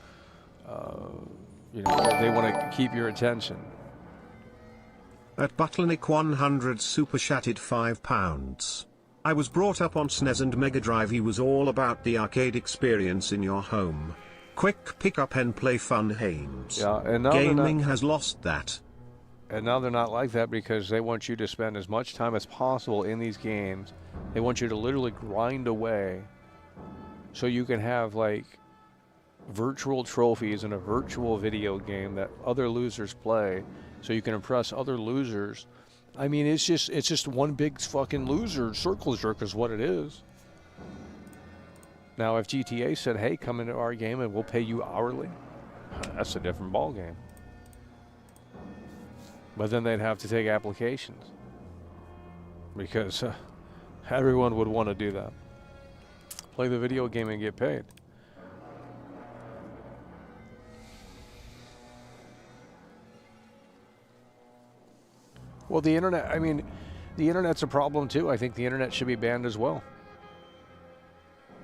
they want to keep your attention. At Butlernick 100 super chatted £5. I was brought up on SNES and Mega Drive. He was all about the arcade experience in your home. Quick pick up and play fun games. Yeah, and now gaming has lost that. And now they're not like that, because they want you to spend as much time as possible in these games. They want you to literally grind away so you can have like virtual trophies in a virtual video game that other losers play, so you can impress other losers. I mean, it's just one big fucking loser circle jerk is what it is. Now, if GTA said, hey, come into our game and we'll pay you hourly, that's a different ball game. But then they'd have to take applications, because everyone would want to do that. Play the video game and get paid. Well, the internet, I mean, the internet's a problem too. I think the internet should be banned as well.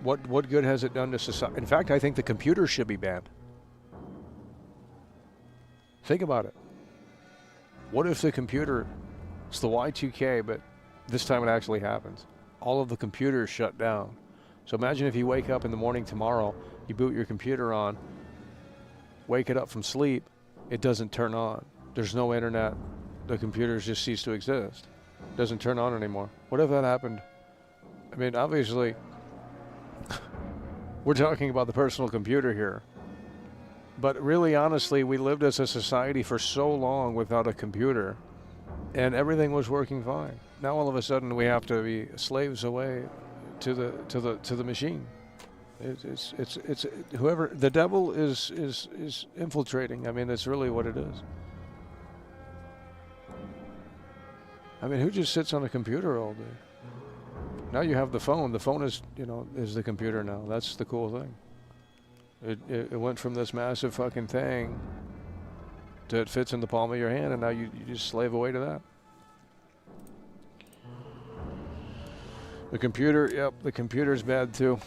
What good has it done to society? In fact, I think the computer should be banned. Think about it. What if the computer, it's the Y2K, but this time it actually happens. All of the computers shut down. So imagine if you wake up in the morning tomorrow, you boot your computer on, wake it up from sleep, it doesn't turn on. There's no internet. The computers just cease to exist. It doesn't turn on anymore. What if that happened? I mean, obviously, we're talking about the personal computer here. But really, honestly, we lived as a society for so long without a computer, and everything was working fine. Now all of a sudden we have to be slaves away to the machine. It's whoever the devil is infiltrating. I mean, that's really what it is. I mean, who just sits on a computer all day? Now you have the phone. The phone is, is the computer now. That's the cool thing. It went from this massive fucking thing to it fits in the palm of your hand, and now you just slave away to that. The computer, yep, the computer's bad too.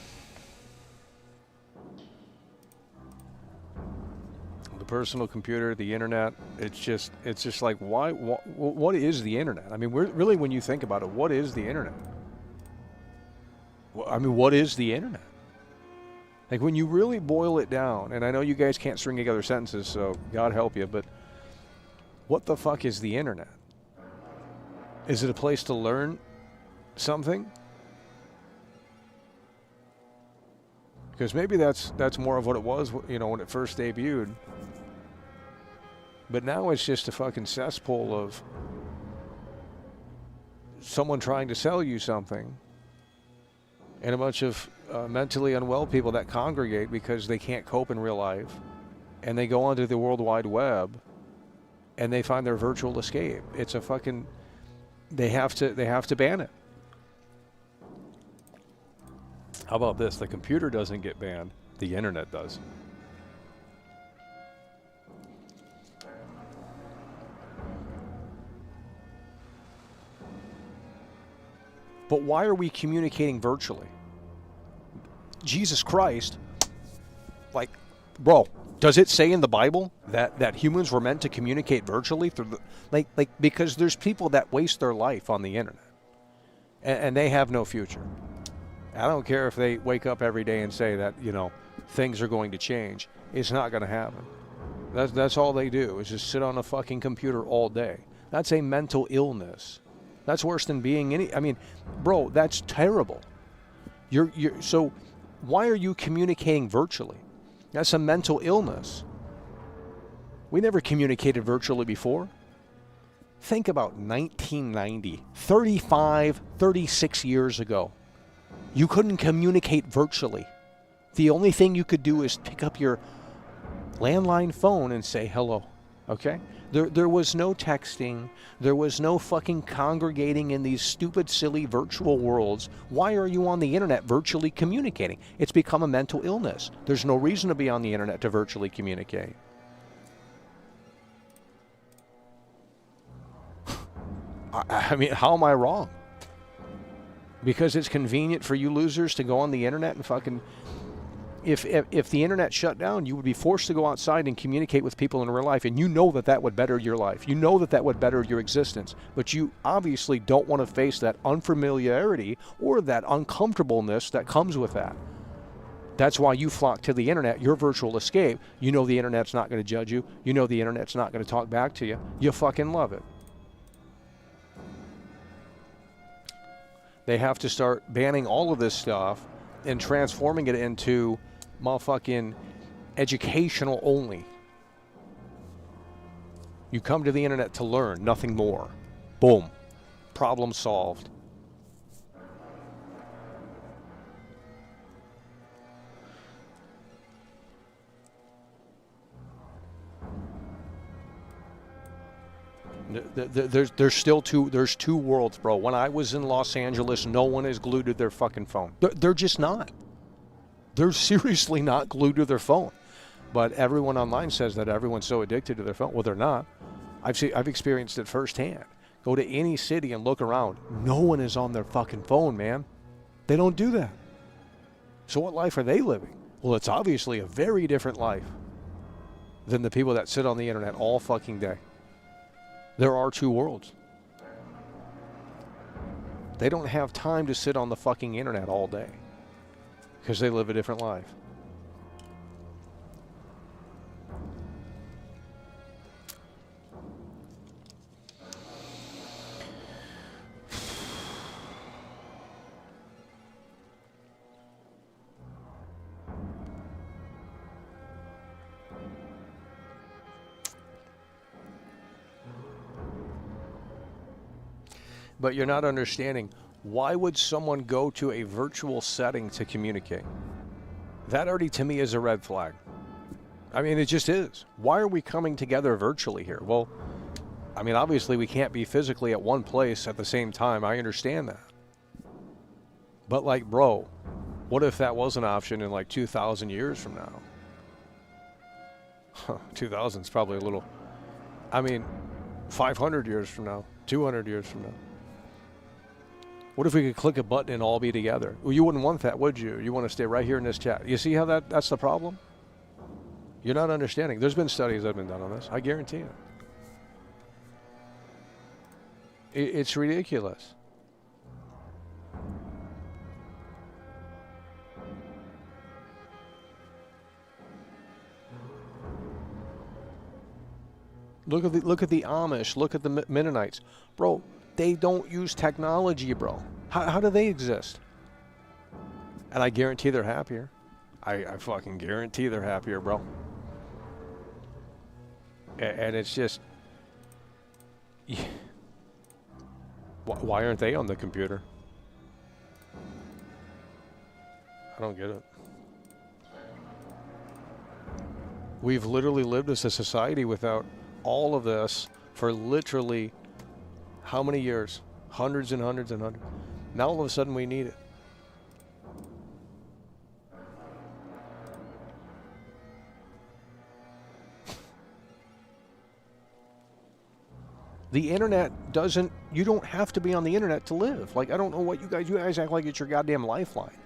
The personal computer, the internet, it's just like, why, what is the internet? I mean, really, when you think about it, what is the internet? I mean, what is the internet? Like, when you really boil it down, and I know you guys can't string together sentences, so God help you, but what the fuck is the internet? Is it a place to learn something? Because maybe that's more of what it was, when it first debuted. But now it's just a fucking cesspool of someone trying to sell you something, and a bunch of mentally unwell people that congregate because they can't cope in real life, and they go onto the World Wide Web, and they find their virtual escape. It's a fucking, they have to ban it. How about this? The computer doesn't get banned, the internet does. But why are we communicating virtually? Jesus Christ, like, bro, does it say in the Bible that humans were meant to communicate virtually through the, because there's people that waste their life on the internet, and they have no future. I don't care if they wake up every day and say that, things are going to change. It's not going to happen. That's all they do, is just sit on a fucking computer all day. That's a mental illness. That's worse than being I mean, bro, that's terrible. So why are you communicating virtually? That's a mental illness. We never communicated virtually before. Think about 1990, 36 years ago. You couldn't communicate virtually. The only thing you could do is pick up your landline phone and say hello, okay? There was no texting. There was no fucking congregating in these stupid, silly virtual worlds. Why are you on the internet virtually communicating? It's become a mental illness. There's no reason to be on the internet to virtually communicate. I mean, how am I wrong? Because it's convenient for you losers to go on the internet and fucking... If the internet shut down, you would be forced to go outside and communicate with people in real life, and you know that would better your life. You know that would better your existence, but you obviously don't want to face that unfamiliarity or that uncomfortableness that comes with that. That's why you flock to the internet, your virtual escape. You know the internet's not going to judge you. You know the internet's not going to talk back to you. You fucking love it. They have to start banning all of this stuff and transforming it into motherfucking educational only. You come to the internet to learn, nothing more. Boom. Problem solved. There's two worlds, bro. When I was in Los Angeles, no one is glued to their fucking phone. They're just not. They're seriously not glued to their phone. But everyone online says that everyone's so addicted to their phone. Well, they're not. I've experienced it firsthand. Go to any city and look around. No one is on their fucking phone, man. They don't do that. So what life are they living? Well, it's obviously a very different life than the people that sit on the internet all fucking day. There are two worlds. They don't have time to sit on the fucking internet all day because they live a different life. But you're not understanding, why would someone go to a virtual setting to communicate? That already, to me, is a red flag. I mean, it just is. Why are we coming together virtually here? Well, I mean, obviously we can't be physically at one place at the same time. I understand that. But like, bro, what if that was an option in like 2,000 years from now? 2,000 is probably a little, I mean, 500 years from now, 200 years from now. What if we could click a button and all be together? Well, you wouldn't want that, would you? You want to stay right here in this chat. You see how that's the problem? You're not understanding. There's been studies that have been done on this. I guarantee it. It's ridiculous. Look at the Amish. Look at the Mennonites, bro. They don't use technology, bro. How do they exist? And I guarantee they're happier. I fucking guarantee they're happier, bro. And it's just, yeah. Why aren't they on the computer? I don't get it. We've literally lived as a society without all of this for literally how many years? Hundreds and hundreds and hundreds. Now all of a sudden we need it. The internet doesn't, you don't have to be on the internet to live. Like, I don't know what you guys act like it's your goddamn lifeline.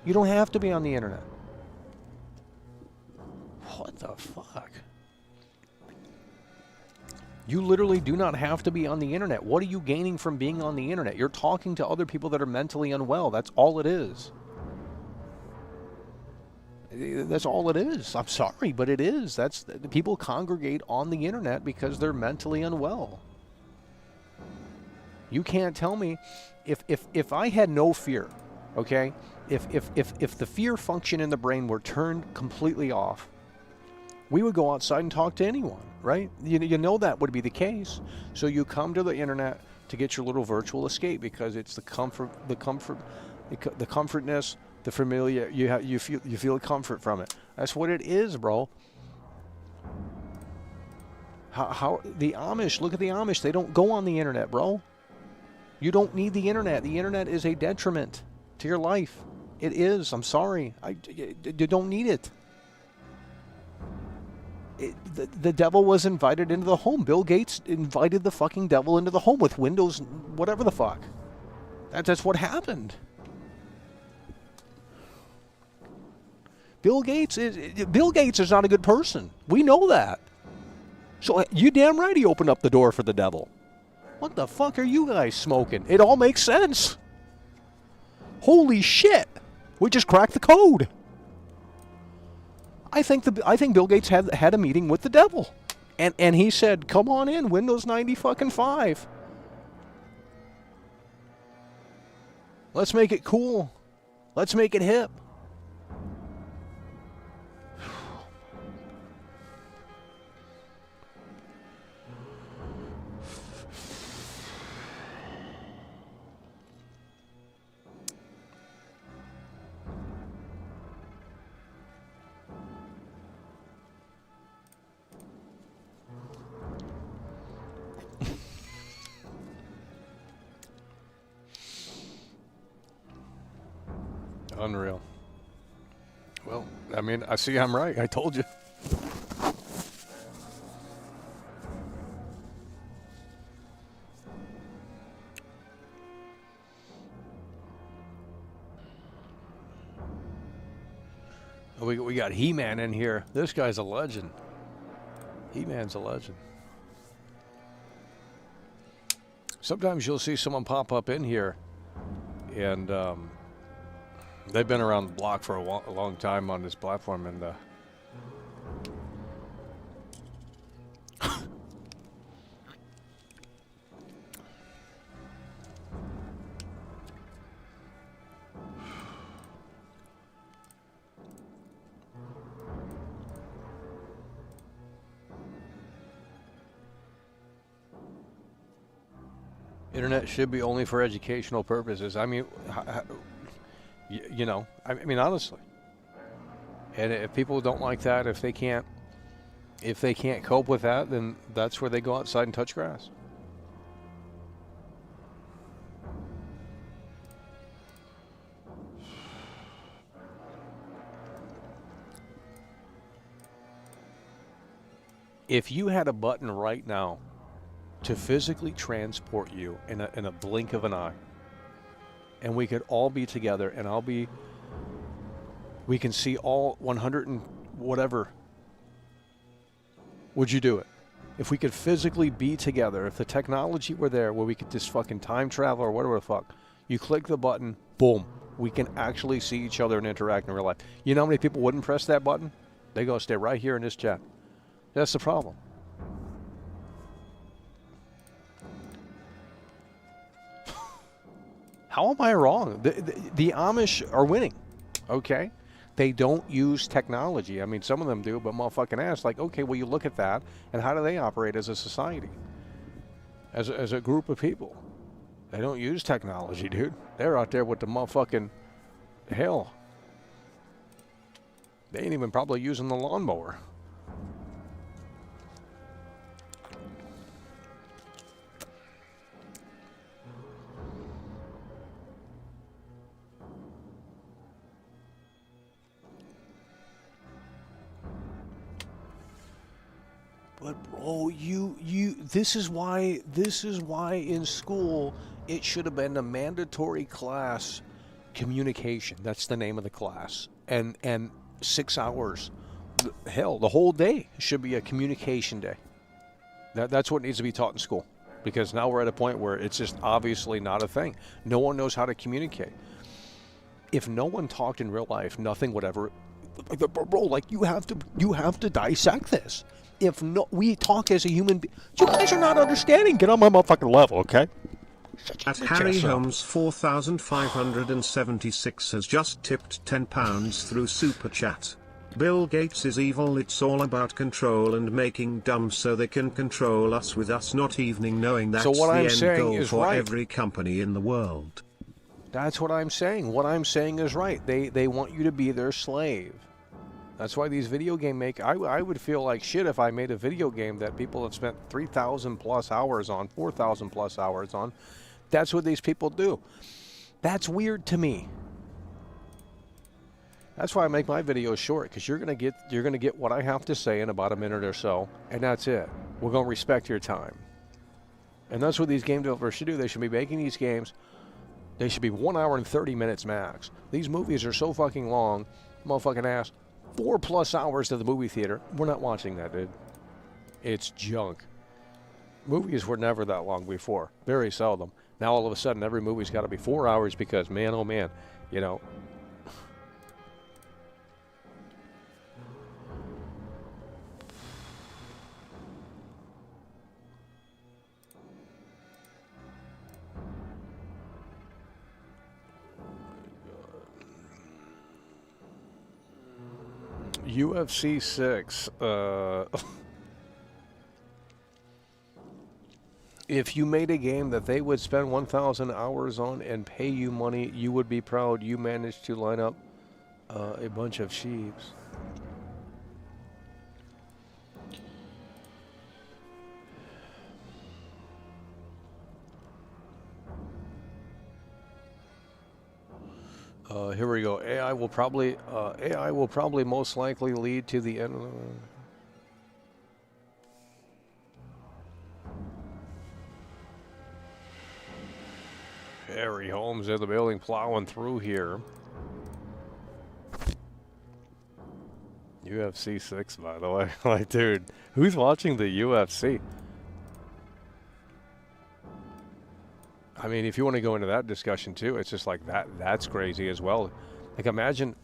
You don't have to be on the internet. What the fuck? You literally do not have to be on the internet. What are you gaining from being on the internet? You're talking to other people that are mentally unwell. That's all it is. That's all it is. I'm sorry, but it is. That's, people congregate on the internet because they're mentally unwell. You can't tell me if I had no fear, okay? If the fear function in the brain were turned completely off, we would go outside and talk to anyone, right? You know that would be the case. So you come to the internet to get your little virtual escape because it's the comfortness, the familiar. You feel comfort from it. That's what it is, bro. How the Amish? Look at the Amish. They don't go on the internet, bro. You don't need the internet. The internet is a detriment to your life. It is. I'm sorry. You don't need it. The devil was invited into the home. Bill Gates invited the fucking devil into the home with Windows, whatever the fuck. That's what happened. Bill Gates is not a good person. We know that. So you damn right he opened up the door for the devil. What the fuck are you guys smoking? It all makes sense. Holy shit. We just cracked the code. I think Bill Gates had a meeting with the devil. And he said, "Come on in, Windows 90 fucking 5. Let's make it cool. Let's make it hip." Unreal. Well, I mean, I see I'm right. I told you. We got He-Man in here. This guy's a legend. He-Man's a legend. Sometimes you'll see someone pop up in here, and they've been around the block for a long time on this platform, and internet should be only for educational purposes. I mean, you know, I mean, honestly. And if people don't like that, if they can't cope with that, then that's where they go outside and touch grass. If you had a button right now to physically transport you in a blink of an eye, and we could all be together, and we can see all 100 and whatever, would you do it? If we could physically be together, if the technology were there where we could just fucking time travel or whatever the fuck, you click the button, boom, we can actually see each other and interact in real life. You know how many people wouldn't press that button? They go stay right here in this chat. That's the problem. How am I wrong? The Amish are winning, okay? They don't use technology. I mean, some of them do, but motherfucking ass. Like, okay, well, you look at that, and how do they operate as a society? As a group of people. They don't use technology, dude. They're out there with the motherfucking hell. They ain't even probably using the lawnmower. But bro, this is why in school it should have been a mandatory class, communication. That's the name of the class. And 6 hours, hell, the whole day should be a communication day. That's what needs to be taught in school, because now we're at a point where it's just obviously not a thing. No one knows how to communicate. If no one talked in real life, nothing would ever. Bro, like you have to dissect this. If no, we talk as a human being. You guys are not understanding. Get on my motherfucking level, okay? At Harry Holmes 4576 has just tipped £10 through Super Chat. Bill Gates is evil. It's all about control and making dumb so they can control us with us not even knowing that's so what the I'm end saying goal is for right. every company in the world. That's what I'm saying. What I'm saying is right. They want you to be their slave. That's why these video game I would feel like shit if I made a video game that people have spent 3,000 plus hours on, 4,000 plus hours on. That's what these people do. That's weird to me. That's why I make my videos short, because you're gonna get what I have to say in about a minute or so, and that's it. We're gonna respect your time. And that's what these game developers should do. They should be making these games. They should be 1 hour and 30 minutes max. These movies are so fucking long, motherfucking ass. 4+ hours to the movie theater. We're not watching that, dude. It's junk. Movies were never that long before. Very seldom. Now all of a sudden every movie's got to be 4 hours because, man, oh man, you know. UFC 6. If you made a game that they would spend 1,000 hours on and pay you money, you would be proud you managed to line up a bunch of sheeps. Here we go. AI will probably most likely lead to the end of the... Harry Holmes in the building, plowing through here. UFC 6, by the way. Like, dude, who's watching the UFC? I mean, if you want to go into that discussion too, it's just like that's crazy as well. Like, imagine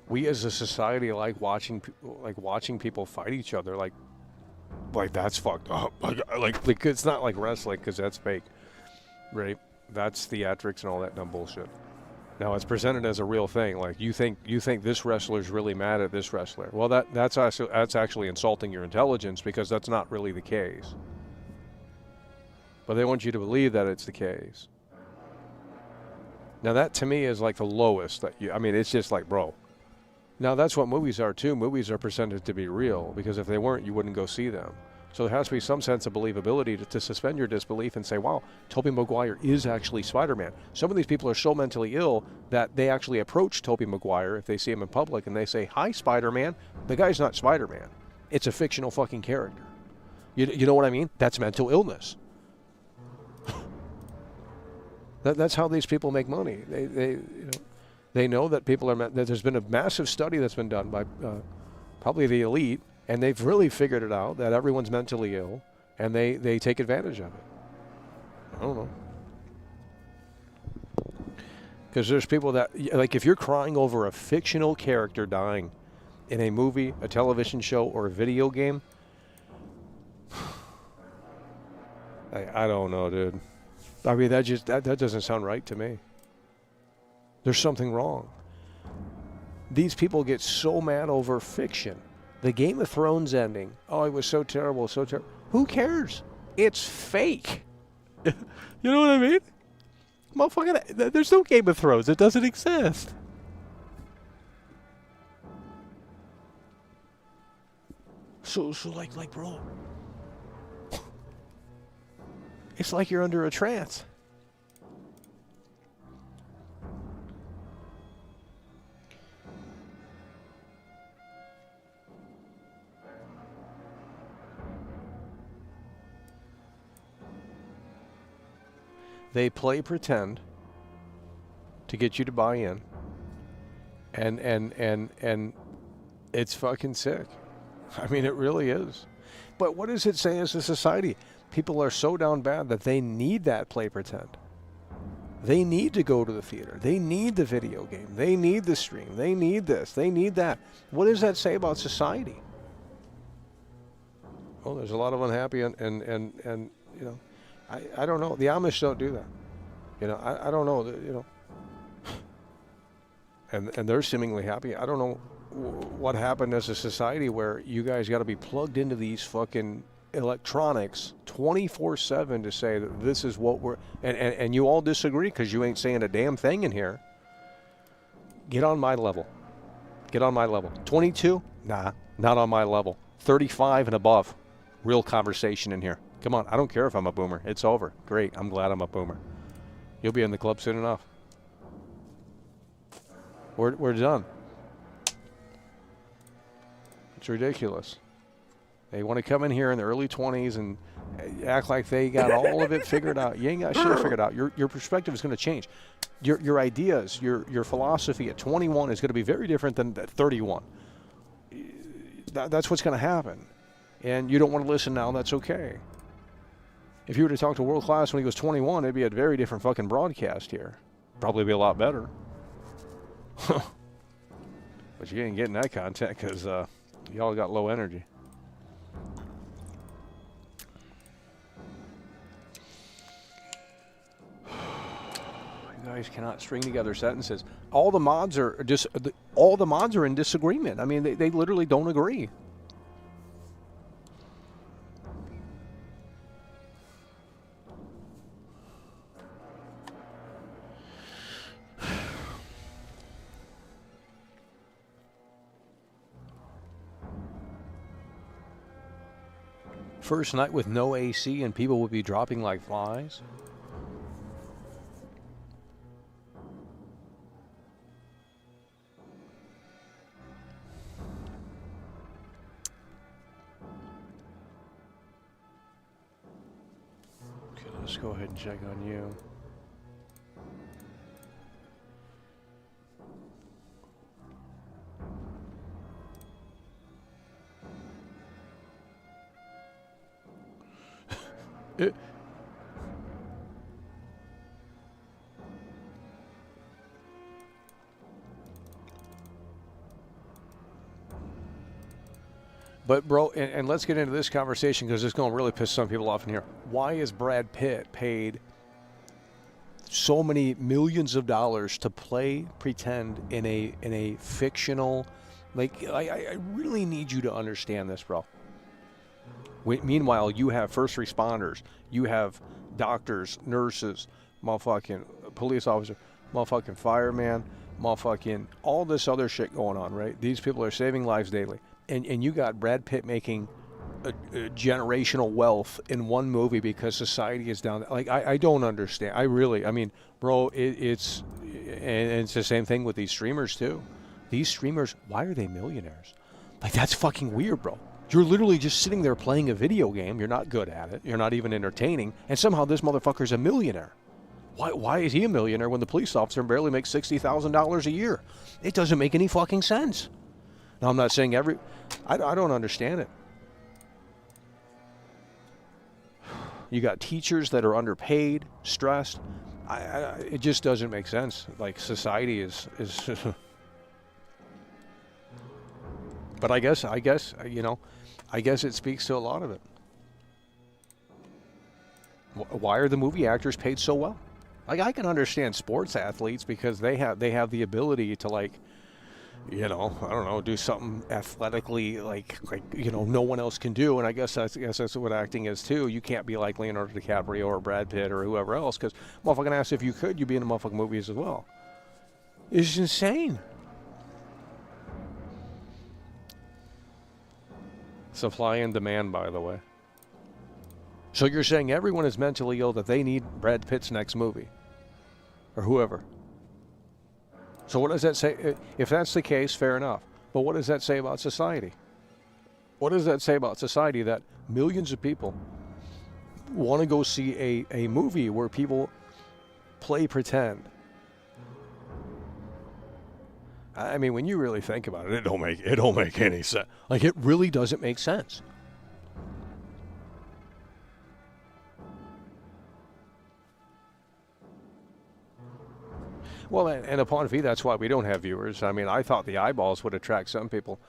we as a society like watching people fight each other. Like that's fucked up. Like it's not like wrestling because that's fake, right? That's theatrics and all that dumb bullshit. Now it's presented as a real thing. Like you think this wrestler's really mad at this wrestler. Well, that's actually insulting your intelligence because that's not really the case. But they want you to believe that it's the case. Now that to me is like the lowest I mean, it's just like, bro. Now that's what movies are too. Movies are presented to be real because if they weren't, you wouldn't go see them. So there has to be some sense of believability to suspend your disbelief and say, wow, Tobey Maguire is actually Spider-Man. Some of these people are so mentally ill that they actually approach Tobey Maguire if they see him in public and they say, hi, Spider-Man. The guy's not Spider-Man. It's a fictional fucking character. You know what I mean? That's mental illness. That's how these people make money. They know that people are that there's been a massive study that's been done by probably the elite, and they've really figured it out that everyone's mentally ill, and they take advantage of it. I don't know. Because there's people that, like, if you're crying over a fictional character dying in a movie, a television show, or a video game, I don't know, dude. I mean, that doesn't sound right to me. There's something wrong. These people get so mad over fiction. The Game of Thrones ending. Oh, it was so terrible, so terrible. Who cares? It's fake. You know what I mean? Motherfucker, there's no Game of Thrones. It doesn't exist. So like, bro. It's like you're under a trance. They play pretend to get you to buy in, and it's fucking sick. I mean, it really is. But what does it say as a society? People are so down bad that they need that play pretend. They need to go to the theater. They need the video game. They need the stream. They need this. They need that. What does that say about society? Well, there's a lot of unhappy and you know, I don't know. The Amish don't do that. You know, I don't know. You know, and they're seemingly happy. I don't know what happened as a society where you guys got to be plugged into these fucking electronics 24/7 to say that this is what we're and you all disagree because you ain't saying a damn thing in here. Get on my level. Get on my level. 22? Nah, not on my level. 35 and above. Real conversation in here. Come on, I don't care if I'm a boomer. It's over. Great, I'm glad I'm a boomer. You'll be in the club soon enough. We're done. It's ridiculous. They want to come in here in the early 20s and act like they got all of it figured out. You ain't got shit figured out. Your perspective is going to change. Your ideas, your philosophy at 21 is going to be very different than at 31. That's what's going to happen. And you don't want to listen now, that's okay. If you were to talk to World Class when he was 21, it'd be a very different fucking broadcast here. Probably be a lot better. But you ain't getting that content because y'all got low energy. You guys cannot string together sentences. All the mods are in disagreement. I mean, they literally don't agree. First night with no AC and people would be dropping like flies. Let's go ahead and check on you. But, bro, and let's get into this conversation because it's going to really piss some people off in here. Why is Brad Pitt paid so many millions of dollars to pretend in a fictional, like, I really need you to understand this, bro. Meanwhile, you have first responders, you have doctors, nurses, motherfucking police officer, motherfucking fireman, motherfucking all this other shit going on, right? These people are saving lives daily. And you got Brad Pitt making a generational wealth in one movie because society is down. Like, I don't understand. I mean, bro, it's the same thing with these streamers too. These streamers, why are they millionaires? Like, that's fucking weird, bro. You're literally just sitting there playing a video game. You're not good at it. You're not even entertaining. And somehow this motherfucker's a millionaire. Why is he a millionaire when the police officer barely makes $60,000 a year? It doesn't make any fucking sense. Now, I'm not saying I don't understand it. You got teachers that are underpaid, stressed. It just doesn't make sense. Like, society is But I guess it speaks to a lot of it. Why are the movie actors paid so well? Like, I can understand sports athletes because they have the ability to, like, I don't know, do something athletically like no one else can do. And I guess that's what acting is too. You can't be like Leonardo DiCaprio or Brad Pitt or whoever else, because motherfucking ass, if you could, you'd be in the motherfucking movies as well. It's insane. Supply and demand, by the way. So you're saying everyone is mentally ill that they need Brad Pitt's next movie? Or whoever? So what does that say? If that's the case, fair enough. But what does that say about society? What does that say about society that millions of people want to go see a movie where people play pretend? I mean, when you really think about it, it don't make any sense. Like, it really doesn't make sense. Well, and upon fee, that's why we don't have viewers. I mean, I thought the eyeballs would attract some people,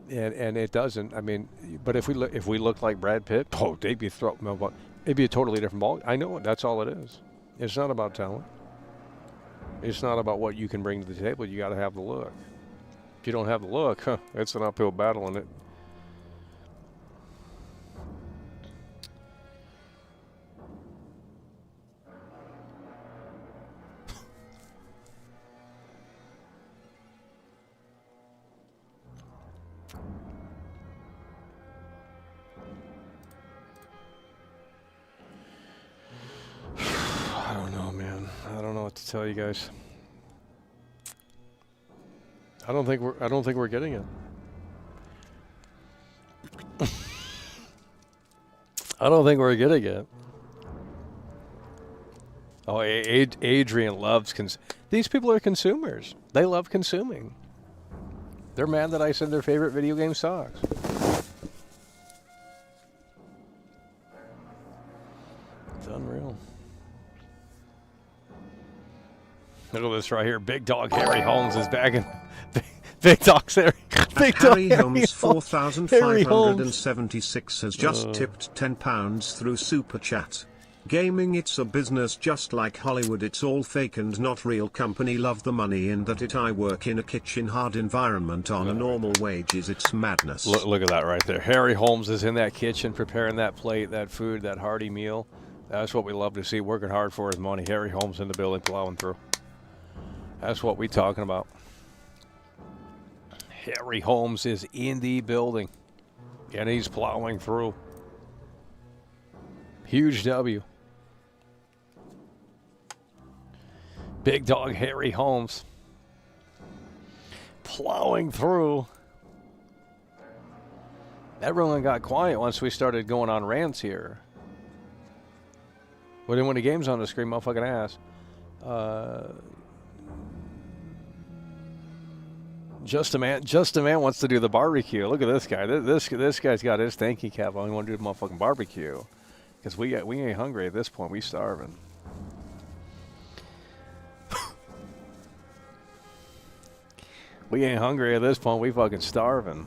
and it doesn't. I mean, but if we look like Brad Pitt, they'd be it'd be a totally different ball. I know it. That's all it is. It's not about talent. It's not about what you can bring to the table. You got to have the look. If you don't have the look, it's an uphill battle, and it. I don't know, man. I don't know what to tell you guys. I don't think we're getting it. I don't think we're getting it. Oh, Adrian loves these people are consumers. They love consuming. They're mad that I said their favorite video game sucks. It's unreal. Look at this right here. Big Dog Harry Holmes is back in. Big Dog Harry. Big Dog Harry Holmes 4,576 has just tipped £10 through Super Chat. Gaming, it's a business just like Hollywood. It's all fake and not real. Company love the money in that it. I work in a kitchen hard environment on a normal wages. It's madness. Look at that right there. Harry Holmes is in that kitchen preparing that plate, that food, that hearty meal. That's what we love to see. Working hard for his money. Harry Holmes in the building plowing through. That's what we talking about. Harry Holmes is in the building, and he's plowing through. Huge W. Big Dog Harry Holmes plowing through. Everyone got quiet once we started going on rants here. Well, then when the game's on the screen, motherfucking ass. Just a man wants to do the barbecue. Look at this guy. This guy's got his thanky cap on. He want to do the motherfucking barbecue. Because we ain't hungry at this point. We starving. We ain't hungry at this point. We fucking starving.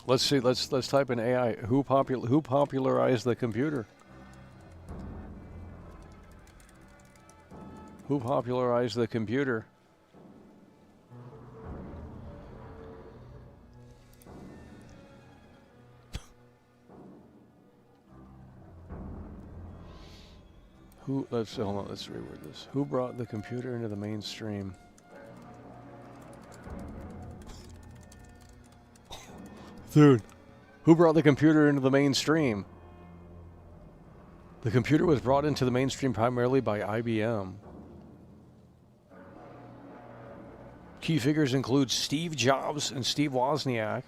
Let's see. Let's type in AI. Who popularized the computer? Who popularized the computer? Let's hold on. Let's reword this. Who brought the computer into the mainstream? Dude, who brought the computer into the mainstream? The computer was brought into the mainstream primarily by IBM. Key figures include Steve Jobs and Steve Wozniak.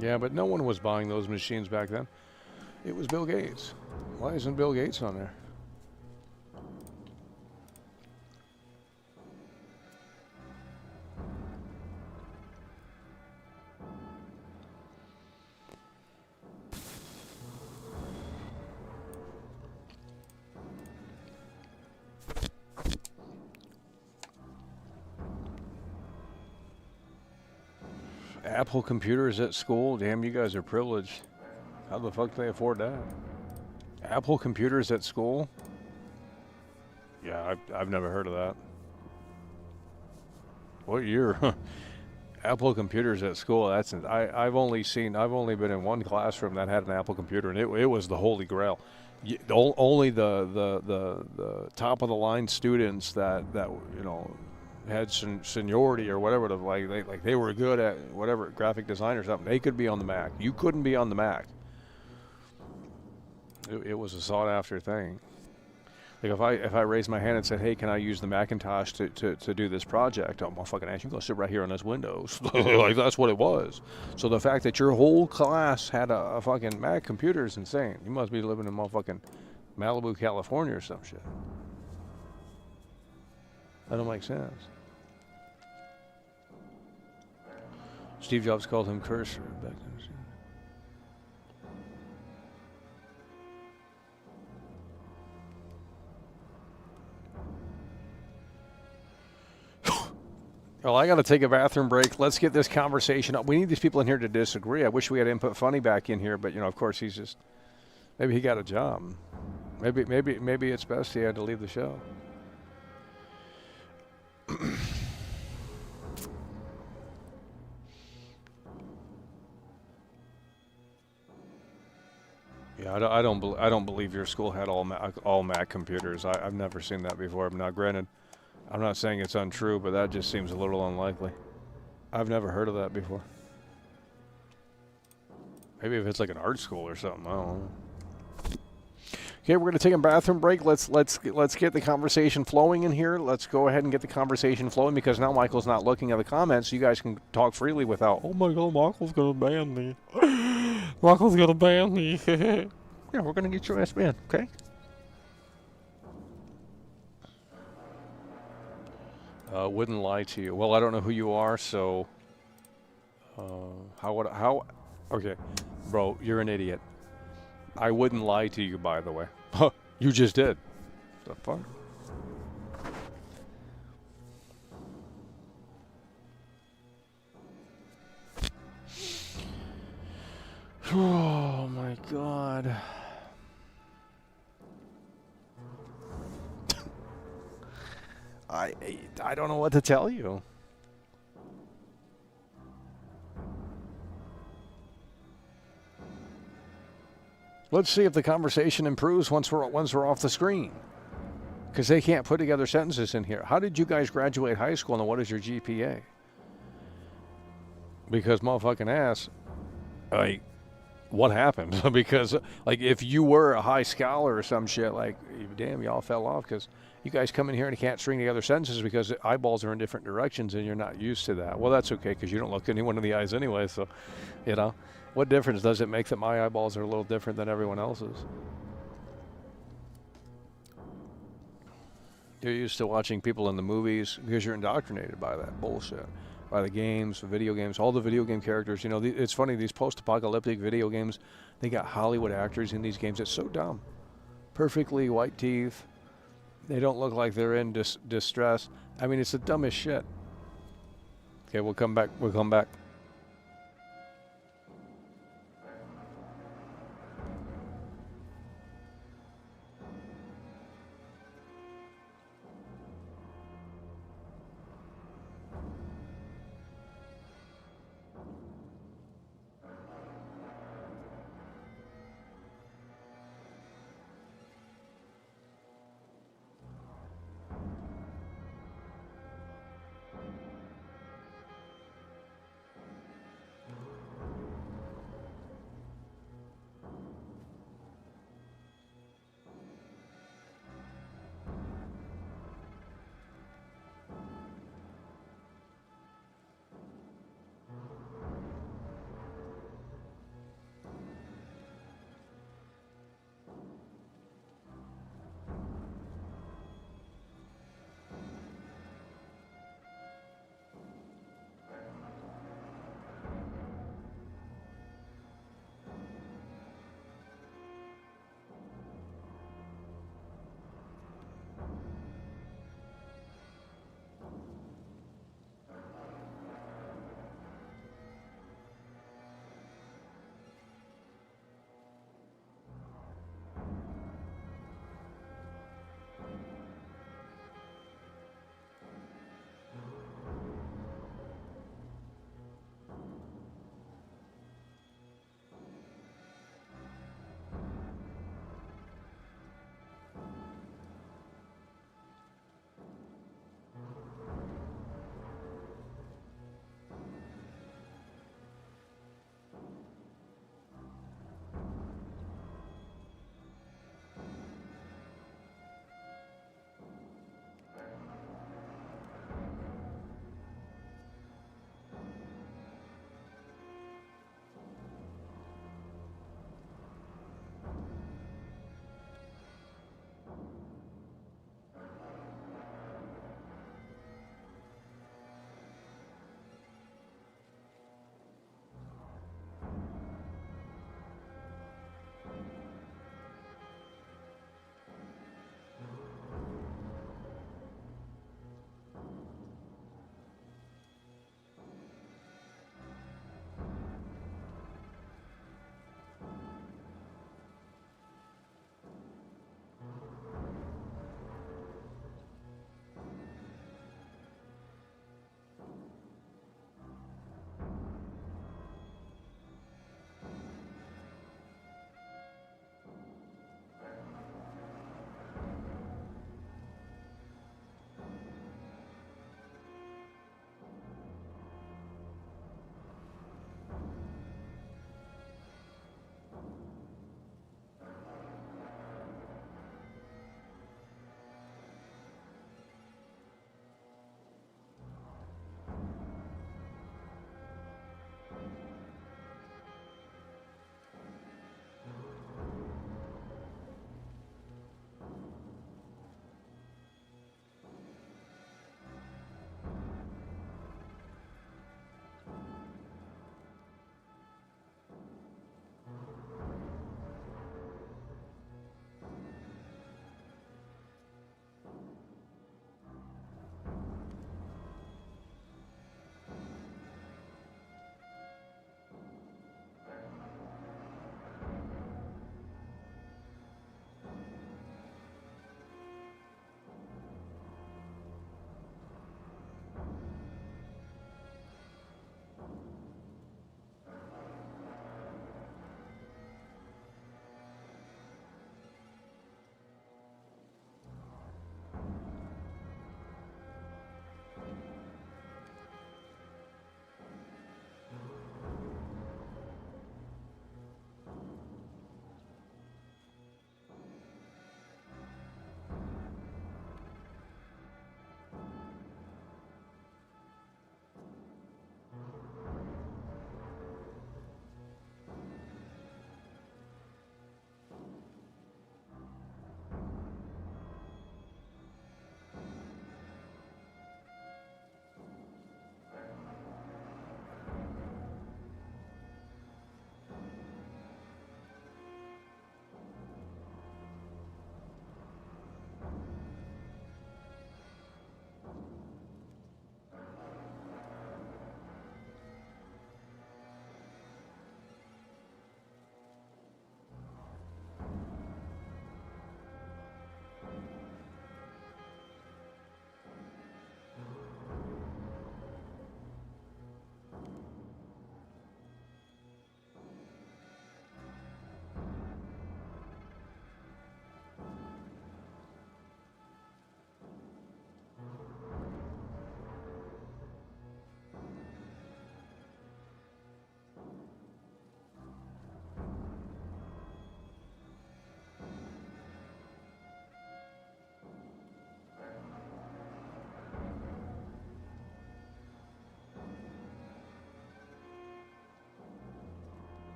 Yeah, but no one was buying those machines back then. It was Bill Gates. Why isn't Bill Gates on there? Apple computers at school? Damn, you guys are privileged. How the fuck do they afford that? Apple computers at school? Yeah, I've never heard of that. What year? Apple computers at school? That's I've only been in one classroom that had an Apple computer, and it was the holy grail. Only the top of the line students that you know had seniority or whatever, like they were good at whatever, graphic design or something, they could be on the Mac. You couldn't be on the Mac. It was a sought after thing. Like if I raised my hand and said, hey, can I use the Macintosh to do this project? I'm gonna fucking ask you, go sit right here on this Windows. Like that's what it was. So the fact that your whole class had a fucking Mac computer is insane. You must be living in motherfucking Malibu, California or some shit. That don't make sense. Steve Jobs called him cursor back then. Well, I got to take a bathroom break. Let's get this conversation up. We need these people in here to disagree. I wish we had Input Funny back in here, but you know, of course, he's just maybe he got a job. Maybe it's best he had to leave the show. Yeah, I don't believe your school had all Mac computers. I've never seen that before. Now, granted, I'm not saying it's untrue, but that just seems a little unlikely. I've never heard of that before. Maybe if it's like an art school or something, I don't know. Okay, we're gonna take a bathroom break. Let's get the conversation flowing in here. Let's go ahead and get the conversation flowing because now Michael's not looking at the comments. So you guys can talk freely without, oh my God, Michael's gonna ban me. Michael's gonna ban me. Yeah, we're gonna get your ass banned, okay? Wouldn't lie to you. Well, I don't know who you are, so okay, bro, you're an idiot. I wouldn't lie to you, by the way. You just did. The fuck? Oh my God. I don't know what to tell you. Let's see if the conversation improves once we're off the screen. Because they can't put together sentences in here. How did you guys graduate high school and what is your GPA? Because motherfucking ass, like, what happened? Because, like, if you were a high scholar or some shit, like, damn, y'all fell off because you guys come in here and you can't string together sentences because the eyeballs are in different directions and you're not used to that. Well, that's okay because you don't look anyone in the eyes anyway, so, you know. What difference does it make that my eyeballs are a little different than everyone else's? You're used to watching people in the movies because you're indoctrinated by that bullshit, by the games, the video games, all the video game characters. You know, it's funny, these post-apocalyptic video games, they got Hollywood actors in these games. It's so dumb. Perfectly white teeth. They don't look like they're in distress. I mean, it's the dumbest shit. Okay, we'll come back. We'll come back.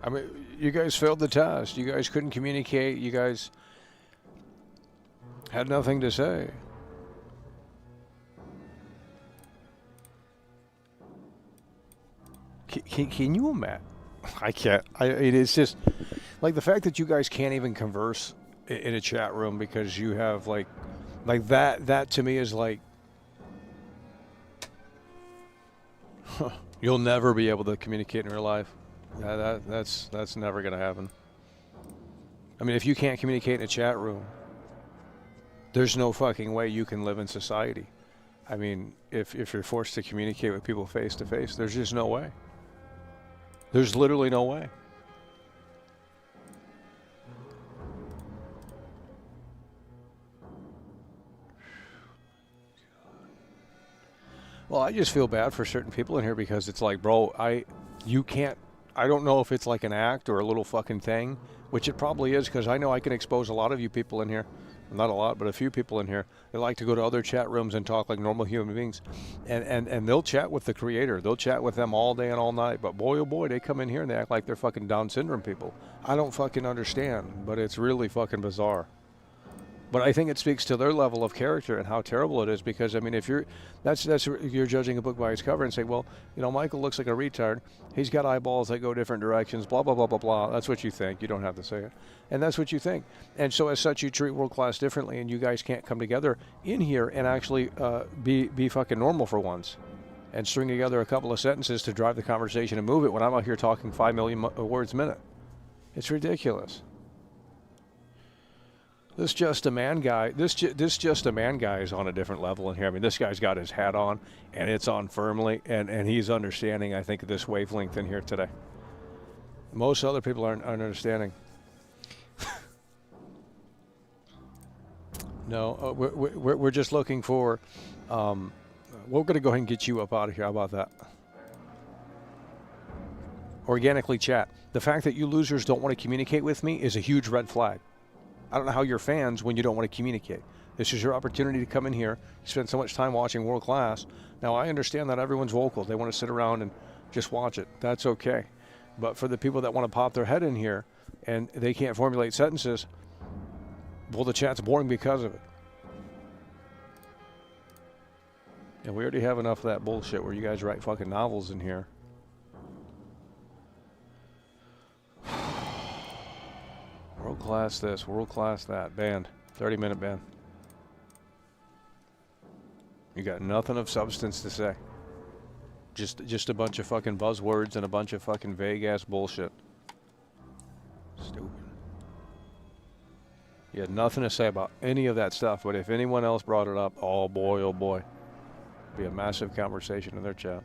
I mean, you guys failed the test. You guys couldn't communicate. You guys had nothing to say. Can you imagine? I can't. It's just like the fact that you guys can't even converse in a chat room because you have like that. That to me is like you'll never be able to communicate in real life. That's never gonna happen. I mean, if you can't communicate in a chat room, there's no fucking way you can live in society. I mean, if you're forced to communicate with people face to face, there's just no way. There's literally no way. Well, I just feel bad for certain people in here because it's like, bro, you can't. I don't know if it's like an act or a little fucking thing, which it probably is, because I know I can expose a lot of you people in here. Not a lot, but a few people in here. They like to go to other chat rooms and talk like normal human beings. And they'll chat with the creator. They'll chat with them all day and all night. But boy, oh boy, they come in here and they act like they're fucking Down syndrome people. I don't fucking understand, but it's really fucking bizarre. But I think it speaks to their level of character and how terrible it is, because I mean, if you're judging a book by its cover and say, well, you know, Michael looks like a retard. He's got eyeballs that go different directions. Blah blah blah blah blah. That's what you think. You don't have to say it, and that's what you think. And so, as such, you treat world class differently, and you guys can't come together in here and actually be fucking normal for once, and string together a couple of sentences to drive the conversation and move it. When I'm out here talking 5 million words a minute, it's ridiculous. This just a man guy. This just a man guy is on a different level in here. I mean, this guy's got his hat on, and it's on firmly, and he's understanding, I think, this wavelength in here today. Most other people aren't understanding. No, we're just looking for. We're going to go ahead and get you up out of here. How about that? Organically chat. The fact that you losers don't want to communicate with me is a huge red flag. I don't know how you're fans when you don't want to communicate. This is your opportunity to come in here. You spend so much time watching World Class. Now, I understand that everyone's vocal. They want to sit around and just watch it. That's okay. But for the people that want to pop their head in here and they can't formulate sentences, well, the chat's boring because of it. And we already have enough of that bullshit where you guys write fucking novels in here. World class this, world class that. Banned. 30-minute ban. You got nothing of substance to say. Just a bunch of fucking buzzwords and a bunch of fucking vague-ass bullshit. Stupid. You had nothing to say about any of that stuff, but if anyone else brought it up, oh boy, it'd be a massive conversation in their chat.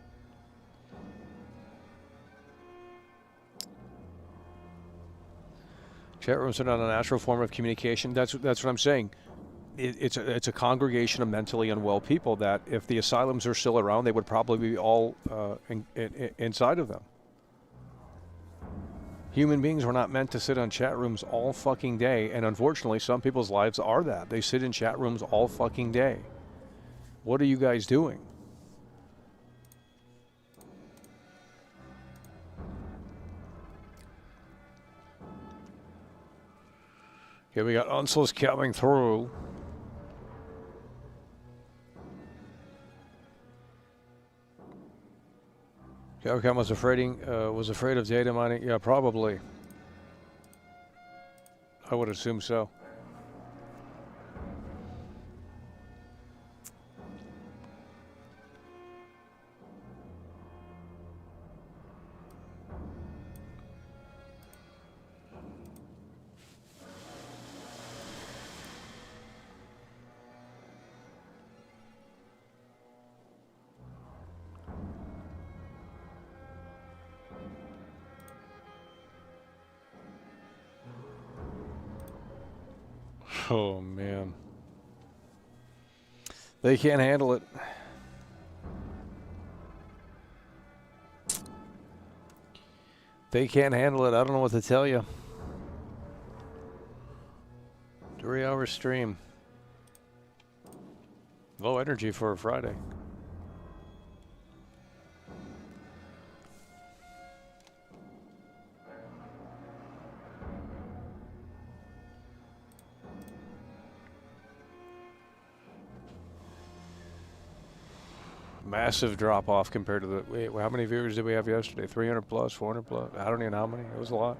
Chat rooms are not a natural form of communication. That's what I'm saying. It's a congregation of mentally unwell people that, if the asylums are still around, they would probably be all inside of them. Human beings were not meant to sit on chat rooms all fucking day, and unfortunately, some people's lives are that. They sit in chat rooms all fucking day. What are you guys doing? Okay, we got Unsel's coming through. Capcom was afraid of data mining. Yeah, probably. I would assume so. Oh, man. They can't handle it. They can't handle it. I don't know what to tell you. 3-hour stream. Low energy for a Friday. Massive drop off compared to the. Wait, how many viewers did we have yesterday? 300 plus, 400 plus. I don't even know how many. It was a lot.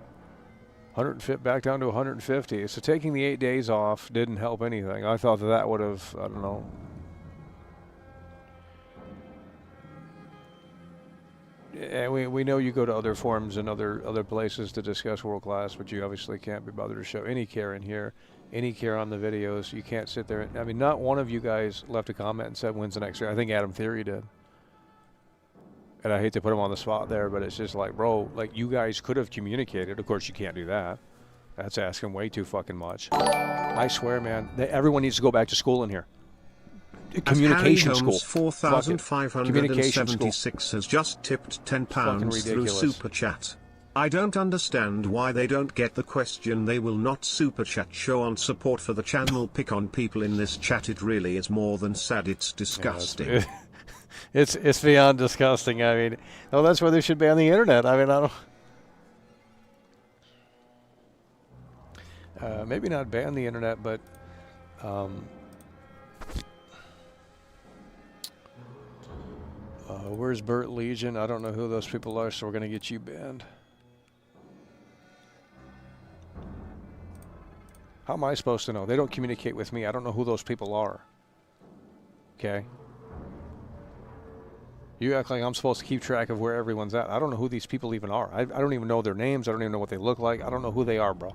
150 back down to 150. So taking the 8 days off didn't help anything. I thought that would have. I don't know. And we know you go to other forums and other places to discuss world class, but you obviously can't be bothered to show any care in here, any care on the videos. You can't sit there. I mean, not one of you guys left a comment and said when's the next year. I think Adam Theory did. And I hate to put him on the spot there, but it's just like, bro, like you guys could have communicated. Of course, you can't do that. That's asking way too fucking much. I swear, man, everyone needs to go back to school in here. Communication school. 4,576 has just tipped £10 through Super Chat. I don't understand why they don't get the question. They will not Super Chat. Show on support for the channel. Pick on people in this chat. It really is more than sad. It's disgusting. Yeah, it's beyond disgusting. I mean, oh, that's where they should be on the internet. I mean, I don't. Maybe not ban the internet, but. Where's Burt Legion? I don't know who those people are, so we're going to get you banned. How am I supposed to know? They don't communicate with me. I don't know who those people are. Okay? You act like I'm supposed to keep track of where everyone's at. I don't know who these people even are. I don't even know their names. I don't even know what they look like. I don't know who they are, bro.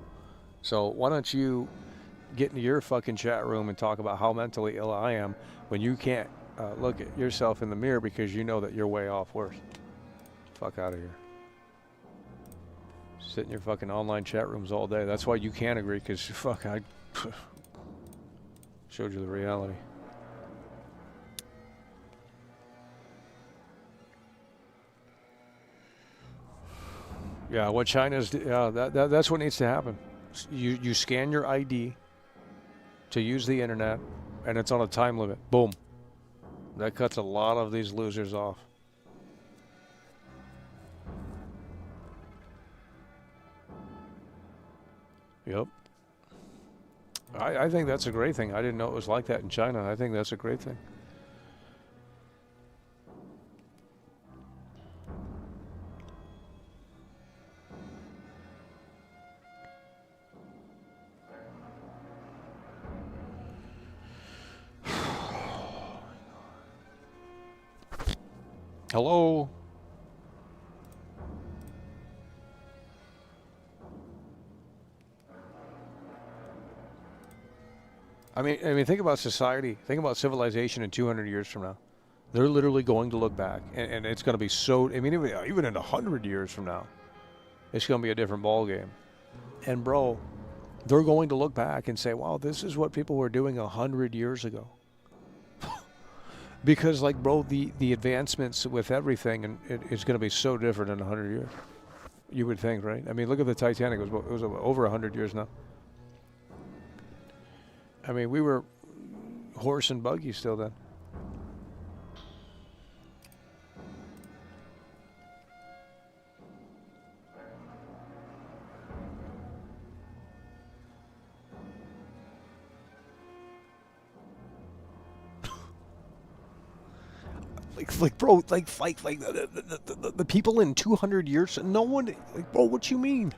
So why don't you get into your fucking chat room and talk about how mentally ill I am when you can't look at yourself in the mirror because you know that you're way off worse. Fuck out of here. Sit in your fucking online chat rooms all day. That's why you can't agree, because fuck, I showed you the reality. Yeah, what China's, that's what needs to happen. You scan your ID to use the internet, and it's on a time limit. Boom. That cuts a lot of these losers off. Yep. I think that's a great thing. I didn't know it was like that in China. I think that's a great thing. Hello? I mean, think about society. Think about civilization in 200 years from now. They're literally going to look back, and it's going to be so. I mean, even in 100 years from now, it's going to be a different ball game. And bro, they're going to look back and say, "Wow, this is what people were doing 100 years ago." Because, like, bro, the advancements with everything, and it's going to be so different in 100 years. You would think, right? I mean, look at the Titanic. It was over 100 years now. I mean, we were horse and buggy still then. Like, bro, like the people in 200 years, no one, like, bro, what you mean?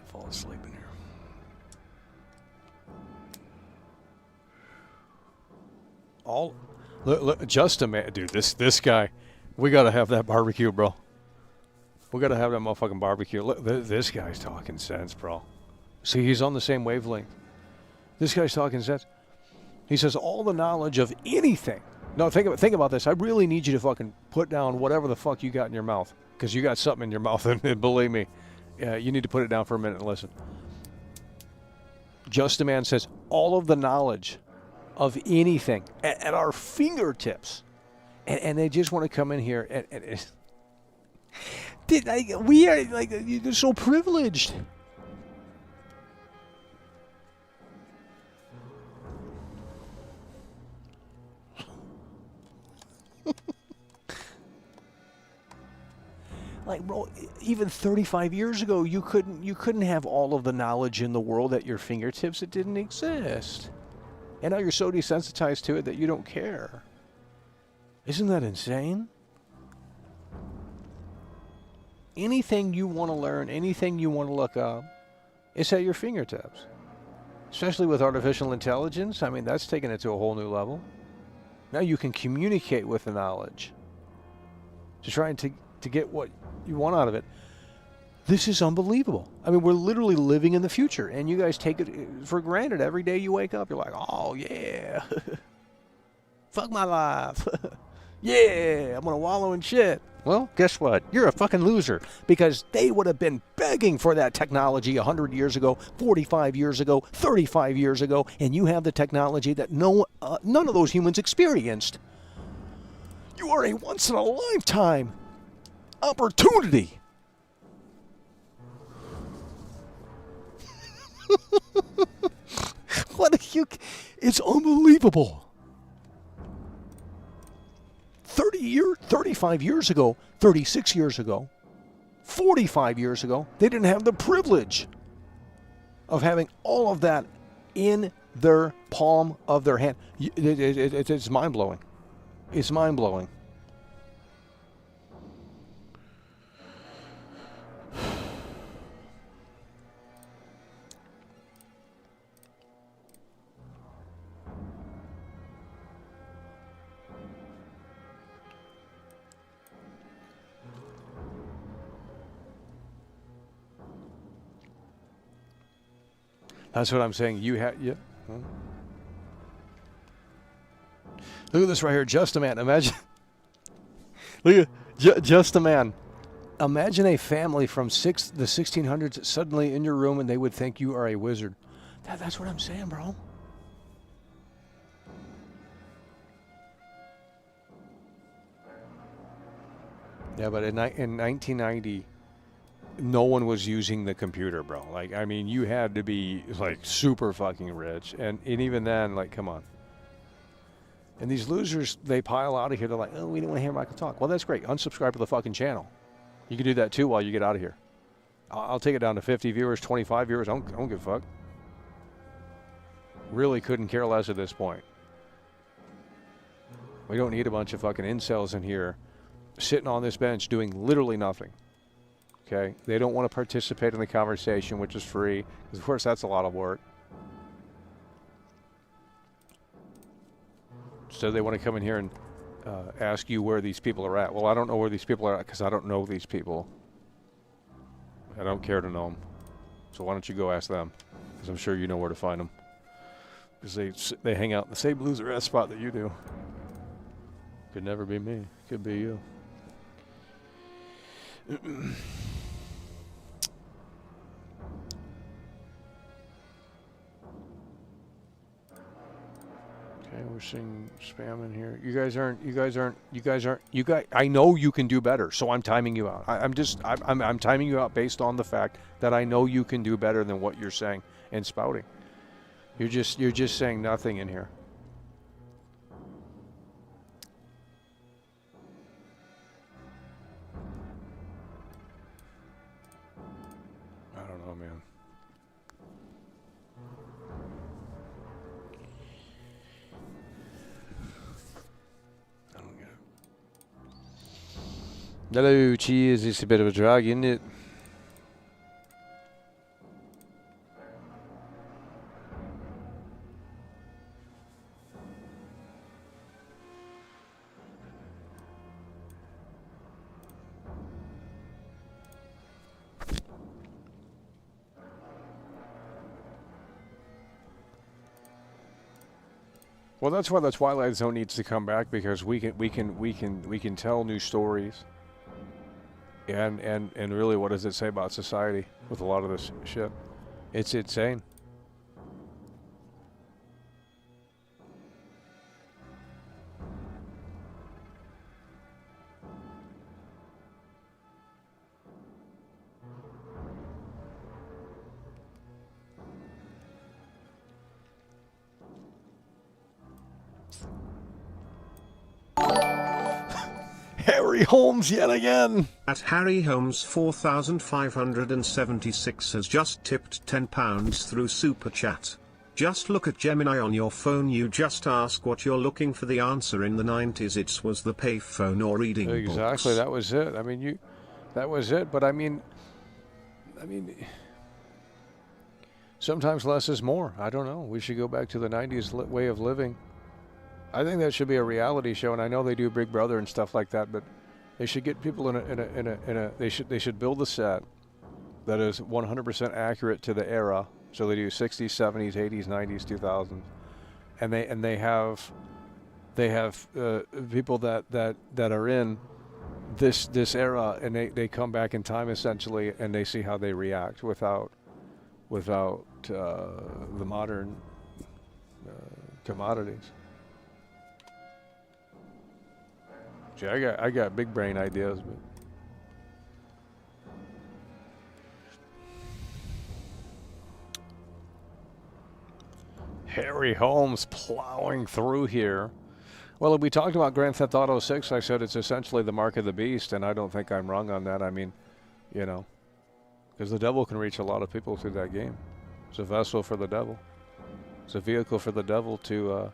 Fall asleep in here. Look, just a minute, dude. This guy, we gotta have that barbecue, bro. We gotta have that motherfucking barbecue. Look, this guy's talking sense, bro. See, he's on the same wavelength. This guy's talking sense. He says all the knowledge of anything. No, think about this. I really need you to fucking put down whatever the fuck you got in your mouth, because you got something in your mouth, and believe me, you need to put it down for a minute and listen. Just a Man says all of the knowledge of anything at our fingertips, and they just want to come in here and we are like, they're so privileged. Like, bro, even 35 years ago, you couldn't have all of the knowledge in the world at your fingertips. It didn't exist. And now you're so desensitized to it that you don't care. Isn't that insane? Anything you want to learn, anything you want to look up, it's at your fingertips. Especially with artificial intelligence. I mean, that's taken it to a whole new level. Now you can communicate with the knowledge to try to get what you want out of it. This is unbelievable. I mean, we're literally living in the future, and you guys take it for granted. Every day you wake up, you're like, oh, yeah. Fuck my life. Yeah, I'm going to wallow in shit. Well, guess what? You're a fucking loser, because they would have been begging for that technology 100 years ago, 45 years ago, 35 years ago, and you have the technology that none of those humans experienced. You are a once-in-a-lifetime opportunity. What are you? It's unbelievable. 35 years ago, 36 years ago, 45 years ago, they didn't have the privilege of having all of that in their palm of their hand. It's mind-blowing. It's mind-blowing. That's what I'm saying. You have, yeah. Look at this right here. Just a man. Imagine. Look at just a man. Imagine a family from the 1600s suddenly in your room, and they would think you are a wizard. That's what I'm saying, bro. Yeah, but in 1990. No one was using the computer, bro. Like, I mean, you had to be, like, super fucking rich. And even then, like, come on. And these losers, they pile out of here. They're like, oh, we didn't want to hear Michael talk. Well, that's great. Unsubscribe to the fucking channel. You can do that, too, while you get out of here. I'll take it down to 50 viewers, 25 viewers. I don't give a fuck. Really couldn't care less at this point. We don't need a bunch of fucking incels in here sitting on this bench doing literally nothing. Okay, they don't want to participate in the conversation, which is free, because of course that's a lot of work. So they want to come in here and ask you where these people are at. Well, I don't know where these people are at because I don't know these people. I don't care to know them. So why don't you go ask them? Because I'm sure you know where to find them. Because they hang out in the same loser-ass spot that you do. Could never be me. Could be you. Okay, we're seeing spam in here. You guys aren't. I know you can do better, so I'm timing you out. I'm timing you out based on the fact that I know you can do better than what you're saying and spouting. You're just saying nothing in here. I don't know, man. I don't get it. Hello, cheers. It's a bit of a drag, isn't it? Well, that's why the Twilight Zone needs to come back, because we can tell new stories. And really, what does it say about society with a lot of this shit? It's insane. Harry Holmes yet again. At Harry Holmes 4576 has just tipped £10 through Super Chat. Just look at Gemini on your phone. You just ask what you're looking for. The answer in the 90s it was the payphone or reading Exactly, books. that was it. I mean, that was it. But I mean, sometimes less is more. I don't know. We should go back to the 90s way of living. I think that should be a reality show, and I know they do Big Brother and stuff like that, but they should get people they should build a set that is 100% accurate to the era. So they do 60s, 70s, 80s, 90s, 2000s, and they have people that are in this era, and they come back in time essentially, and they see how they react without the modern commodities. See, I got big brain ideas, but. Harry Holmes plowing through here. Well, we talked about Grand Theft Auto 6. I said it's essentially the mark of the beast, and I don't think I'm wrong on that. I mean, you know, because the devil can reach a lot of people through that game. It's a vessel for the devil. It's a vehicle for the devil to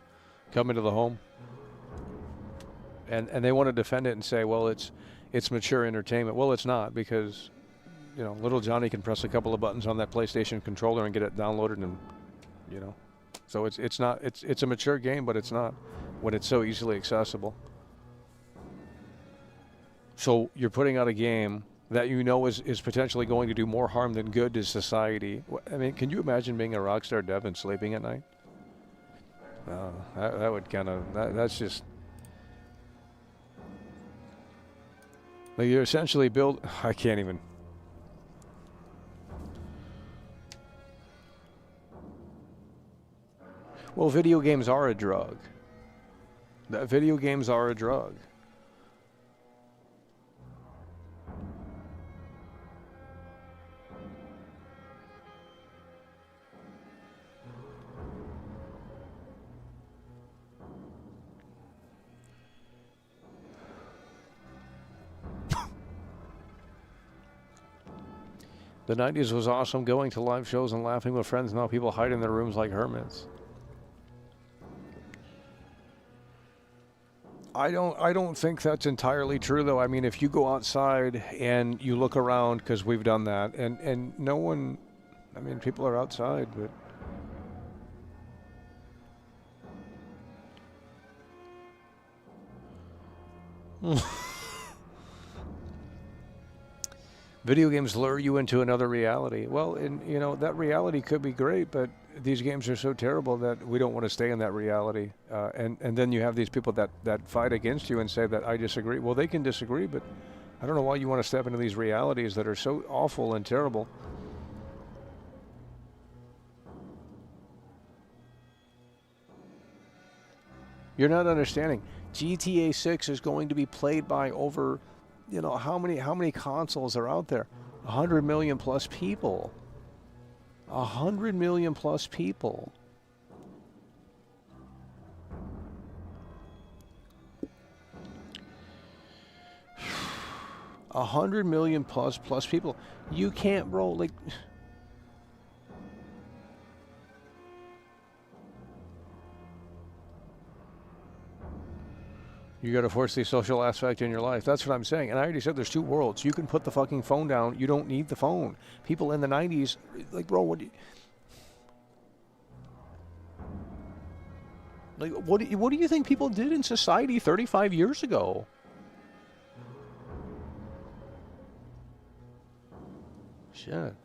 come into the home. And they want to defend it and say, well, it's mature entertainment. Well, it's not, because, you know, little Johnny can press a couple of buttons on that PlayStation controller and get it downloaded, and, you know. So it's not it's a mature game, but it's not when it's so easily accessible. So you're putting out a game that you know is potentially going to do more harm than good to society. I mean, can you imagine being a Rockstar dev and sleeping at night? That would kind of that's just like you're essentially build. I can't even. Well, video games are a drug. Video games are a drug. The 90s was awesome, going to live shows and laughing with friends. Now people hide in their rooms like hermits. I don't think that's entirely true, though. I mean, if you go outside and you look around, because we've done that, and no one, I mean, people are outside, but video games lure you into another reality. Well, and you know, that reality could be great, but these games are so terrible that we don't want to stay in that reality. And then you have these people that fight against you and say that I disagree. Well, they can disagree, but I don't know why you want to step into these realities that are so awful and terrible. You're not understanding. GTA 6 is going to be played by over, you know, how many consoles are out there? 100 million plus people. 100 million plus people. $100 million plus people. You can't, bro, like. You got to force the social aspect in your life. That's what I'm saying. And I already said there's two worlds. You can put the fucking phone down. You don't need the phone. People in the 90s, like, bro, what do you think people did in society 35 years ago? Shit.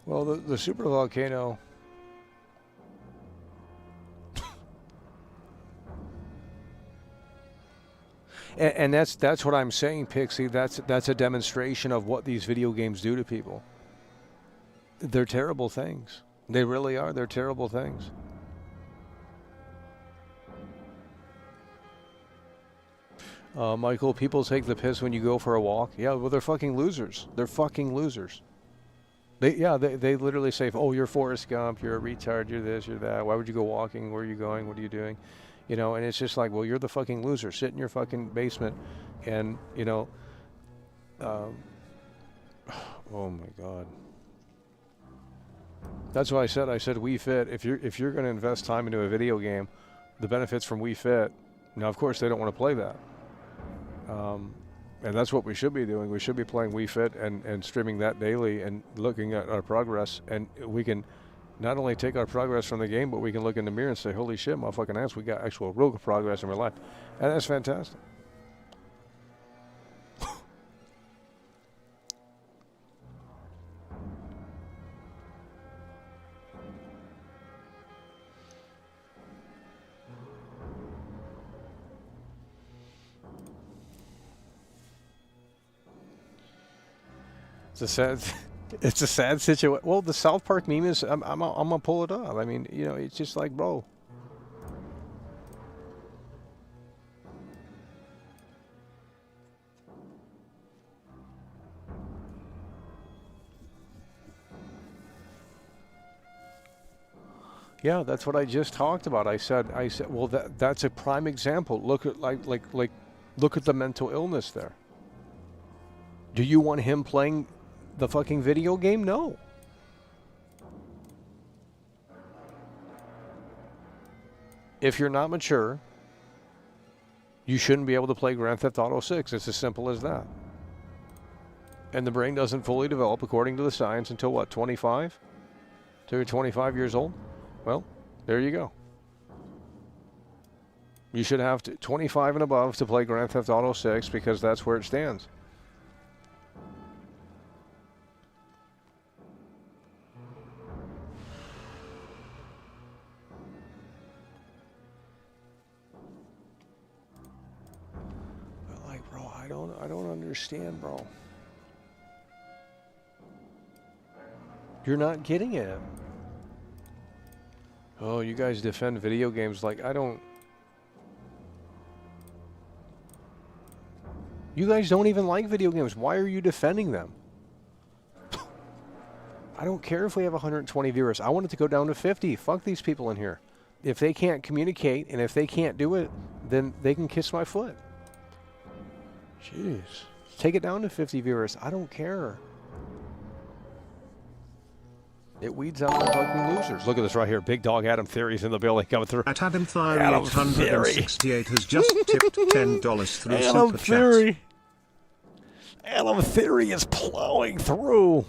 Well, the super volcano. And that's what I'm saying, Pixie. That's a demonstration of what these video games do to people. They're terrible things. They really are. They're terrible things. Michael, people take the piss when you go for a walk. Yeah, well, they're fucking losers. They're fucking losers. They literally say, oh, you're Forrest Gump, you're a retard, you're this, you're that. Why would you go walking? Where are you going? What are you doing? You know, and it's just like, well, you're the fucking loser. Sit in your fucking basement and, you know, oh my God. That's why I said Wii Fit. If you're going to invest time into a video game, the benefits from Wii Fit. Now, of course, they don't want to play that. And that's what we should be doing. We should be playing Wii Fit and streaming that daily and looking at our progress. And we can not only take our progress from the game, but we can look in the mirror and say, holy shit, motherfucking ass, we got actual real progress in real life. And that's fantastic. It's a sad situation. Well, the South Park meme is, I'm gonna pull it up. I mean, you know, it's just like, bro. Yeah, that's what I just talked about. I said, well, that's a prime example. Look at look at the mental illness there. Do you want him playing the fucking video game? No. If you're not mature, you shouldn't be able to play Grand Theft Auto 6. It's as simple as that. And the brain doesn't fully develop, according to the science, until what, 25? Until you're 25 years old? Well, there you go. You should have 25 and above to play Grand Theft Auto 6 because that's where it stands. I don't understand, bro. You're not getting it. Oh, you guys defend video games like I don't. You guys don't even like video games. Why are you defending them? I don't care if we have 120 viewers. I want it to go down to 50. Fuck these people in here. If they can't communicate and if they can't do it, then they can kiss my foot. Jeez. Take it down to 50 viewers. I don't care. It weeds out the fucking losers. Look at this right here. Big dog Adam Theory's in the building coming through. At Adam Theory 868 has just tipped $10 through Adam Super Theory. Chat. Adam Theory is plowing through.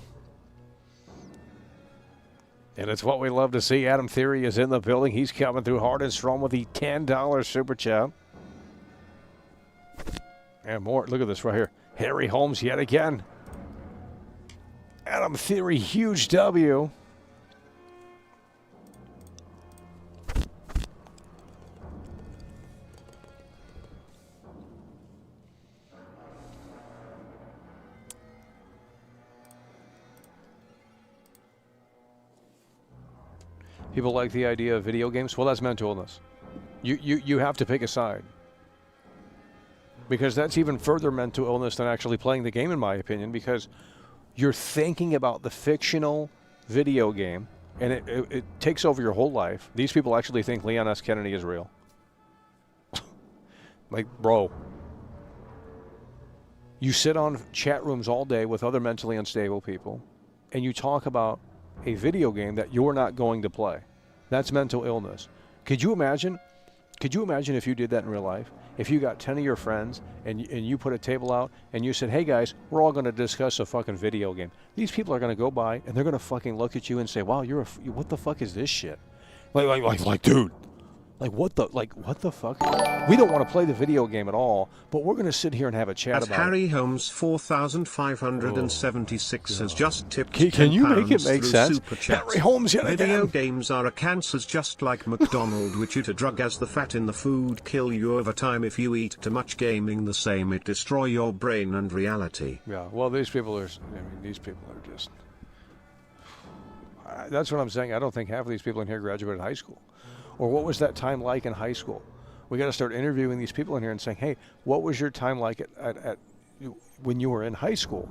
And it's what we love to see. Adam Theory is in the building. He's coming through hard and strong with the $10 Super Chat. And more. Look at this right here. Harry Holmes yet again. Adam Theory, huge W. People like the idea of video games. Well, that's mental illness. You have to pick a side. Because that's even further mental illness than actually playing the game, in my opinion, because you're thinking about the fictional video game, and it takes over your whole life. These people actually think Leon S. Kennedy is real. Like, bro. You sit on chat rooms all day with other mentally unstable people, and you talk about a video game that you're not going to play. That's mental illness. Could you imagine? Could you imagine if you did that in real life? If you got 10 of your friends and you put a table out and you said, hey guys, we're all going to discuss a fucking video game. These people are going to go by and they're going to fucking look at you and say, wow, what the fuck is this shit? Like, dude, Like what the fuck? We don't want to play the video game at all, but we're going to sit here and have a chat about Harry it. Holmes 4576 has just tipped Can you make it make through sense? Super Chat. Harry Holmes yet Video again. games are a cancer just like McDonald's, which it a drug as the fat in the food kill you over time if you eat too much. Gaming the same, it destroy your brain and reality. Yeah, well, these people are just. That's what I'm saying. I don't think half of these people in here graduated high school. Or what was that time like in high school? We got to start interviewing these people in here and saying, hey, what was your time like at when you were in high school?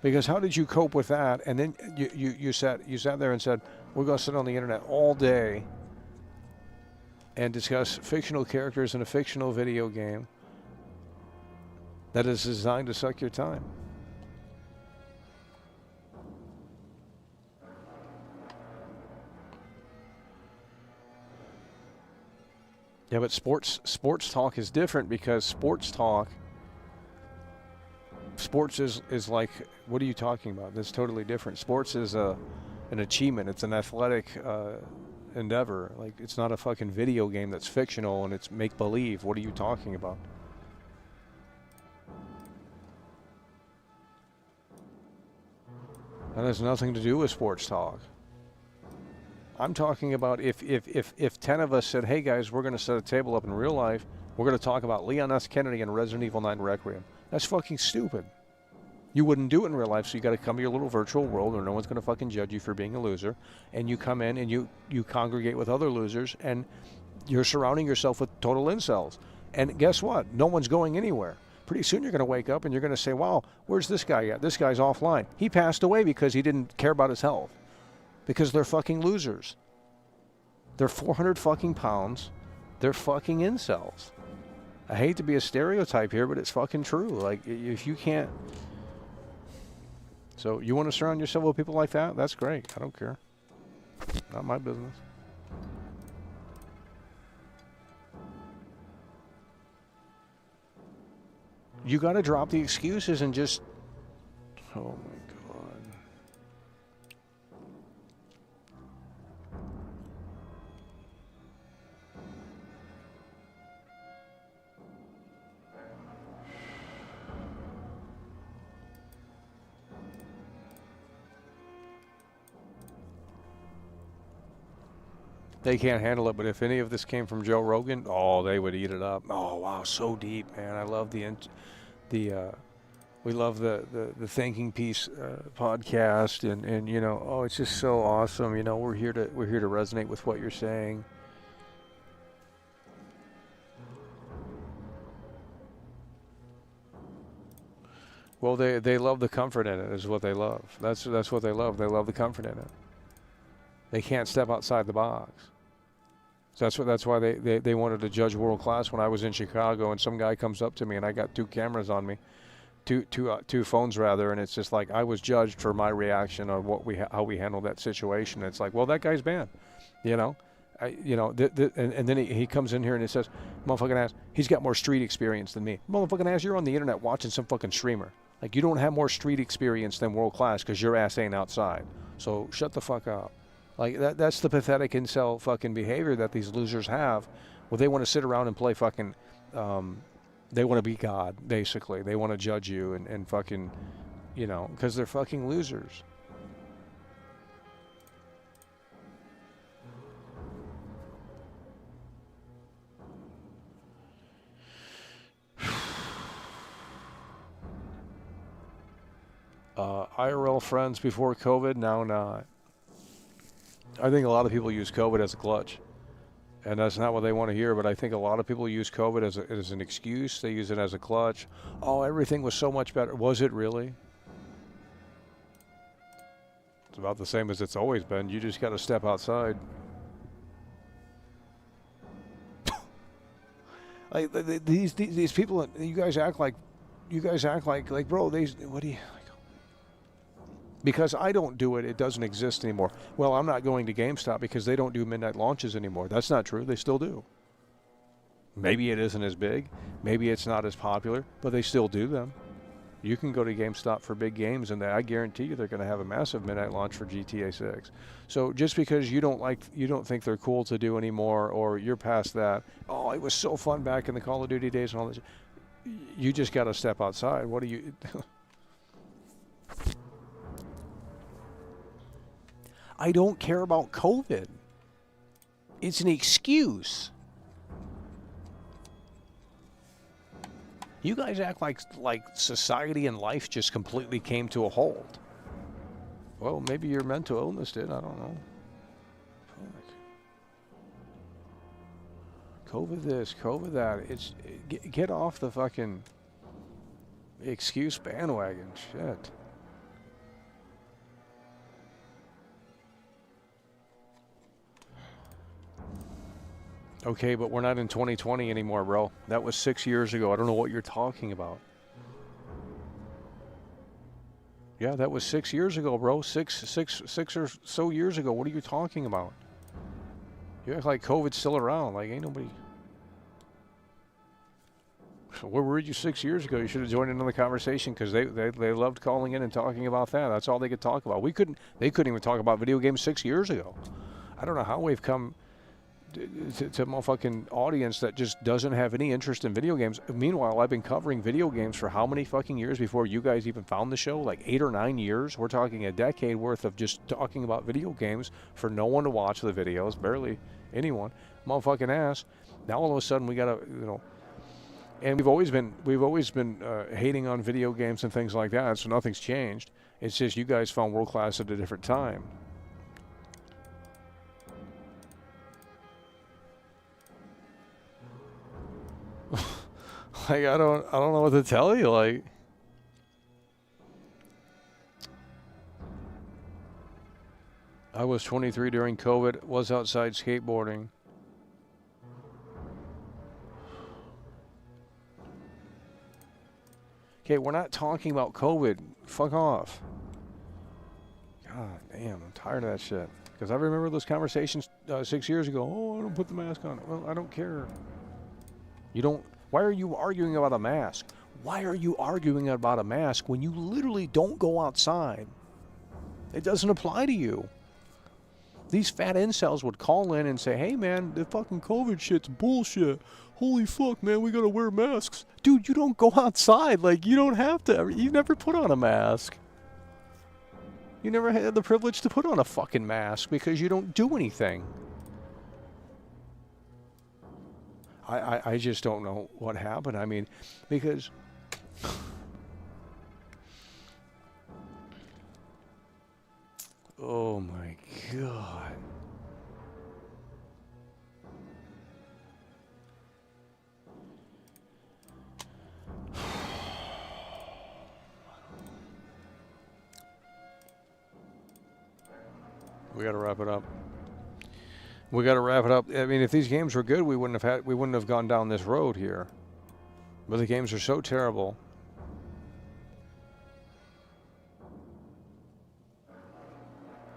Because how did you cope with that? And then you sat there and said, we're going to sit on the internet all day and discuss fictional characters in a fictional video game that is designed to suck your time. Yeah, but sports talk is different because sports is like, what are you talking about? That's totally different. Sports is an achievement. It's an athletic endeavor. Like, it's not a fucking video game that's fictional and it's make-believe. What are you talking about? That has nothing to do with sports talk. I'm talking about if 10 of us said, hey guys, we're going to set a table up in real life, we're going to talk about Leon S. Kennedy and Resident Evil 9 Requiem. That's fucking stupid. You wouldn't do it in real life, so you got to come to your little virtual world where no one's going to fucking judge you for being a loser, and you come in and you congregate with other losers, and you're surrounding yourself with total incels. And guess what? No one's going anywhere. Pretty soon you're going to wake up and you're going to say, wow, where's this guy at? This guy's offline. He passed away because he didn't care about his health. Because they're fucking losers. They're 400 fucking pounds. They're fucking incels. I hate to be a stereotype here, but it's fucking true. Like, if you can't... So, you want to surround yourself with people like that? That's great. I don't care. Not my business. You got to drop the excuses and just... Oh, my God. They can't handle it, but if any of this came from Joe Rogan, oh, they would eat it up. Oh, wow, so deep, man. I love we love the Thinking Piece podcast, and you know, oh, it's just so awesome. You know, we're here to resonate with what you're saying. Well, they love the comfort in it, is what they love. That's what they love. They love the comfort in it. They can't step outside the box. So that's why they wanted to judge world class when I was in Chicago, and some guy comes up to me, and I got two cameras on me, two phones rather, and it's just like I was judged for my reaction on how we handled that situation. It's like, well, that guy's banned, you know, and then he comes in here and he says, motherfucking ass, he's got more street experience than me. Motherfucking ass, you're on the internet watching some fucking streamer. Like, you don't have more street experience than world class because your ass ain't outside. So shut the fuck up. Like, that's the pathetic incel fucking behavior that these losers have. Well, they want to sit around and play fucking, they want to be God, basically. They want to judge you and fucking, you know, because they're fucking losers. IRL friends before COVID, now not. I think a lot of people use COVID as a clutch, and that's not what they want to hear, but I think a lot of people use COVID as an excuse. They use it as a clutch. Oh, everything was so much better. Was it really? It's about the same as it's always been. You just got to step outside. Like these people, you guys act like, bro, what do you... Because I don't do it, it doesn't exist anymore. Well, I'm not going to GameStop because they don't do midnight launches anymore. That's not true. They still do. Maybe it isn't as big. Maybe it's not as popular, but they still do them. You can go to GameStop for big games, and I guarantee you they're going to have a massive midnight launch for GTA 6. So just because you don't think they're cool to do anymore, or you're past that, oh, it was so fun back in the Call of Duty days and all this, you just got to step outside. What do you? I don't care about COVID. It's an excuse. You guys act like society and life just completely came to a halt. Well, maybe your mental illness did. I don't know. COVID this, COVID that. It's get off the fucking excuse bandwagon. Shit. Okay, but we're not in 2020 anymore, bro. That was 6 years ago. I don't know what you're talking about. Yeah, that was 6 years ago, bro. Six or so years ago. What are you talking about? You act like COVID's still around. Like, ain't nobody... Where were you 6 years ago? You should have joined in on the conversation, because they loved calling in and talking about that. That's all they could talk about. They couldn't even talk about video games 6 years ago. I don't know how we've come... to a motherfucking audience that just doesn't have any interest in video games. Meanwhile, I've been covering video games for how many fucking years before you guys even found the show? Like 8 or 9 years? We're talking a decade worth of just talking about video games for no one to watch the videos, barely anyone. Motherfucking ass. Now all of a sudden we gotta, and we've always been hating on video games and things like that, so nothing's changed. It's just you guys found world class at a different time. Like, I don't know what to tell you. Like, I was 23 during COVID, was outside skateboarding. Okay, we're not talking about COVID. Fuck off. God damn, I'm tired of that shit. Because I remember those conversations 6 years ago. Oh, I don't put the mask on. Well, I don't care. You don't... Why are you arguing about a mask? Why are you arguing about a mask when you literally don't go outside? It doesn't apply to you. These fat incels would call in and say, hey man, the fucking COVID shit's bullshit. Holy fuck, man, we gotta wear masks. Dude, you don't go outside. Like, you don't have to. You never put on a mask. You never had the privilege to put on a fucking mask because you don't do anything. I just don't know what happened. I mean, because... Oh my God. We got to wrap it up. We got to wrap it up. I mean, if these games were good, we wouldn't have gone down this road here. But the games are so terrible.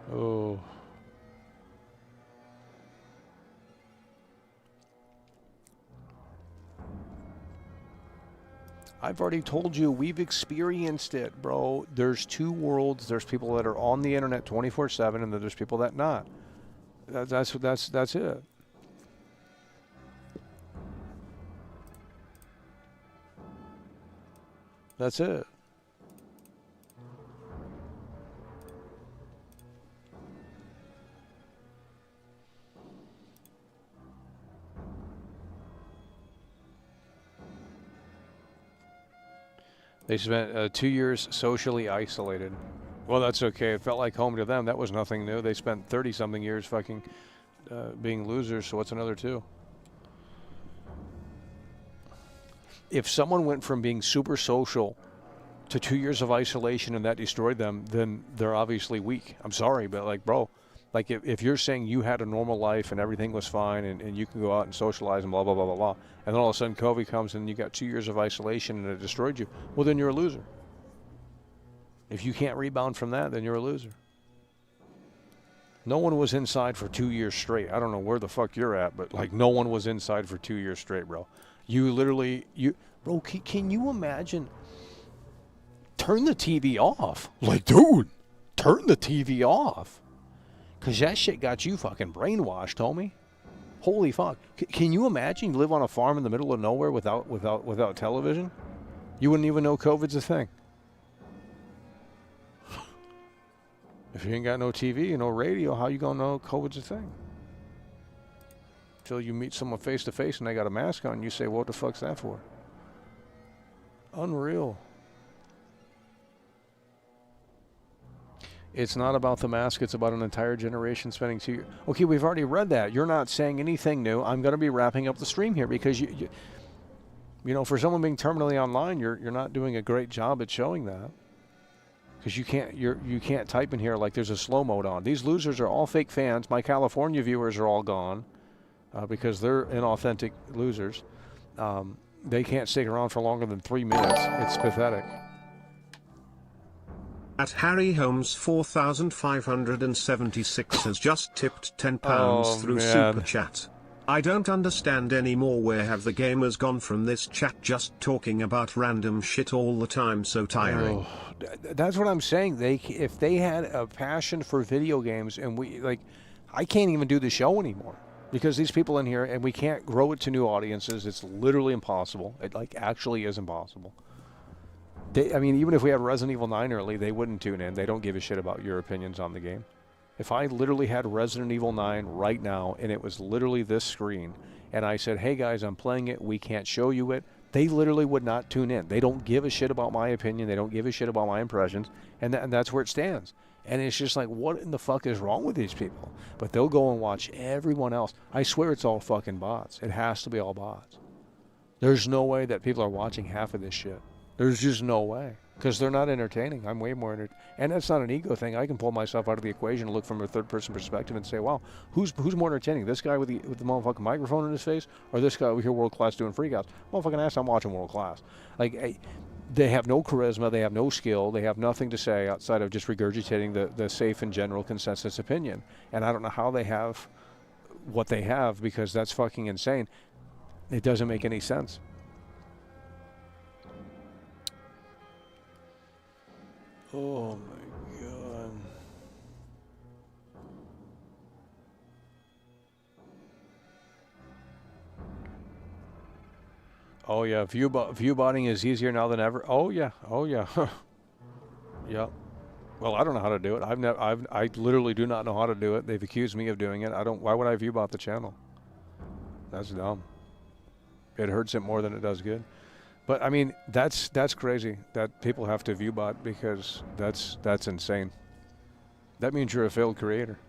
Oh. I've already told you, we've experienced it, bro. There's two worlds. There's people that are on the internet 24/7, and then there's people that not. That's it. That's it. They spent 2 years socially isolated. Well, that's okay. It felt like home to them. That was nothing new. They spent 30-something years fucking being losers, so what's another 2? If someone went from being super social to 2 years of isolation and that destroyed them, then they're obviously weak. I'm sorry, but like, bro, like if you're saying you had a normal life and everything was fine and you can go out and socialize and blah, blah, blah, blah, blah, and then all of a sudden COVID comes and you got 2 years of isolation and it destroyed you, well, then you're a loser. If you can't rebound from that, then you're a loser. No one was inside for 2 years straight. I don't know where the fuck you're at, but like no one was inside for 2 years straight, bro. You literally, bro, can you imagine turn the TV off. Like, dude, turn the TV off. Because that shit got you fucking brainwashed, homie. Holy fuck. Can you imagine you live on a farm in the middle of nowhere without television? You wouldn't even know COVID's a thing. If you ain't got no TV, no radio, how you gonna know COVID's a thing? Until you meet someone face to face and they got a mask on, you say, what the fuck's that for? Unreal. It's not about the mask, it's about an entire generation spending 2 years. Okay, we've already read that. You're not saying anything new. I'm going to be wrapping up the stream here because you know, for someone being terminally online, you're not doing a great job at showing that. Because you can't type in here like there's a slow mode on. These losers are all fake fans. My California viewers are all gone because they're inauthentic losers. They can't stick around for longer than 3 minutes. It's pathetic. At Harry Holmes 4576 has just tipped £10 through Super Chat. I don't understand anymore. Where have the gamers gone from this chat? Just talking about random shit all the time, so tiring. That's what I'm saying. If they had a passion for video games, and I can't even do the show anymore because these people in here, and we can't grow it to new audiences. It's literally impossible. It actually is impossible. Even if we had Resident Evil 9 early, they wouldn't tune in. They don't give a shit about your opinions on the game. If I literally had Resident Evil 9 right now, and it was literally this screen, and I said, hey guys, I'm playing it, we can't show you it, they literally would not tune in. They don't give a shit about my opinion. They don't give a shit about my impressions, and that's where it stands. And it's just like, what in the fuck is wrong with these people? But they'll go and watch everyone else. I swear it's all fucking bots. It has to be all bots. There's no way that people are watching half of this shit. There's just no way. Because they're not entertaining. I'm way more entertaining. And that's not an ego thing. I can pull myself out of the equation and look from a third-person perspective and say, wow, who's more entertaining? This guy with the motherfucking microphone in his face, or this guy over here world-class doing freakouts? Motherfucking ass, I'm watching world-class. They have no charisma. They have no skill. They have nothing to say outside of just regurgitating the safe and general consensus opinion. And I don't know how they have what they have because that's fucking insane. It doesn't make any sense. Oh my god. Oh yeah, view botting is easier now than ever. Oh yeah. Yeah. Well, I don't know how to do it. I literally do not know how to do it. They've accused me of doing it. Why would I view bot the channel? That's dumb. It hurts it more than it does good. But I mean, that's crazy that people have to view bot because that's insane. That means you're a failed creator.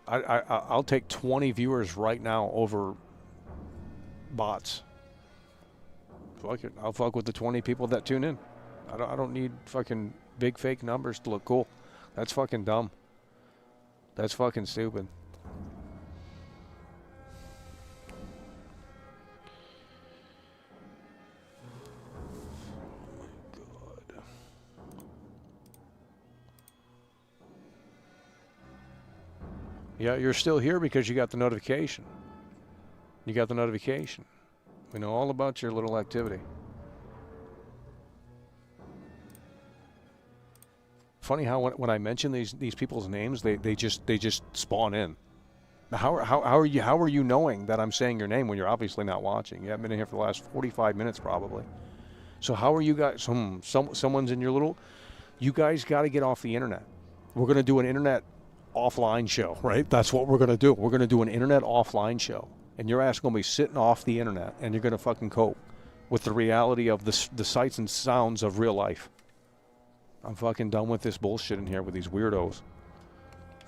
I'll take 20 viewers right now over bots. Fuck it, I'll fuck with the 20 people that tune in. I don't need fucking big fake numbers to look cool. That's fucking dumb. That's fucking stupid. Yeah, you're still here because you got the notification. You got the notification. We know all about your little activity. Funny how when I mention these people's names, they just spawn in. How are you knowing that I'm saying your name when you're obviously not watching? You haven't been in here for the last 45 minutes probably. So how are you guys? Someone's in your little. You guys got to get off the internet. We're gonna do an internet offline show, right? That's what we're going to do. We're going to do an internet offline show. And your ass is going to be sitting off the internet and you're going to fucking cope with the reality of the sights and sounds of real life. I'm fucking done with this bullshit in here with these weirdos.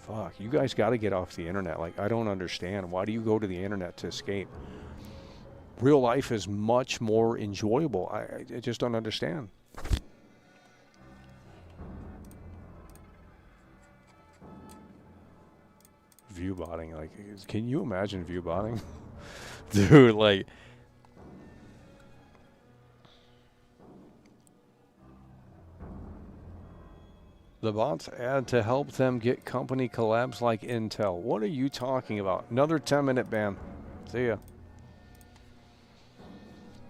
Fuck, you guys got to get off the internet. I don't understand. Why do you go to the internet to escape? Real life is much more enjoyable. I just don't understand. View botting, can you imagine view botting? Dude, the bots add to help them get company collabs like Intel. What are you talking about? Another 10-minute ban. See ya.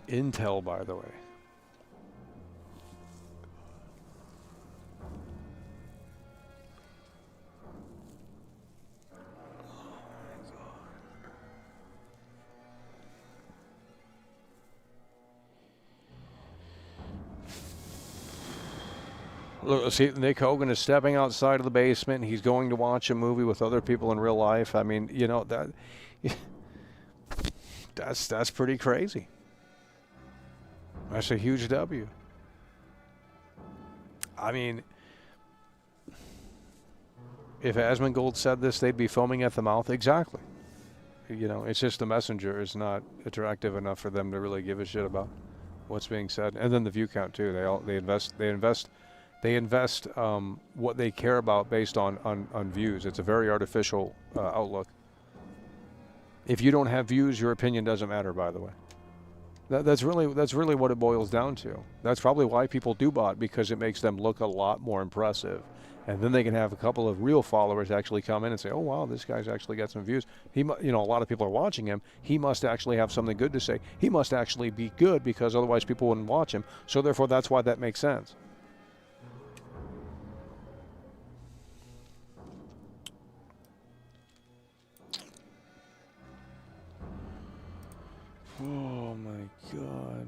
Intel, by the way. Look, see, Nick Hogan is stepping outside of the basement. He's going to watch a movie with other people in real life. I mean, you know, that's pretty crazy. That's a huge W. I mean, if Asmongold said this, they'd be foaming at the mouth. Exactly. You know, it's just the messenger is not attractive enough for them to really give a shit about what's being said. And then the view count too. They invest what they care about based on views. It's a very artificial outlook. If you don't have views, your opinion doesn't matter. By the way, that's really what it boils down to. That's probably why people do bot, because it makes them look a lot more impressive, and then they can have a couple of real followers actually come in and say, "Oh wow, this guy's actually got some views." A lot of people are watching him. He must actually have something good to say. He must actually be good, because otherwise people wouldn't watch him. So therefore, that's why that makes sense. Oh my God.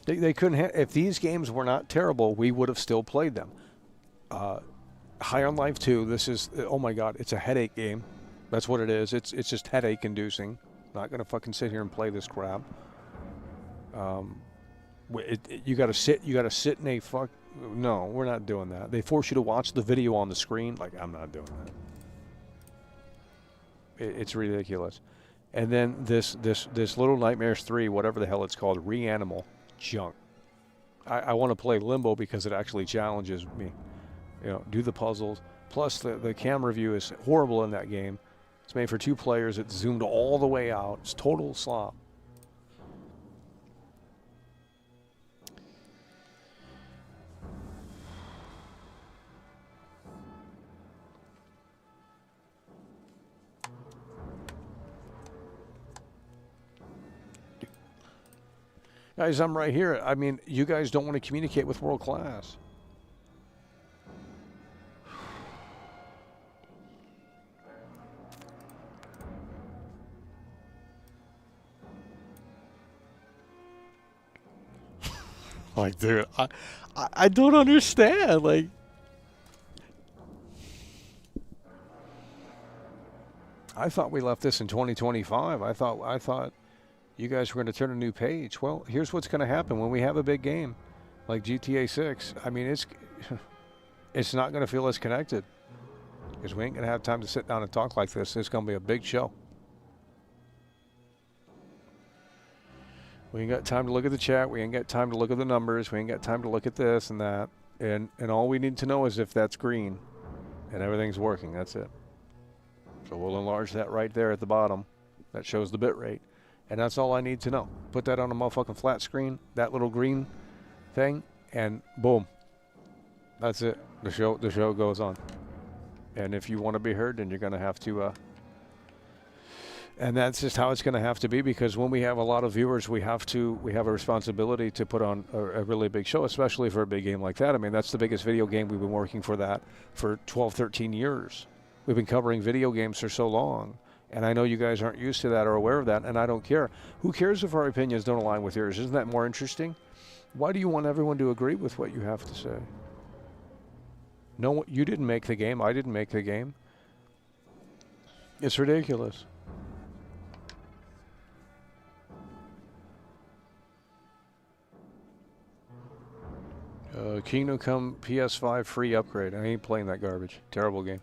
They couldn't if these games were not terrible, we would have still played them. High on Life 2, this is, oh my God, it's a headache game. That's what it is. It's just headache inducing. Not gonna fucking sit here and play this crap. You gotta sit in a no, we're not doing that. They force you to watch the video on the screen. Like, I'm not doing that. It's ridiculous. And then this Little Nightmares 3, whatever the hell it's called, Reanimal, junk. I want to play Limbo because it actually challenges me. You know, do the puzzles. Plus the camera view is horrible in that game. It's made for 2 players. It's zoomed all the way out. It's total slop. Guys, I'm right here. I mean, you guys don't want to communicate with world class. Like, dude, I don't understand. Like, I thought we left this in 2025. I thought you guys were going to turn a new page. Well, here's what's going to happen when we have a big game like GTA 6. I mean, it's not going to feel as connected because we ain't going to have time to sit down and talk like this. It's going to be a big show. We ain't got time to look at the chat. We ain't got time to look at the numbers. We ain't got time to look at this and that. And all we need to know is if that's green and everything's working. That's it. So we'll enlarge that right there at the bottom. That shows the bit rate. And that's all I need to know. Put that on a motherfucking flat screen, that little green thing, and boom. That's it. The show goes on. And if you want to be heard, then you're going to have to and that's just how it's going to have to be, because when we have a lot of viewers, we have a responsibility to put on a really big show, especially for a big game like that. I mean, that's the biggest video game. We've been working for that for 12, 13 years. We've been covering video games for so long. And I know you guys aren't used to that or aware of that, and I don't care. Who cares if our opinions don't align with yours? Isn't that more interesting? Why do you want everyone to agree with what you have to say? No, you didn't make the game. I didn't make the game. It's ridiculous. Kingdom Come PS5 free upgrade. I ain't playing that garbage. Terrible game.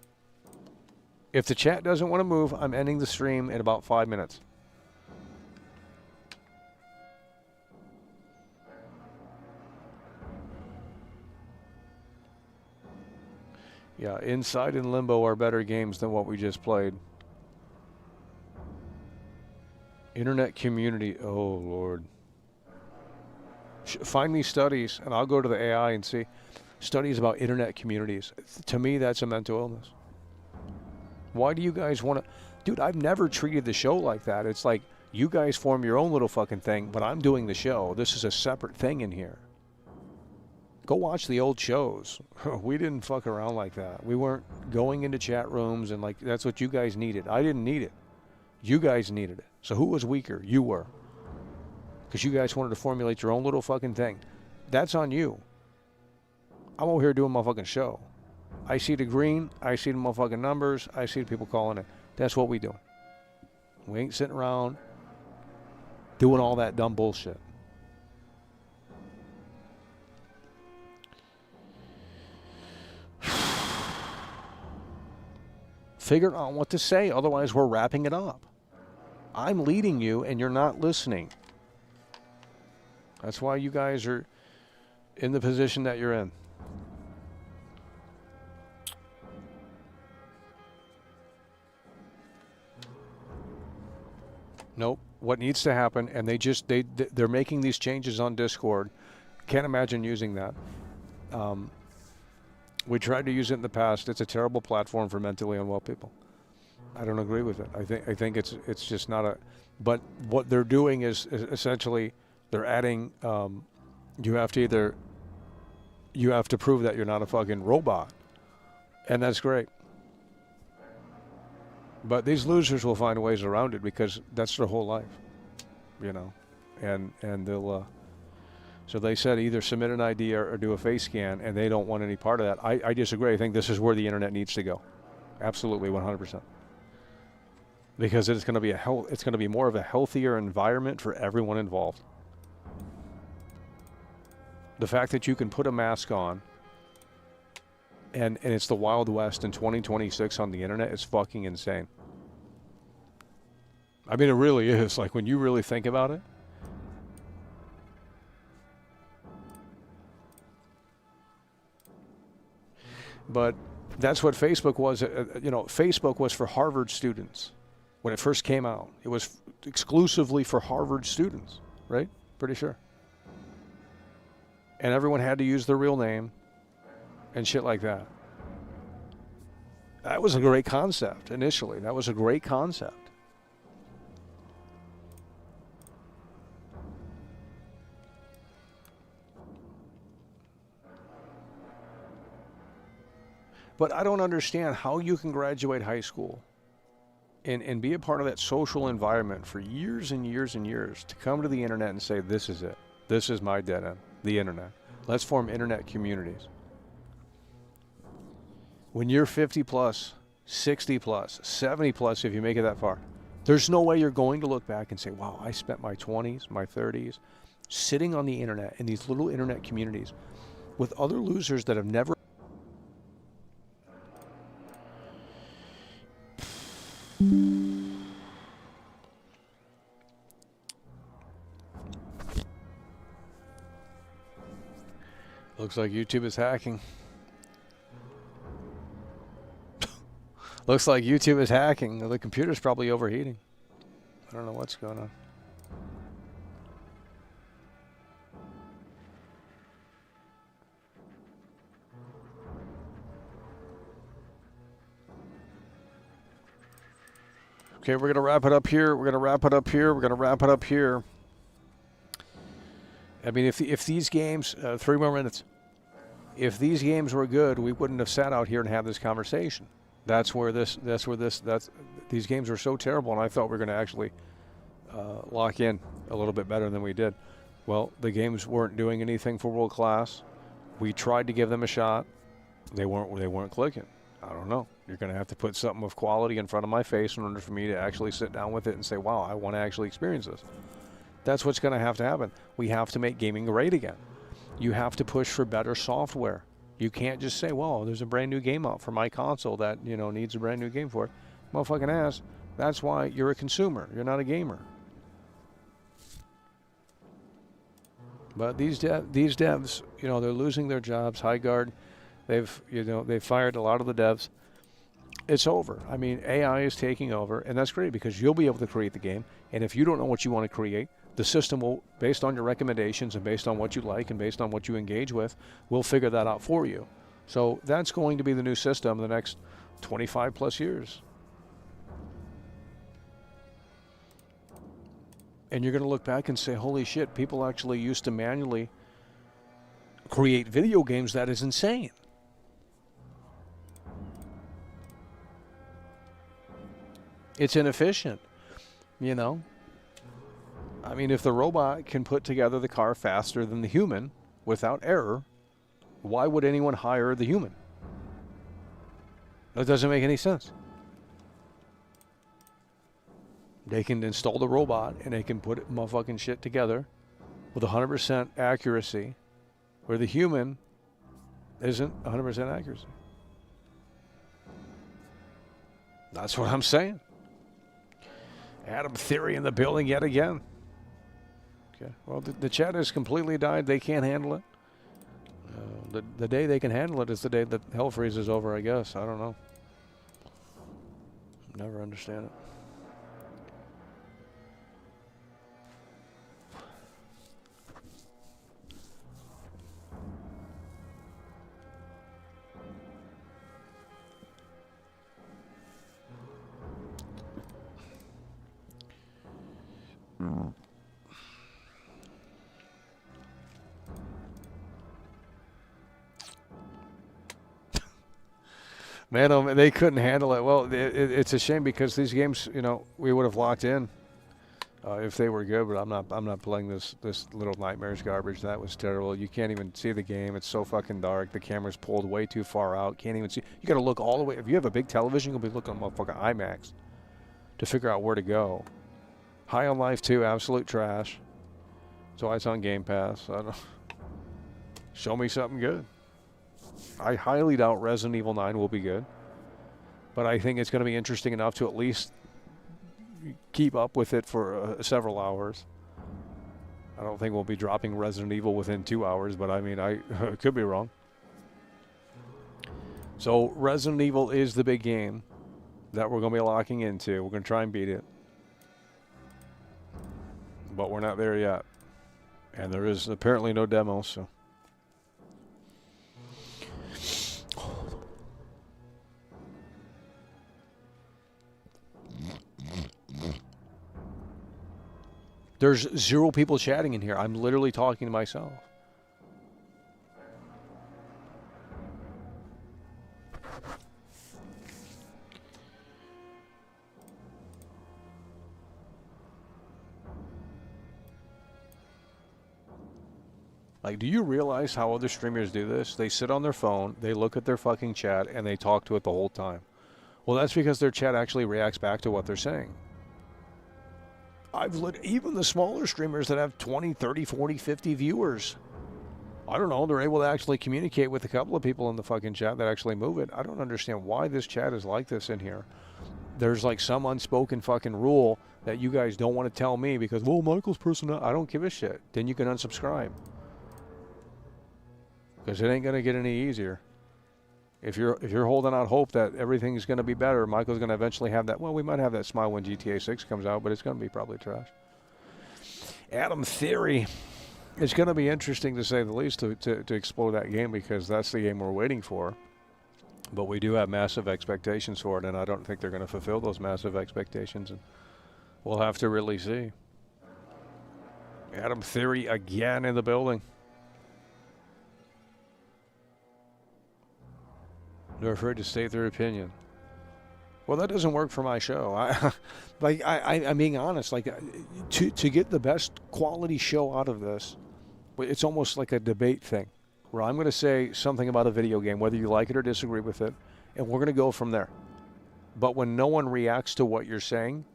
If the chat doesn't want to move, I'm ending the stream in about 5 minutes. Yeah, Inside and Limbo are better games than what we just played. Internet community. Oh, Lord. Find me studies, and I'll go to the AI and see studies about internet communities. To me, that's a mental illness. Why do you guys want to... Dude, I've never treated the show like that. It's like you guys form your own little fucking thing, but I'm doing the show. This is a separate thing in here. Go watch the old shows. We didn't fuck around like that. We weren't going into chat rooms and like, that's what you guys needed. I didn't need it. You guys needed it. So who was weaker? You were. because you guys wanted to formulate your own little fucking thing. That's on you. I'm over here doing my fucking show. I see the green, I see the motherfucking numbers, I see the people calling it. That's what we doing. We ain't sitting around doing all that dumb bullshit. Figure out what to say, otherwise we're wrapping it up. I'm leading you and you're not listening. That's why you guys are in the position that you're in. Nope. What needs to happen, and they're making these changes on Discord. Can't imagine using that. We tried to use it in the past. It's a terrible platform for mentally unwell people. I don't agree with it. I think it's just not a. But what they're doing is essentially they're adding. You have to prove that you're not a fucking robot, and that's great. But these losers will find ways around it because that's their whole life, you know, and they'll. So they said either submit an ID or do a face scan, and they don't want any part of that. I disagree. I think this is where the internet needs to go, absolutely 100%. Because it's going to be it's going to be more of a healthier environment for everyone involved. The fact that you can put a mask on. And it's the Wild West in 2026 on the internet is fucking insane. I mean, it really is. Like, when you really think about it. But that's what Facebook was. You know, Facebook was for Harvard students when it first came out. It was exclusively for Harvard students, right? Pretty sure. And everyone had to use their real name. And shit like that. That was a great concept initially. That was a great concept. But I don't understand how you can graduate high school and be a part of that social environment for years and years and years to come to the internet and say, this is it. This is my dead end. The internet. Let's form internet communities. When you're 50 plus, 60 plus, 70 plus, if you make it that far, there's no way you're going to look back and say, wow, I spent my 20s, my 30s, sitting on the internet in these little internet communities with other losers that have never. Looks like YouTube is hacking. Looks like YouTube is hacking. The computer's probably overheating. I don't know what's going on. Okay, we're going to wrap it up here. We're going to wrap it up here. We're going to wrap it up here. I mean, if these games, 3 more minutes. If these games were good, we wouldn't have sat out here and had this conversation. These games were so terrible, and I thought we were going to actually lock in a little bit better than we did. Well, the games weren't doing anything for world class. We tried to give them a shot. They weren't clicking. I don't know. You're going to have to put something of quality in front of my face in order for me to actually sit down with it and say, wow, I want to actually experience this. That's what's going to happen. We have to make gaming great again. You have to push for better software. You can't just say, well, there's a brand new game out for my console that, you know, needs a brand new game for it. Motherfucking ass. That's why you're a consumer. You're not a gamer. But these devs, you know, they're losing their jobs. Highguard, they've fired a lot of the devs. It's over. I mean, AI is taking over, and that's great because you'll be able to create the game. And if you don't know what you want to create, the system will, based on your recommendations and based on what you like and based on what you engage with, will figure that out for you. So that's going to be the new system the next 25 plus years. And you're going to look back and say, holy shit, people actually used to manually create video games. That is insane. It's inefficient, you know. I mean, if the robot can put together the car faster than the human without error, why would anyone hire the human? That doesn't make any sense. They can install the robot and they can put motherfucking shit together with 100% accuracy, where the human isn't 100% accuracy. That's what I'm saying. Adam Theory in the building yet again. Okay. Well, the chat has completely died. They can't handle it. The day they can handle it is the day that hell freezes over, I guess. I don't know. Never understand it. Man, oh, man, they couldn't handle it. Well, it's a shame because these games, you know, we would have locked in if they were good. But I'm not playing this Little Nightmares garbage. That was terrible. You can't even see the game. It's so fucking dark. The camera's pulled way too far out. Can't even see. You got to look all the way. If you have a big television, you'll be looking on motherfucking IMAX to figure out where to go. High on Life 2, absolute trash. So it's on Game Pass. I don't. Show me something good. I highly doubt Resident Evil 9 will be good, but I think it's going to be interesting enough to at least keep up with it for several hours. I don't think we'll be dropping Resident Evil within 2 hours, but I mean, I could be wrong. So Resident Evil is the big game that we're going to be locking into. We're going to try and beat it, but we're not there yet, and there is apparently no demo, so. There's 0 people chatting in here. I'm literally talking to myself. Like, do you realize how other streamers do this? They sit on their phone, they look at their fucking chat, and they talk to it the whole time. Well, that's because their chat actually reacts back to what they're saying. Even the smaller streamers that have 20, 30, 40, 50 viewers, I don't know, they're able to actually communicate with a couple of people in the fucking chat that actually move it. I don't understand why this chat is like this in here. There's like some unspoken fucking rule that you guys don't want to tell me because, well, Michael's personality. I don't give a shit. Then you can unsubscribe. Because it ain't going to get any easier. If you're holding out hope that everything's going to be better, Michael's going to eventually have that. Well, we might have that smile when GTA 6 comes out, but it's going to be probably trash. Adam Theory. It's going to be interesting, to say the least, to explore that game because that's the game we're waiting for. But we do have massive expectations for it, and I don't think they're going to fulfill those massive expectations. And we'll have to really see. Adam Theory again in the building. They're afraid to state their opinion. Well, that doesn't work for my show. I'm being honest. Like, to get the best quality show out of this, it's almost like a debate thing, where I'm going to say something about a video game, whether you like it or disagree with it, and we're going to go from there. But when no one reacts to what you're saying,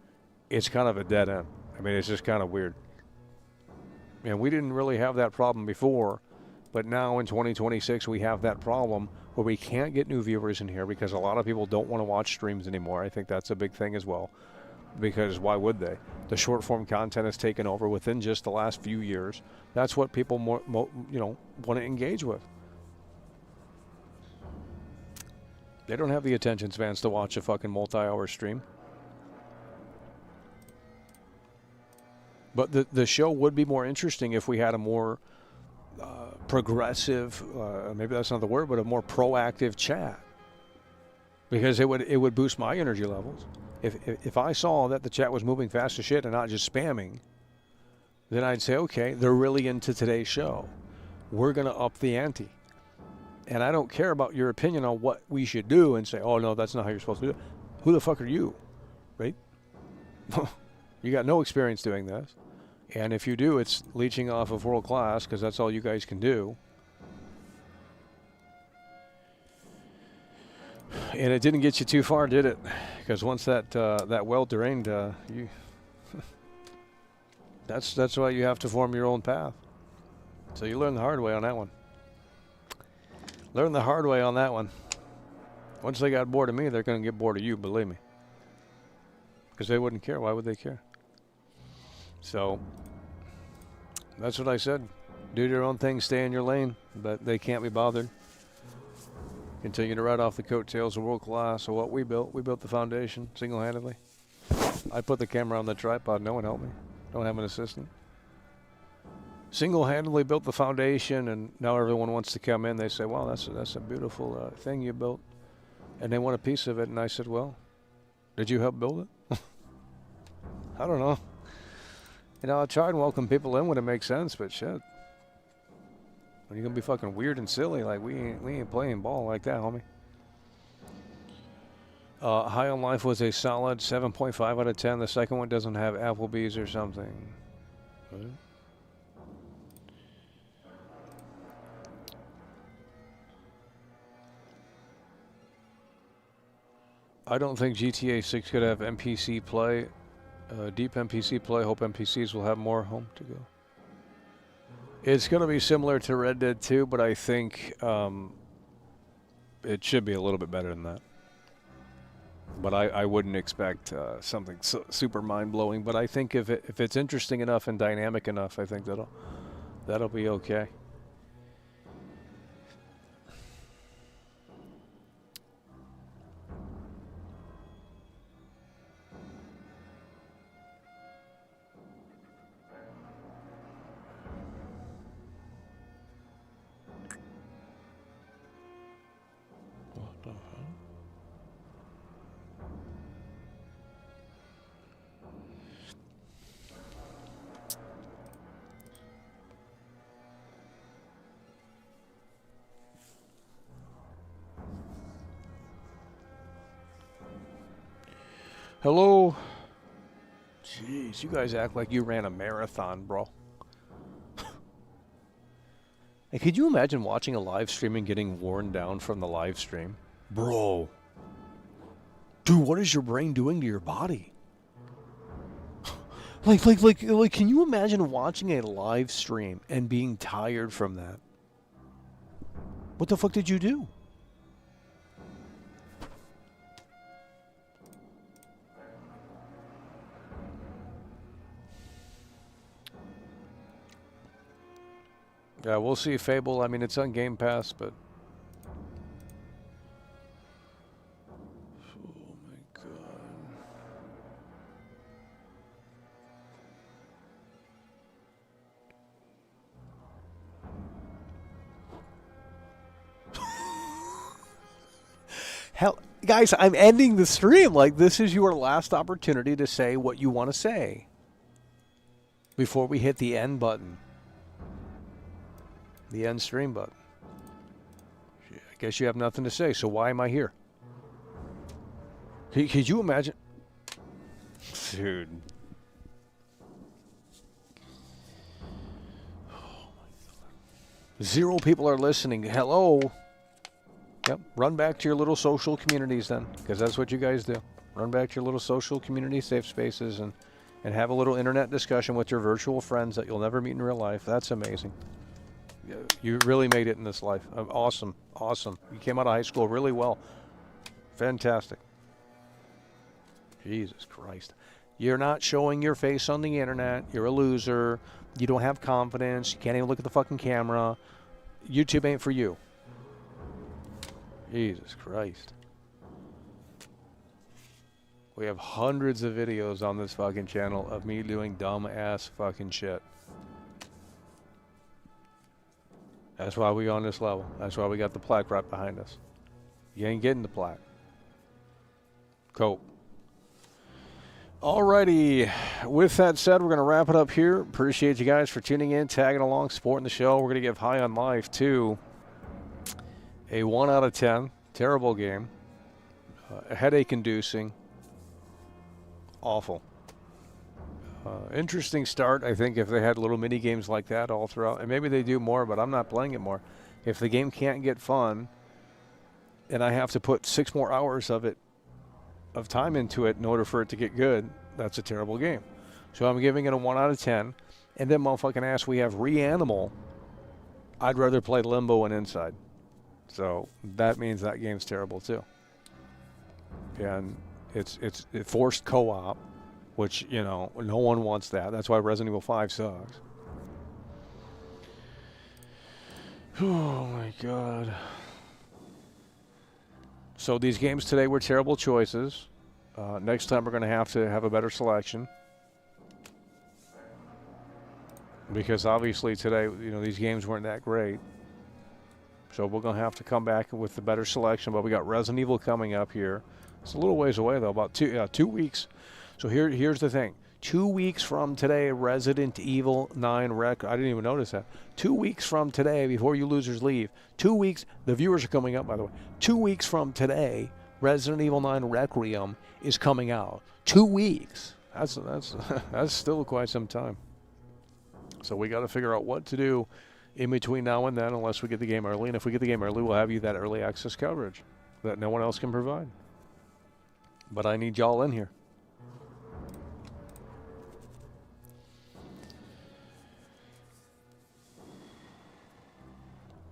it's kind of a dead end. I mean, it's just kind of weird. And we didn't really have that problem before, but now in 2026 we have that problem where we can't get new viewers in here because a lot of people don't want to watch streams anymore. I think that's a big thing as well, because why would they? The short form content has taken over within just the last few years. That's what people want to engage with. They don't have the attention spans to watch a fucking multi-hour stream. But the show would be more interesting if we had a more progressive, maybe that's not the word, but a more proactive chat, because it would boost my energy levels. If I saw that the chat was moving fast as shit and not just spamming, then I'd say, okay, they're really into today's show. We're going to up the ante. And I don't care about your opinion on what we should do and say, oh, no, that's not how you're supposed to do it. Who the fuck are you, right? You got no experience doing this. And if you do, it's leeching off of world class, because that's all you guys can do. And it didn't get you too far, did it? Because once that well drained, you that's why you have to form your own path. So you learn the hard way on that one. Learn the hard way on that one. Once they got bored of me, they're going to get bored of you, believe me. Because they wouldn't care. Why would they care? So that's what I said. Do your own thing, stay in your lane, but they can't be bothered. Continue to ride off the coattails of world class. So what we built the foundation single-handedly. I put the camera on the tripod. No one helped me. Don't have an assistant. Single-handedly built the foundation, and now everyone wants to come in. They say, "Wow, that's a beautiful thing you built," and they want a piece of it. And I said, "Well, did you help build it?" I don't know. You know, I try and welcome people in when it makes sense, but shit. When you're gonna be fucking weird and silly, like we ain't playing ball like that, homie. High on Life was a solid 7.5 out of 10. The second one doesn't have Applebee's or something. What? I don't think GTA 6 could have NPC play, deep NPC play. Hope NPCs will have more home to go. It's going to be similar to Red Dead 2, but I think it should be a little bit better than that. But I wouldn't expect something super mind-blowing. But I think if it's interesting enough and dynamic enough, I think that'll be okay. Hello? Jeez, you guys act like you ran a marathon, bro. Hey, could you imagine watching a live stream and getting worn down from the live stream? Bro. Dude, what is your brain doing to your body? Like, can you imagine watching a live stream and being tired from that? What the fuck did you do? Yeah, we'll see Fable. I mean, it's on Game Pass, but... Oh, my God. Hell, guys, I'm ending the stream. Like, this is your last opportunity to say what you want to say before we hit the end button. The end stream button. I guess you have nothing to say, so why am I here? Could you imagine? Dude. Oh my God. 0 people are listening. Hello. Yep. Run back to your little social communities then, because that's what you guys do. Run back to your little social community safe spaces and have a little internet discussion with your virtual friends that you'll never meet in real life. That's amazing. You really made it in this life. Awesome. Awesome. You came out of high school really well. Fantastic. Jesus Christ. You're not showing your face on the internet. You're a loser. You don't have confidence. You can't even look at the fucking camera. YouTube ain't for you. Jesus Christ. We have hundreds of videos on this fucking channel of me doing dumb ass fucking shit. That's why we on this level. That's why we got the plaque right behind us. You ain't getting the plaque. Cool. Alrighty. With that said, we're going to wrap it up here. Appreciate you guys for tuning in, tagging along, supporting the show. We're going to give High on Life 2 a 1 out of 10. Terrible game. Headache-inducing. Awful. Interesting start, I think, if they had little mini games like that all throughout. And maybe they do more, but I'm not playing it more. If the game can't get fun, and I have to put 6 more hours of time into it in order for it to get good, that's a terrible game. So I'm giving it a 1 out of 10. And then motherfucking ass, we have Reanimal. I'd rather play Limbo and Inside. So that means that game's terrible too. And it's forced co-op, which, you know, no one wants that. That's why Resident Evil 5 sucks. Oh my God. So these games today were terrible choices. Next time we're going to have a better selection. Because obviously today, you know, these games weren't that great. So we're going to have to come back with the better selection. But we got Resident Evil coming up here. It's a little ways away, though, about 2 weeks. So here's the thing. 2 weeks from today, Resident Evil 9 Rec. I didn't even notice that. 2 weeks from today, before you losers leave. 2 weeks. The viewers are coming up, by the way. 2 weeks from today, Resident Evil 9 Requiem is coming out. 2 weeks. That's still quite some time. So we got to figure out what to do in between now and then, unless we get the game early. And if we get the game early, we'll have you that early access coverage that no one else can provide. But I need y'all in here.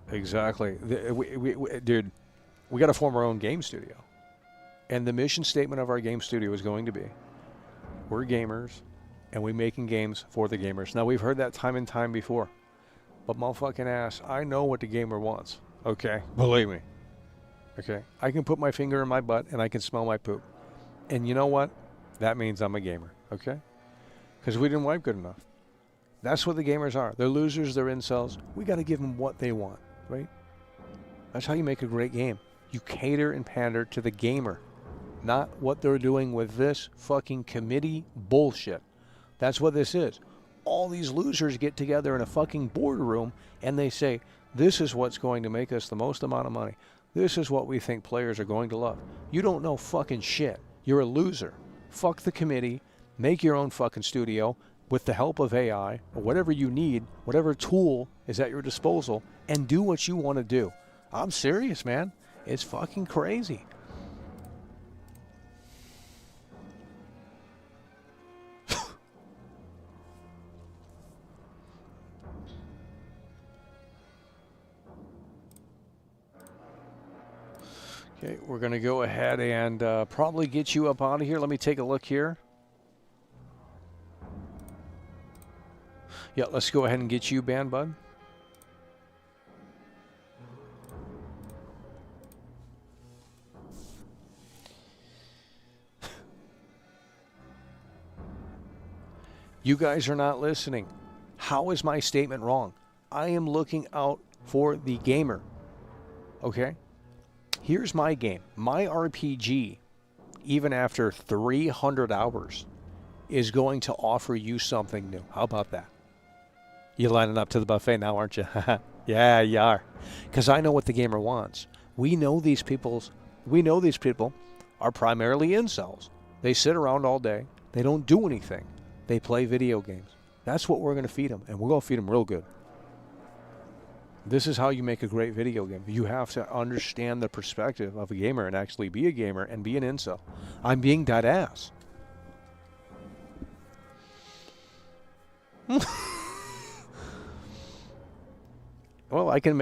Exactly. Dude, we got to form our own game studio. And the mission statement of our game studio is going to be, we're gamers, and we're making games for the gamers. Now, we've heard that time and time before. But motherfucking ass, I know what the gamer wants. Okay? Believe me. Okay? I can put my finger in my butt, and I can smell my poop. And you know what? That means I'm a gamer. Okay? Because we didn't wipe good enough. That's what the gamers are. They're losers. They're incels. We got to give them what they want. Right? That's how you make a great game. You cater and pander to the gamer. Not what they're doing with this fucking committee bullshit. That's what this is. All these losers get together in a fucking boardroom and they say, this is what's going to make us the most amount of money. This is what we think players are going to love. You don't know fucking shit. You're a loser. Fuck the committee. Make your own fucking studio with the help of AI or whatever you need, whatever tool is at your disposal, and do what you want to do. I'm serious, man. It's fucking crazy. Okay, we're going to go ahead and probably get you up out of here. Let me take a look here. Yeah, let's go ahead and get you banned, bud. You guys are not listening. How is my statement wrong? I am looking out for the gamer. Okay? Here's my game. My RPG, even after 300 hours, is going to offer you something new. How about that? You're lining up to the buffet now, aren't you? Yeah, you are. Because I know what the gamer wants. We know these people are primarily incels. They sit around all day. They don't do anything. They play video games. That's what we're going to feed them, and we're going to feed them real good. This is how you make a great video game. You have to understand the perspective of a gamer and actually be a gamer and be an incel. I'm being dead ass. Well, I can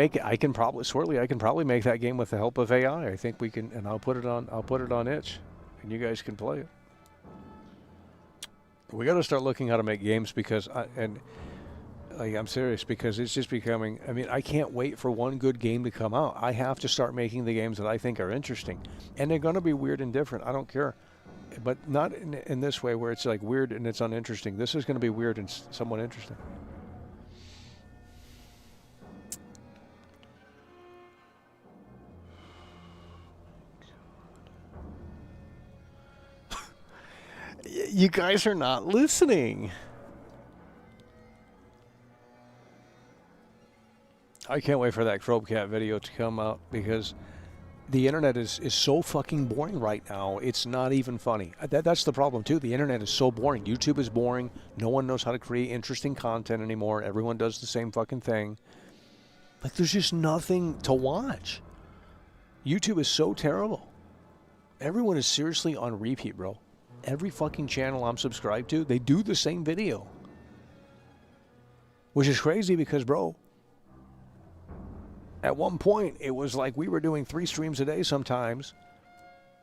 probably make that game with the help of AI. I think we can, and I'll put it on itch, and you guys can play it. We got to start looking how to make games because I'm serious, because it's just becoming, I mean, I can't wait for one good game to come out. I have to start making the games that I think are interesting. And they're going to be weird and different. I don't care. But not in this way where it's like weird and it's uninteresting. This is going to be weird and somewhat interesting. You guys are not listening. I can't wait for that Crobe Cat video to come out because The internet is so fucking boring right now. It's not even funny. That's the problem too. The internet is so boring. YouTube is boring. No one knows how to create interesting content anymore. Everyone does the same fucking thing. Like, there's just nothing to watch. YouTube is so terrible. Everyone is seriously on repeat, bro. Every fucking channel I'm subscribed to, they do the same video. Which is crazy because, bro, at one point, it was like we were doing 3 streams a day sometimes.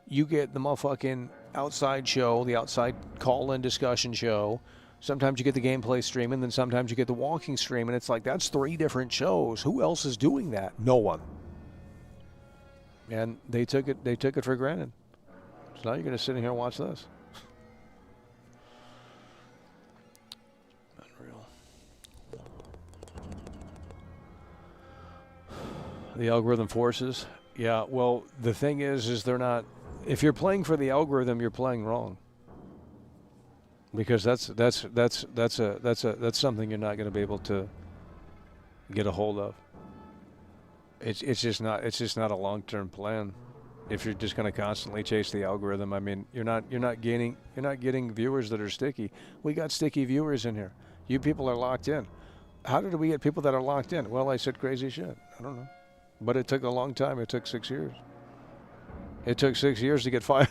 You get the motherfucking outside show, the outside call-in discussion show. Sometimes you get the gameplay stream, and then sometimes you get the walking stream, and it's like, that's 3 different shows. Who else is doing that? No one. And they took it for granted. So now you're going to sit in here and watch this. Unreal. The algorithm forces. Yeah, well, the thing is they're not. If you're playing for the algorithm, you're playing wrong. Because that's something you're not going to be able to get a hold of. It's just not a long-term plan. If you're just going to constantly chase the algorithm, I mean, you're not getting viewers that are sticky. We got sticky viewers in here. You people are locked in. How did we get people that are locked in? Well, I said crazy shit. I don't know. But it took a long time. It took 6 years. It took 6 years to get 5.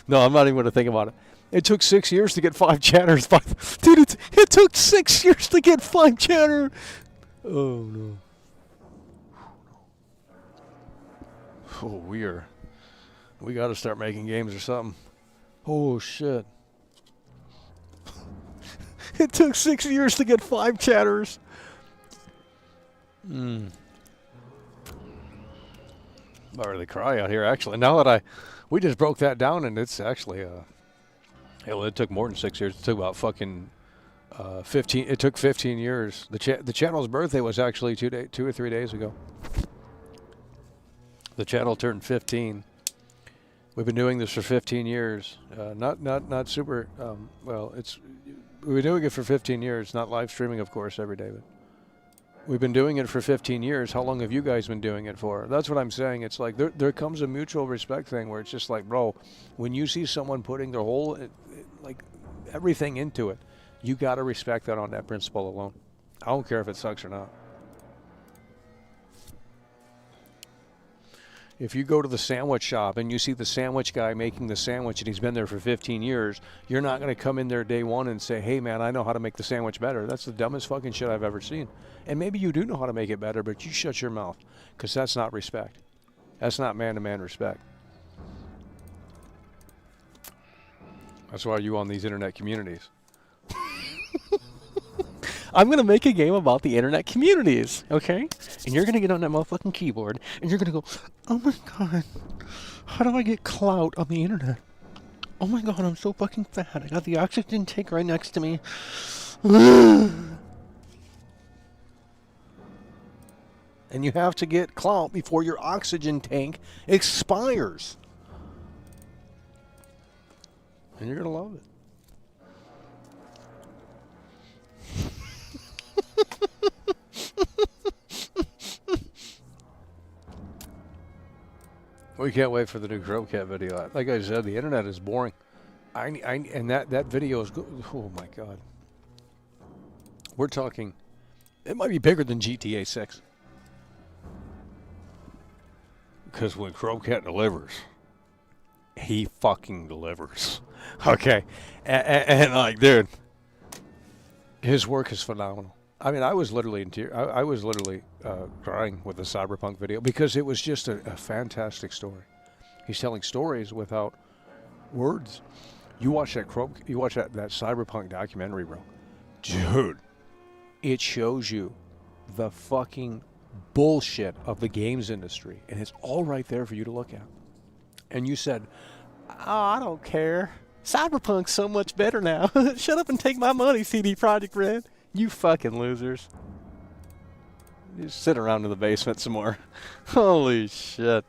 No, I'm not even going to think about it. It took 6 years to get 5 chatters. Dude, it took 6 years to get 5 chatters. Oh, no. Oh, we got to start making games or something. Oh, shit. It took 6 years to get 5 chatters. About ready to cry out here, actually. Now that we just broke that down, and it's actually, hell, it took more than 6 years. It took about fucking 15. It took 15 years. The channel's birthday was actually 2 or 3 days ago. The channel turned 15. We've been doing this for 15 years. Not super. Well, we've been doing it for 15 years. Not live streaming, of course, every day, but we've been doing it for 15 years. How long have you guys been doing it for? That's what I'm saying. It's like there comes a mutual respect thing where it's just like, bro, when you see someone putting their whole, like, everything into it, you got to respect that on that principle alone. I don't care if it sucks or not. If you go to the sandwich shop and you see the sandwich guy making the sandwich and he's been there for 15 years, you're not going to come in there day one and say, hey, man, I know how to make the sandwich better. That's the dumbest fucking shit I've ever seen. And maybe you do know how to make it better, but you shut your mouth, because that's not respect. That's not man-to-man respect. That's why you on these internet communities. I'm going to make a game about the internet communities, okay? And you're going to get on that motherfucking keyboard, and you're going to go, oh my God, how do I get clout on the internet? Oh my God, I'm so fucking fat. I got the oxygen tank right next to me. And you have to get clout before your oxygen tank expires. And you're going to love it. We can't wait for the new Crow Cat video. Like I said, the internet is boring. And that video is good. Oh my God. We're talking, it might be bigger than GTA 6. Because when Crow Cat delivers, he fucking delivers. Okay. And like, dude, his work is phenomenal. I mean, I was literally in tears. I was literally crying with the Cyberpunk video because it was just a fantastic story. He's telling stories without words. You watch that that Cyberpunk documentary, bro. Dude, it shows you the fucking bullshit of the games industry, and it's all right there for you to look at. And you said, "Oh, I don't care. Cyberpunk's so much better now. Shut up and take my money, CD Projekt Red." You fucking losers. Just sit around in the basement some more. Holy shit.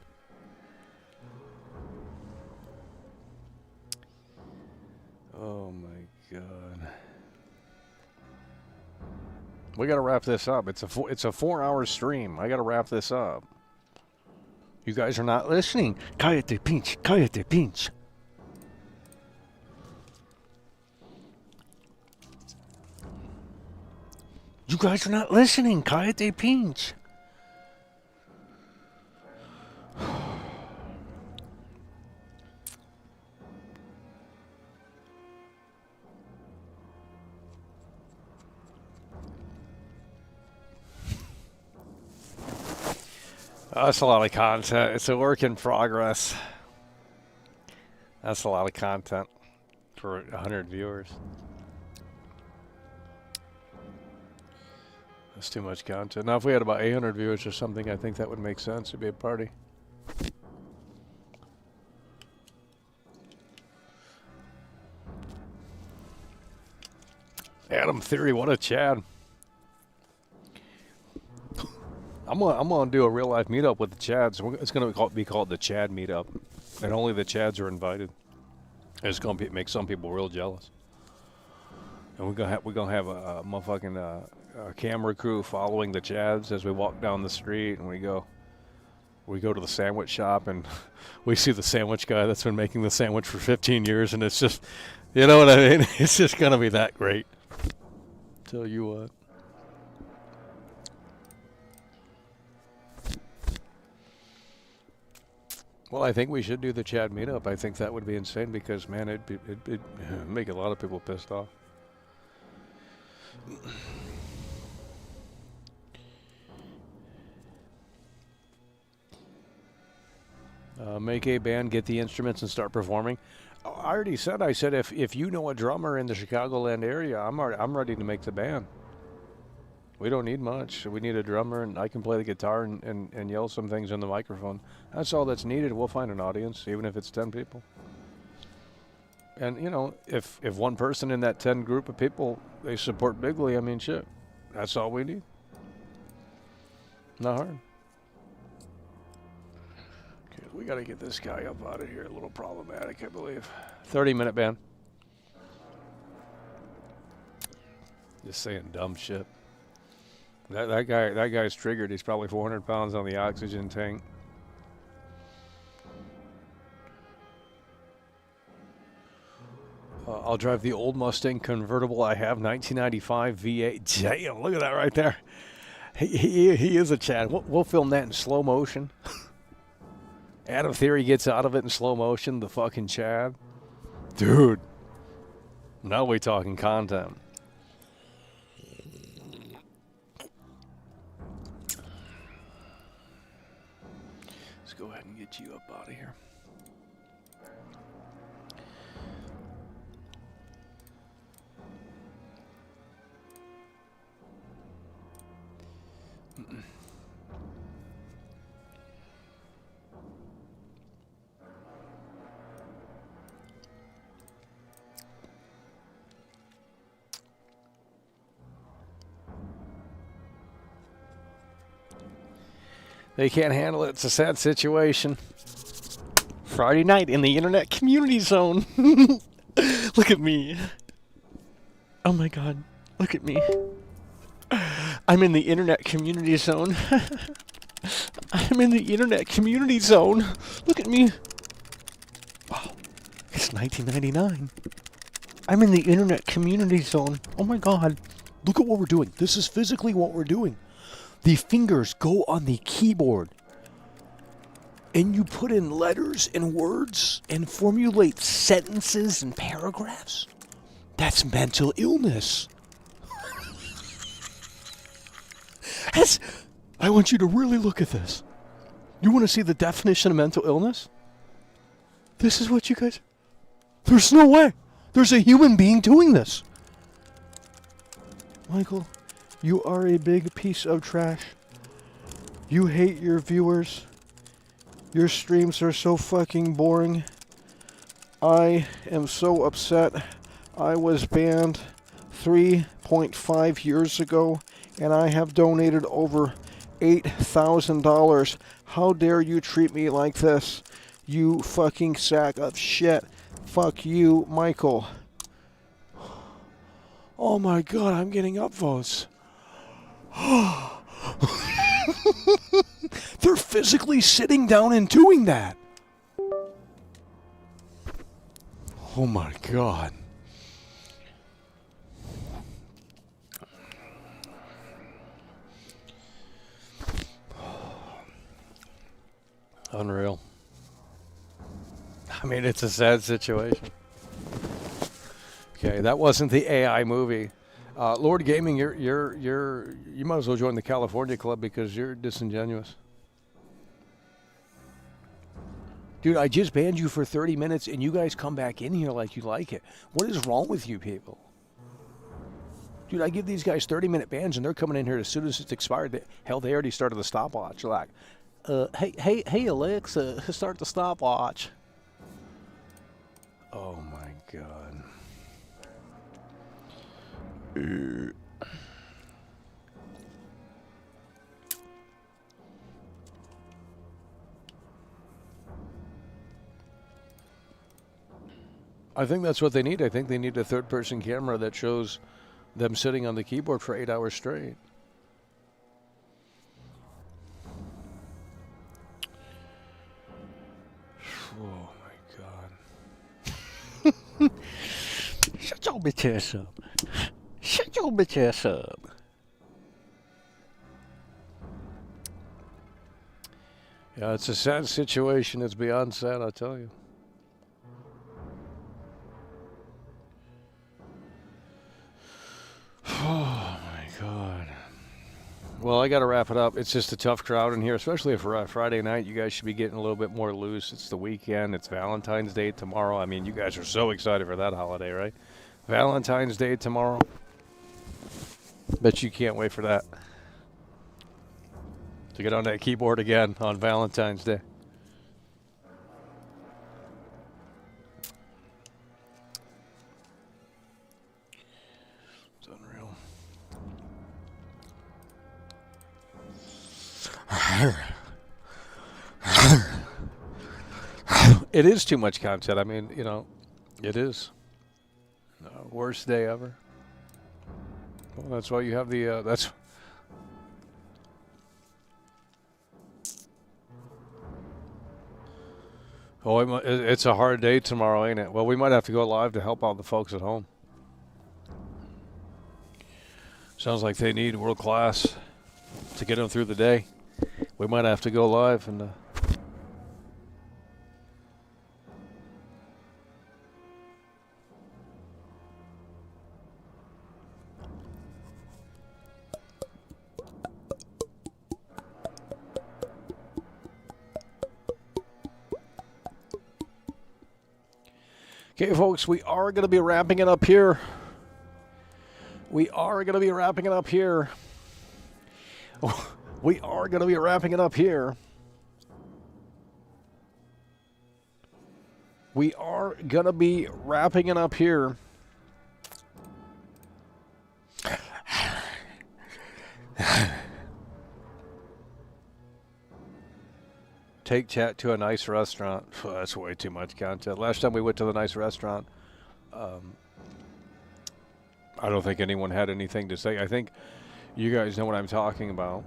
Oh my God. We gotta wrap this up. It's a 4-hour stream. I gotta wrap this up. You guys are not listening. Cállate, pinche. Cállate, pinche. You guys are not listening. Cállate, pinche. That's a lot of content. It's a work in progress. That's a lot of content for 100 viewers. That's too much content. Now, if we had about 800 viewers or something, I think that would make sense. It'd be a party. Adam Theory, what a Chad. I'm gonna do a real life meetup with the Chads. It's gonna be called the Chad Meetup, and only the Chads are invited. It's gonna make some people real jealous. And we're gonna have a motherfucking a camera crew following the Chads as we walk down the street, and we go to the sandwich shop, and we see the sandwich guy that's been making the sandwich for 15 years, and it's just, you know what I mean? It's just gonna be that great. Tell you what. Well, I think we should do the Chad meetup. I think that would be insane because, man, it'd make a lot of people pissed off. Make a band, get the instruments, and start performing. I already said. I said if you know a drummer in the Chicagoland area, I'm ready to make the band. We don't need much. We need a drummer, and I can play the guitar and yell some things in the microphone. That's all that's needed. We'll find an audience, even if it's 10 people. And, you know, if one person in that 10 group of people, they support bigly, I mean, shit, that's all we need. Not hard. Okay, we got to get this guy up out of here. A little problematic, I believe. 30-minute band. Just saying dumb shit. That guy's triggered. He's probably 400 pounds on the oxygen tank. I'll drive the old Mustang convertible I have, 1995 V8. Damn, look at that right there. He is a Chad. We'll film that in slow motion. Adam Theory gets out of it in slow motion. The fucking Chad, dude. Now we talking content. Go ahead and get you up out of here. They can't handle it. It's a sad situation. Friday night in the internet community zone. Look at me. Oh my God. Look at me. I'm in the internet community zone. I'm in the internet community zone. Look at me. Wow. It's 1999. I'm in the internet community zone. Oh my God. Look at what we're doing. This is physically what we're doing. The fingers go on the keyboard, and you put in letters and words and formulate sentences and paragraphs. That's mental illness. I want you to really look at this. You want to see the definition of mental illness? This is what you guys... There's no way. There's a human being doing this. Michael... You are a big piece of trash. You hate your viewers. Your streams are so fucking boring. I am so upset. I was banned 3.5 years ago, and I have donated over $8,000. How dare you treat me like this? You fucking sack of shit. Fuck you, Michael. Oh my God, I'm getting upvotes. They're physically sitting down and doing that. Oh my God. Unreal. I mean, it's a sad situation. Okay, that wasn't the AI movie. Lord Gaming, you might as well join the California Club because you're disingenuous. Dude, I just banned you for 30 minutes and you guys come back in here like you like it. What is wrong with you people? Dude, I give these guys 30-minute bans and they're coming in here as soon as it's expired. Hell, they already started the stopwatch. They're like, hey, Alexa, start the stopwatch. Oh my God. I think that's what they need. I think they need a third-person camera that shows them sitting on the keyboard for 8 hours straight. Oh my God. Shut your bitch ass up. Shut your bitch ass up. Yeah, it's a sad situation. It's beyond sad, I tell you. Oh my God. Well, I got to wrap it up. It's just a tough crowd in here, especially for Friday night. You guys should be getting a little bit more loose. It's the weekend. It's Valentine's Day tomorrow. I mean, you guys are so excited for that holiday, right? Valentine's Day tomorrow. Bet you can't wait for that. To get on that keyboard again on Valentine's Day. It's unreal. It is too much content. I mean, you know, it is. Worst day ever. Well, that's why you have the, that's... Oh, it's a hard day tomorrow, ain't it? Well, we might have to go live to help out the folks at home. Sounds like they need world class to get them through the day. We might have to go live and... Okay, folks, we are going to be wrapping it up here. We are going to be wrapping it up here. We are going to be wrapping it up here. We are going to be wrapping it up here. Take chat to a nice restaurant. Oh, that's way too much content. Last time we went to the nice restaurant, I don't think anyone had anything to say. I think you guys know what I'm talking about.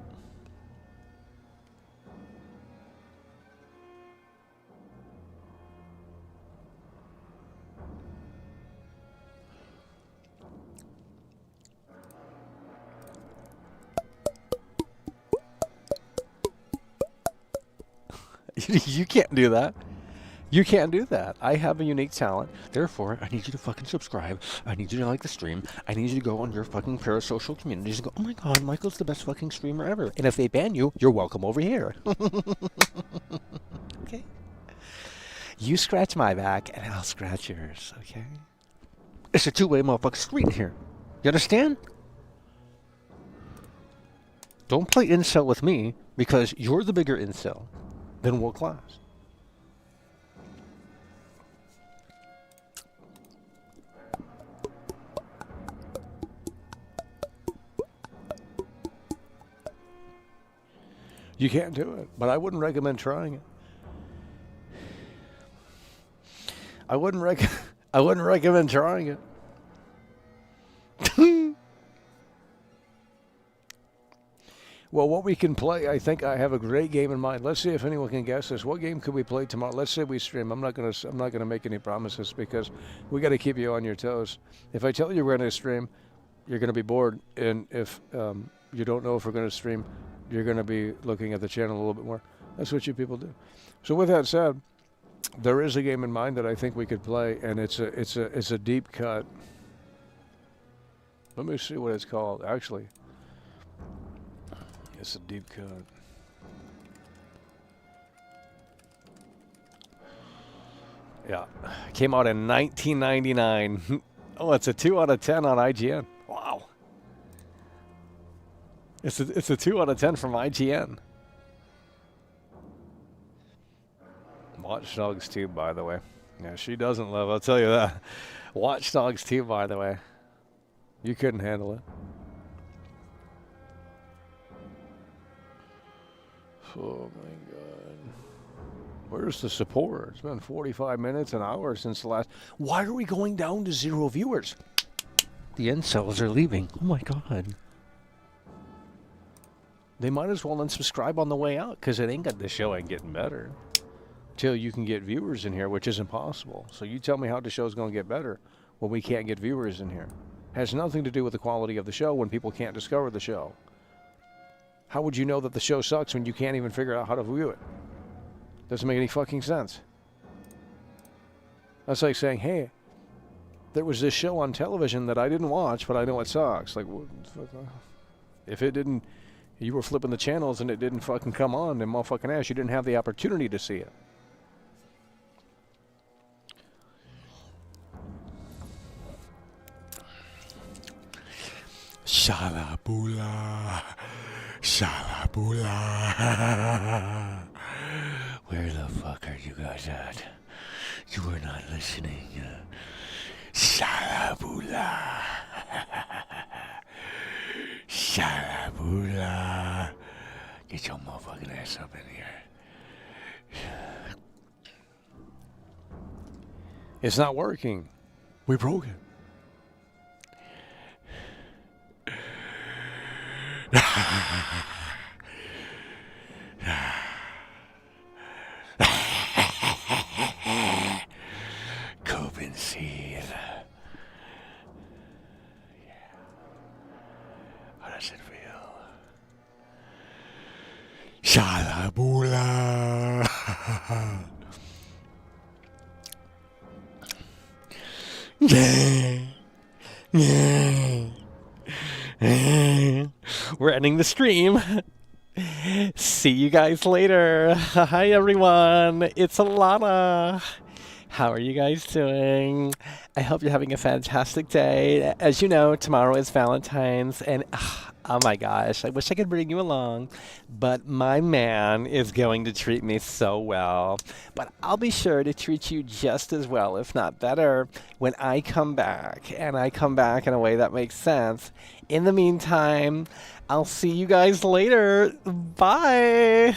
You can't do that. You can't do that. I have a unique talent. Therefore, I need you to fucking subscribe. I need you to like the stream. I need you to go on your fucking parasocial communities and go, oh my God, Michael's the best fucking streamer ever. And if they ban you, you're welcome over here. Okay? You scratch my back and I'll scratch yours, okay? It's a two-way motherfucking street in here. You understand? Don't play incel with me because you're the bigger incel than world class. You can't do it, but I wouldn't recommend trying it. I wouldn't recommend trying it. Well, what we can play, I think I have a great game in mind. Let's see if anyone can guess this. What game could we play tomorrow? Let's say we stream. I'm not gonna make any promises because we got to keep you on your toes. If I tell you we're gonna stream, you're gonna be bored, and if you don't know if we're gonna stream, you're gonna be looking at the channel a little bit more. That's what you people do. So with that said, there is a game in mind that I think we could play, and it's a deep cut. Let me see what it's called. Actually, it's a deep cut. Yeah, came out in 1999. Oh, it's a 2 out of 10 on IGN. Wow. It's a 2 out of 10 from IGN. Watch Dogs 2, by the way. Yeah, she doesn't love, I'll tell you that. Watch Dogs 2, by the way. You couldn't handle it. Oh my God. Where's the support? It's been 45 minutes, an hour since the last. Why are we going down to 0 viewers? The incels are leaving. Oh my God. They might as well unsubscribe on the way out because the show ain't getting better. Till you can get viewers in here, which is impossible. So you tell me how the show's going to get better when we can't get viewers in here. Has nothing to do with the quality of the show when people can't discover the show. How would you know that the show sucks when you can't even figure out how to view it? Doesn't make any fucking sense. That's like saying, hey, there was this show on television that I didn't watch, but I know it sucks. Like, if it didn't, you were flipping the channels and it didn't fucking come on, then motherfucking ass, you didn't have the opportunity to see it. Shalabula. Shalabula. Where the fuck are you guys at? You are not listening. Shalabula. Shalabula. Get your motherfucking ass up in here. It's not working. We broke it. Copen seed. Yeah. How does it feel? Shalabula. Yeah. Yeah. We're ending the stream. See you guys later. Hi everyone, it's Alana. How are you guys doing? I hope you're having a fantastic day. As you know, tomorrow is Valentine's, and oh my gosh, I wish I could bring you along, but my man is going to treat me so well. But I'll be sure to treat you just as well, if not better, when I come back, and I come back in a way that makes sense. In the meantime, I'll see you guys later. Bye.